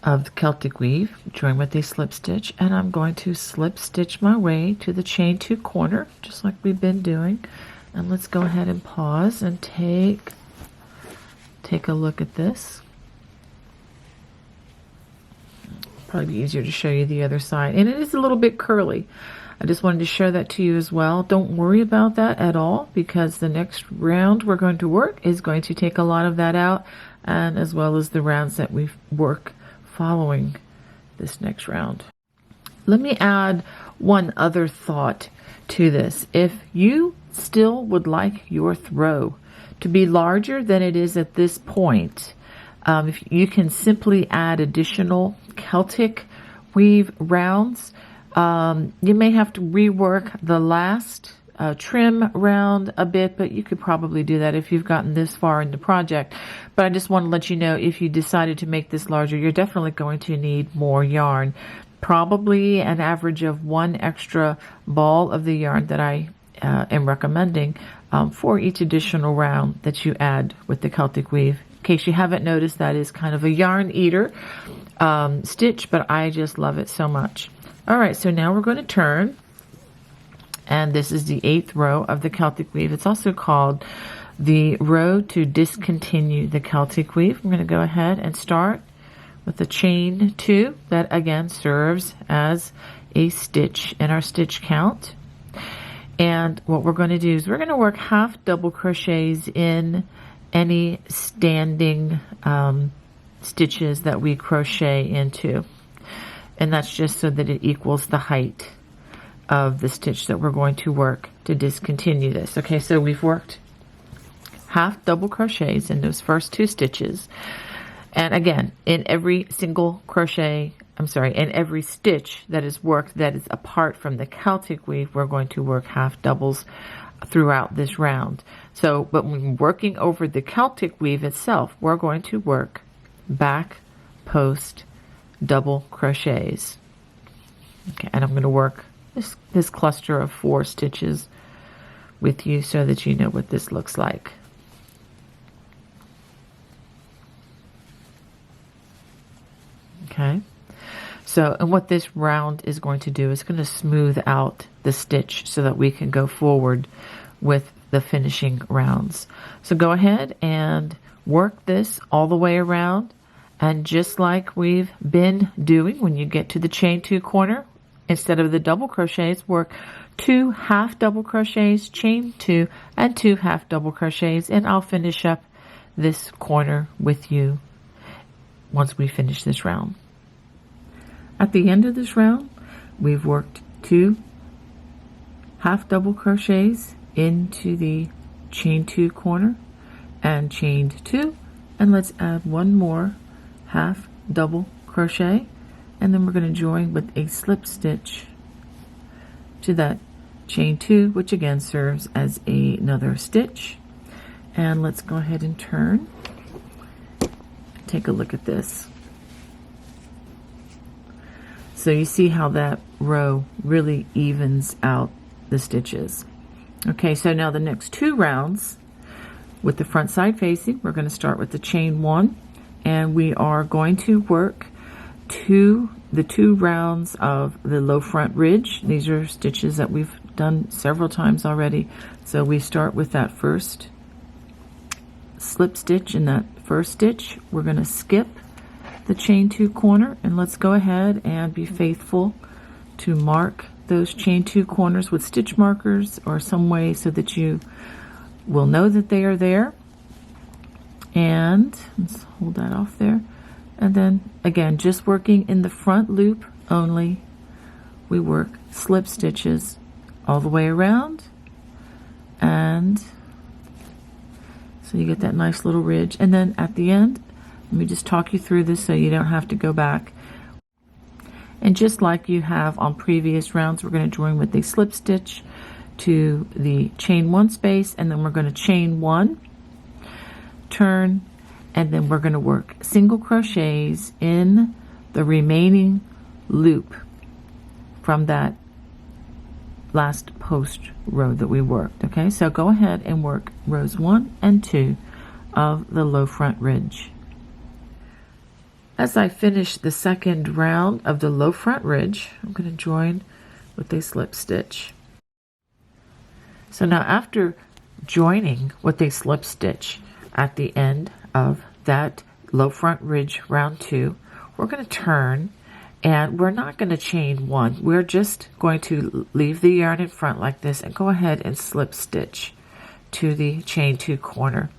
of the Celtic weave, join with a slip stitch, and I'm going to slip stitch my way to the chain 2 corner, just like we've been doing. And let's go ahead and pause and take a look at this. Probably be easier to show you the other side, and it is a little bit curly. I just wanted to share that to you as well. Don't worry about that at all, because the next round we're going to work is going to take a lot of that out, and as well as the rounds that we work following this next round. Let me add one other thought to this. If you still would like your throw to be larger than it is at this point, if you can simply add additional Celtic weave rounds. You may have to rework the last trim round a bit, but you could probably do that if you've gotten this far in the project. But I just want to let you know, if you decided to make this larger, you're definitely going to need more yarn. Probably an average of 1 extra ball of the yarn that I am recommending for each additional round that you add with the Celtic weave. In case you haven't noticed, that is kind of a yarn eater stitch, but I just love it so much. All right, so now we're going to turn, and this is the 8th row of the Celtic weave. It's also called the row to discontinue the Celtic weave. I'm going to go ahead and start with a chain 2 that again serves as a stitch in our stitch count. And what we're going to do is we're going to work half double crochets in any standing stitches that we crochet into. And that's just so that it equals the height of the stitch that we're going to work to discontinue this. Okay, so we've worked half double crochets in those first 2 stitches. And again, in every single crochet, in every stitch that is worked that is apart from the Celtic weave, we're going to work half doubles throughout this round. So, but when working over the Celtic weave itself, we're going to work back, post, double crochets. Okay, and I'm going to work this cluster of 4 stitches with you so that you know what this looks like. Okay, so and what this round is going to do is going to smooth out the stitch so that we can go forward with the finishing rounds. So go ahead and work this all the way around, and just like we've been doing, when you get to the chain 2 corner, instead of the double crochets, work 2 half double crochets, chain 2, and 2 half double crochets, and I'll finish up this corner with you once we finish this round. At the end of this round, we've worked 2 half double crochets into the chain 2 corner and chained 2, and let's add 1 more half double crochet, and then we're going to join with a slip stitch to that chain 2, which again serves as another stitch. And let's go ahead and turn. Take a look at this. So you see how that row really evens out the stitches. Okay, so now the next 2 rounds with the front side facing, we're going to start with the chain 1, and we are going to work the 2 rounds of the low front ridge. These are stitches that we've done several times already. So we start with that first slip stitch in that first stitch. We're going to skip the chain 2 corner, and let's go ahead and be faithful to mark those chain 2 corners with stitch markers or some way so that you will know that they are there. And let's hold that off there. And then again, just working in the front loop only, we work slip stitches all the way around, and so you get that nice little ridge. And then at the end, let me just talk you through this so you don't have to go back. And just like you have on previous rounds, we're going to join with a slip stitch to the chain 1 space, and then we're going to chain 1, turn, and then we're going to work single crochets in the remaining loop from that last post row that we worked. Okay, so go ahead and work rows 1 and 2 of the low front ridge. As I finish the second round of the low front ridge, I'm going to join with a slip stitch. So now after joining with a slip stitch at the end of that low front ridge round 2, we're going to turn, and we're not going to chain 1. We're just going to leave the yarn in front like this and go ahead and slip stitch to the chain 2 corner.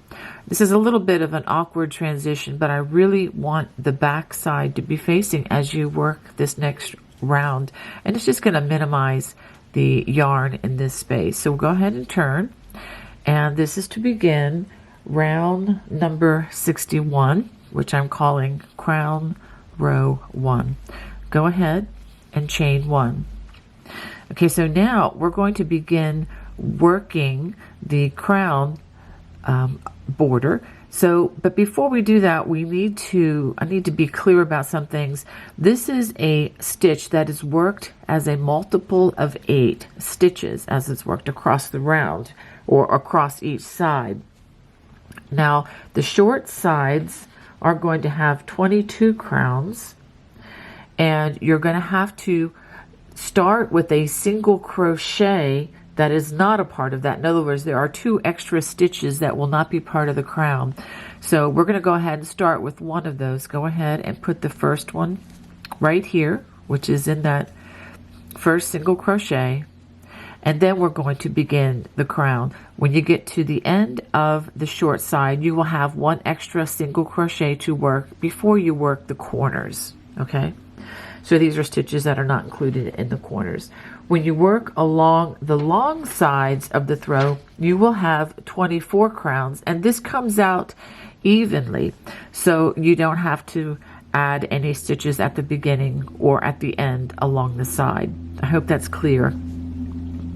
This is a little bit of an awkward transition, but I really want the back side to be facing as you work this next round, and it's just going to minimize the yarn in this space. So we'll go ahead and turn, and this is to begin round number 61, which I'm calling crown row 1. Go ahead and chain 1. Okay, so now we're going to begin working the crown border. So, but before we do that, I need to be clear about some things. This is a stitch that is worked as a multiple of 8 stitches as it's worked across the round or across each side. Now, the short sides are going to have 22 crowns, and you're going to have to start with a single crochet that is not a part of that. In other words, there are 2 extra stitches that will not be part of the crown. So we're going to go ahead and start with one of those. Go ahead and put the first one right here, which is in that first single crochet, and then we're going to begin the crown. When you get to the end of the short side, you will have 1 extra single crochet to work before you work the corners. Okay, so these are stitches that are not included in the corners. When you work along the long sides of the throw, you will have 24 crowns, and this comes out evenly, so you don't have to add any stitches at the beginning or at the end along the side. I hope that's clear.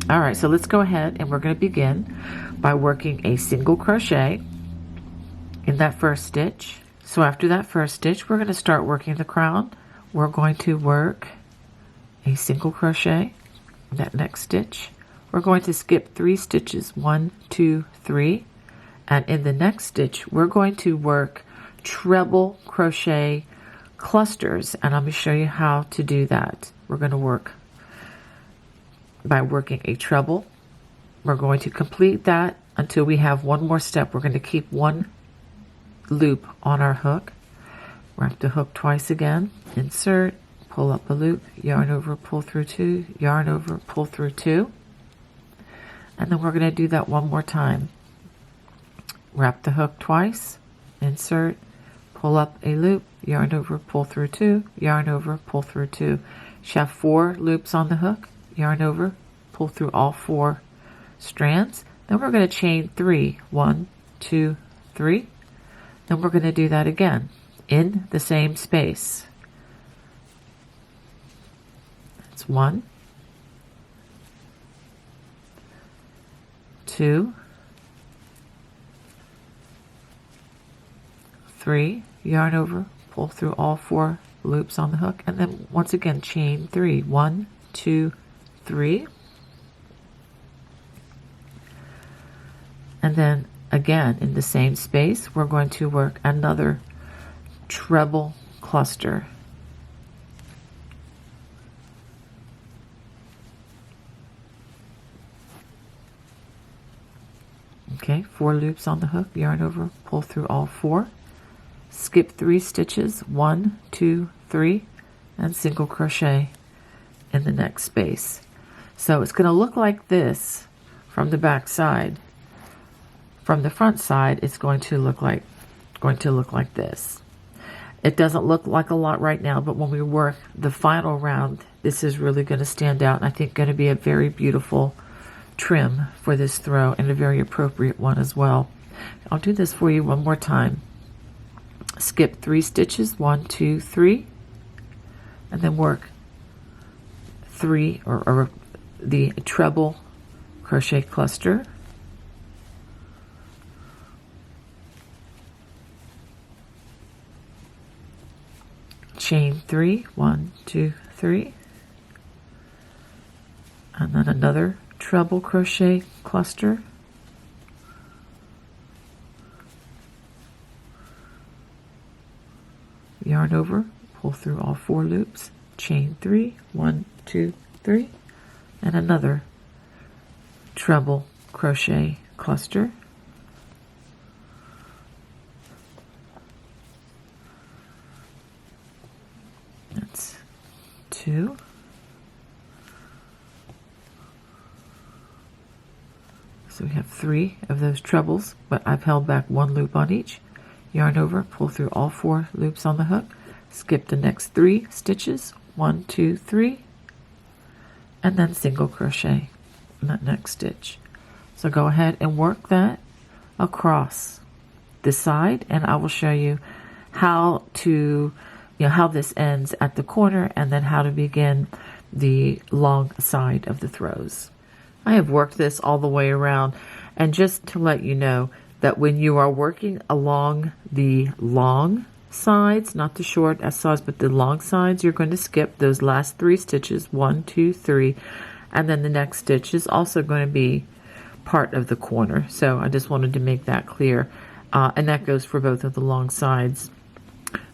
All right, so let's go ahead and we're going to begin by working a single crochet in that first stitch. So after that first stitch, we're going to start working the crown. We're going to work a single crochet in that next stitch. We're going to skip 3 stitches, 1, 2, 3, and in the next stitch, we're going to work treble crochet clusters, and I'm going to show you how to do that. We're going to work by working a treble. We're going to complete that until we have one more step. We're going to keep one loop on our hook. Wrap the hook twice again, insert, pull up a loop, yarn over, pull through 2, yarn over, pull through 2, and then we're going to do that one more time. Wrap the hook twice, insert, pull up a loop, yarn over, pull through 2, yarn over, pull through 2. You should have 4 loops on the hook, yarn over, pull through all 4 strands. Then we're going to chain 3, 1, 2, 3. Then we're going to do that again in the same space. That's 1, 2, 3, yarn over, pull through all 4 loops on the hook, and then once again chain 3, 1, 2, 3, and then again in the same space we're going to work another treble cluster. Okay, 4 loops on the hook, yarn over, pull through all 4, skip 3 stitches, 1, 2, 3, and single crochet in the next space. So it's going to look like this from the back side. From the front side, it's going to look like this. It doesn't look like a lot right now, but when we work the final round, this is really going to stand out, and I think going to be a very beautiful trim for this throw, and a very appropriate one as well. I'll do this for you one more time. Skip 3 stitches, 1, 2, 3, and then work 3 or the treble crochet cluster. Chain 3, 1, 2, 3, and then another treble crochet cluster. Yarn over, pull through all 4 loops, chain 3, 1, 2, 3, and another treble crochet cluster. That's 2. So we have 3 of those trebles, but I've held back 1 loop on each. Yarn over, pull through all 4 loops on the hook, skip the next 3 stitches, 1, 2, 3, and then single crochet in that next stitch. So go ahead and work that across the side, and I will show you how to, how this ends at the corner, and then how to begin the long side of the throws. I have worked this all the way around, and just to let you know that when you are working along the long sides, not the short sides, but the long sides, you're going to skip those last 3 stitches, 1, 2, 3, and then the next stitch is also going to be part of the corner. So I just wanted to make that clear, and that goes for both of the long sides.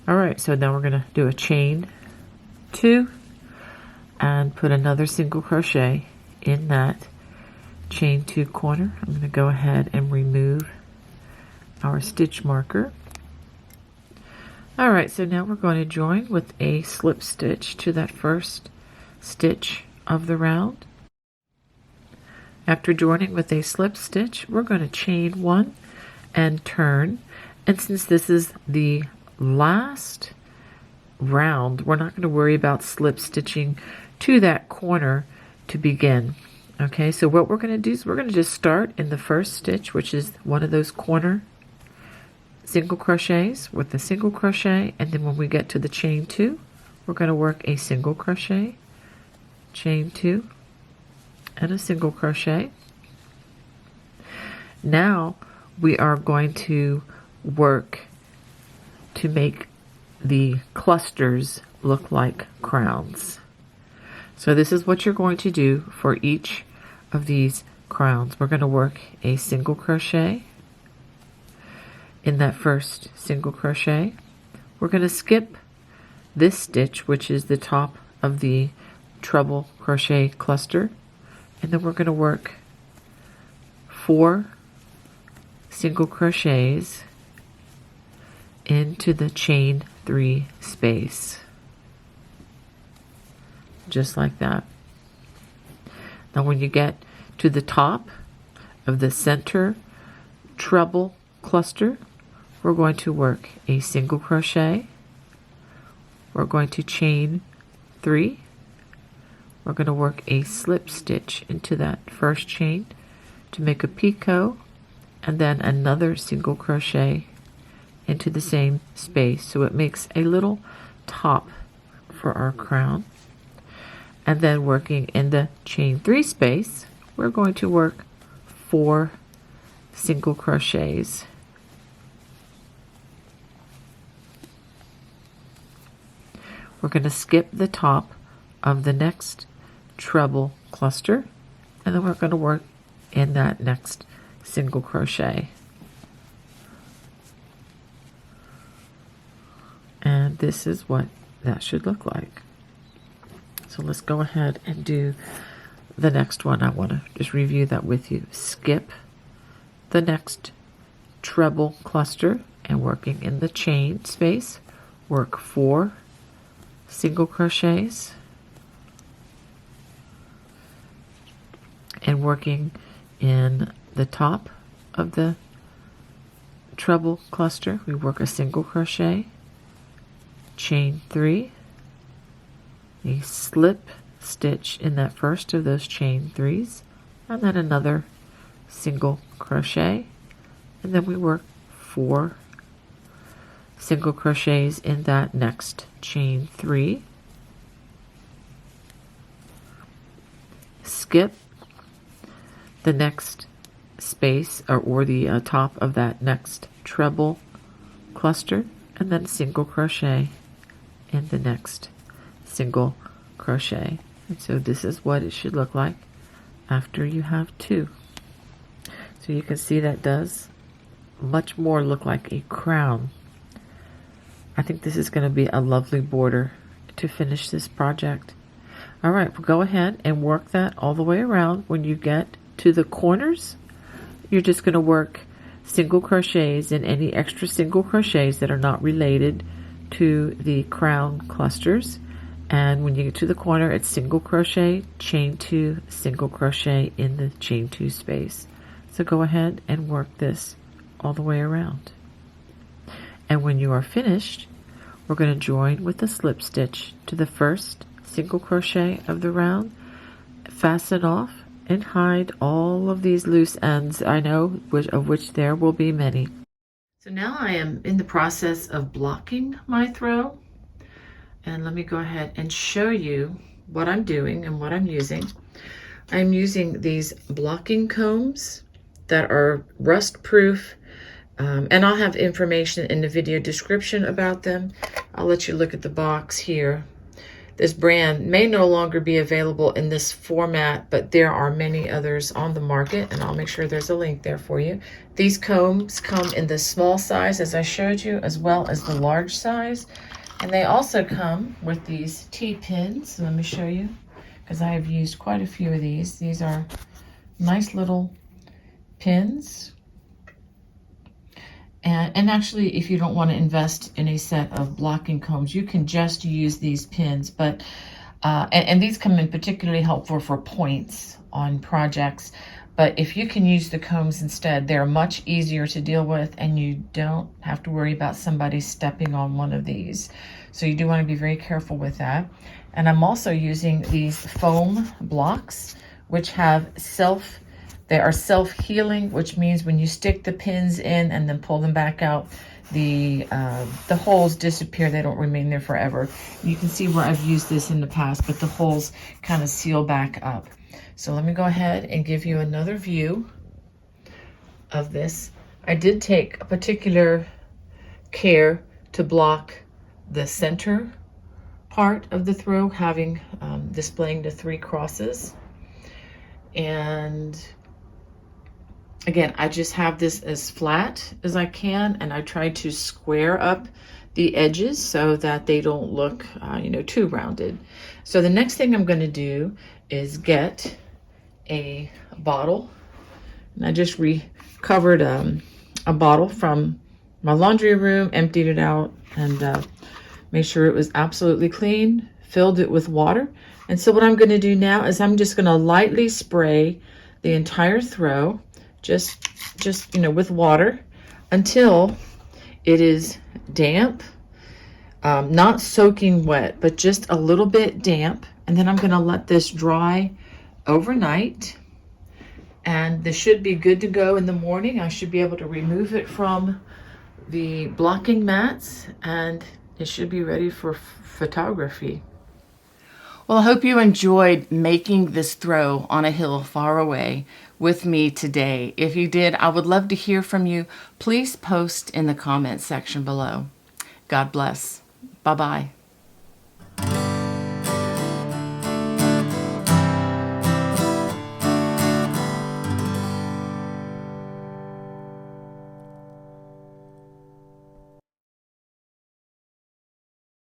All right, so now we're going to do a chain 2 and put another single crochet in that chain 2 corner. I'm going to go ahead and remove our stitch marker. All right, so now we're going to join with a slip stitch to that first stitch of the round. After joining with a slip stitch, we're going to chain 1 and turn. And since this is the last round, we're not going to worry about slip stitching to that corner to begin. Okay, so what we're going to do is we're going to just start in the first stitch, which is one of those corner single crochets with a single crochet, and then when we get to the chain 2, we're going to work a single crochet, chain 2, and a single crochet. Now we are going to work to make the clusters look like crowns. So this is what you're going to do for each of these crowns. We're going to work a single crochet in that first single crochet. We're going to skip this stitch, which is the top of the treble crochet cluster, and then we're going to work 4 single crochets into the chain 3 space, just like that. Now when you get to the top of the center treble cluster, we're going to work a single crochet. We're going to chain 3. We're going to work a slip stitch into that first chain to make a picot, and then another single crochet into the same space, so it makes a little top for our crown. And then working in the chain 3 space, we're going to work 4 single crochets. We're going to skip the top of the next treble cluster, and then we're going to work in that next single crochet. And this is what that should look like. So let's go ahead and do the next one. I want to just review that with you. Skip the next treble cluster and working in the chain space, work 4 single crochets, and working in the top of the treble cluster, we work a single crochet, chain 3, a slip stitch in that first of those chain 3s, and then another single crochet, and then we work 4 single crochets in that next chain 3, skip the next space or the top of that next treble cluster, and then single crochet in the next single crochet. And so this is what it should look like after you have 2. So you can see that does much more look like a crown. I think this is going to be a lovely border to finish this project. All right, we'll go ahead and work that all the way around. When you get to the corners, you're just going to work single crochets in any extra single crochets that are not related to the crown clusters. And when you get to the corner, it's single crochet, chain 2, single crochet in the chain 2 space. So go ahead and work this all the way around. And when you are finished, we're going to join with a slip stitch to the first single crochet of the round, fasten off, and hide all of these loose ends. I know of which there will be many. So now I am in the process of blocking my throw, and let me go ahead and show you what I'm doing and what I'm using. I'm using these blocking combs that are rust proof, and I'll have information in the video description about them. I'll let you look at the box here. This brand may no longer be available in this format, but there are many others on the market, and I'll make sure there's a link there for you. These combs come in the small size, as I showed you, as well as the large size. And they also come with these T-pins. So let me show you, because I have used quite a few of these. These are nice little pins. And actually, if you don't want to invest in a set of blocking combs, you can just use these pins. But and these come in particularly helpful for points on projects. But if you can use the combs instead, they're much easier to deal with, and you don't have to worry about somebody stepping on one of these. So you do want to be very careful with that. And I'm also using these foam blocks, which have they are self-healing, which means when you stick the pins in and then pull them back out, the holes disappear. They don't remain there forever. You can see where I've used this in the past, but the holes kind of seal back up. So let me go ahead and give you another view of this. I did take a particular care to block the center part of the throw, having displaying the 3 crosses. And again, I just have this as flat as I can, and I try to square up the edges so that they don't look, too rounded. So the next thing I'm going to do is get a bottle, and I just recovered a bottle from my laundry room, emptied it out, and made sure it was absolutely clean, filled it with water. And so what I'm going to do now is I'm just going to lightly spray the entire throw, just with water, until it is damp, not soaking wet, but just a little bit damp. And then I'm going to let this dry overnight, and this should be good to go in the morning. I should be able to remove it from the blocking mats, and it should be ready for photography. Well, I hope you enjoyed making this throw on a hill far away with me today. If you did, I would love to hear from you. Please post in the comments section below. God bless. Bye-bye.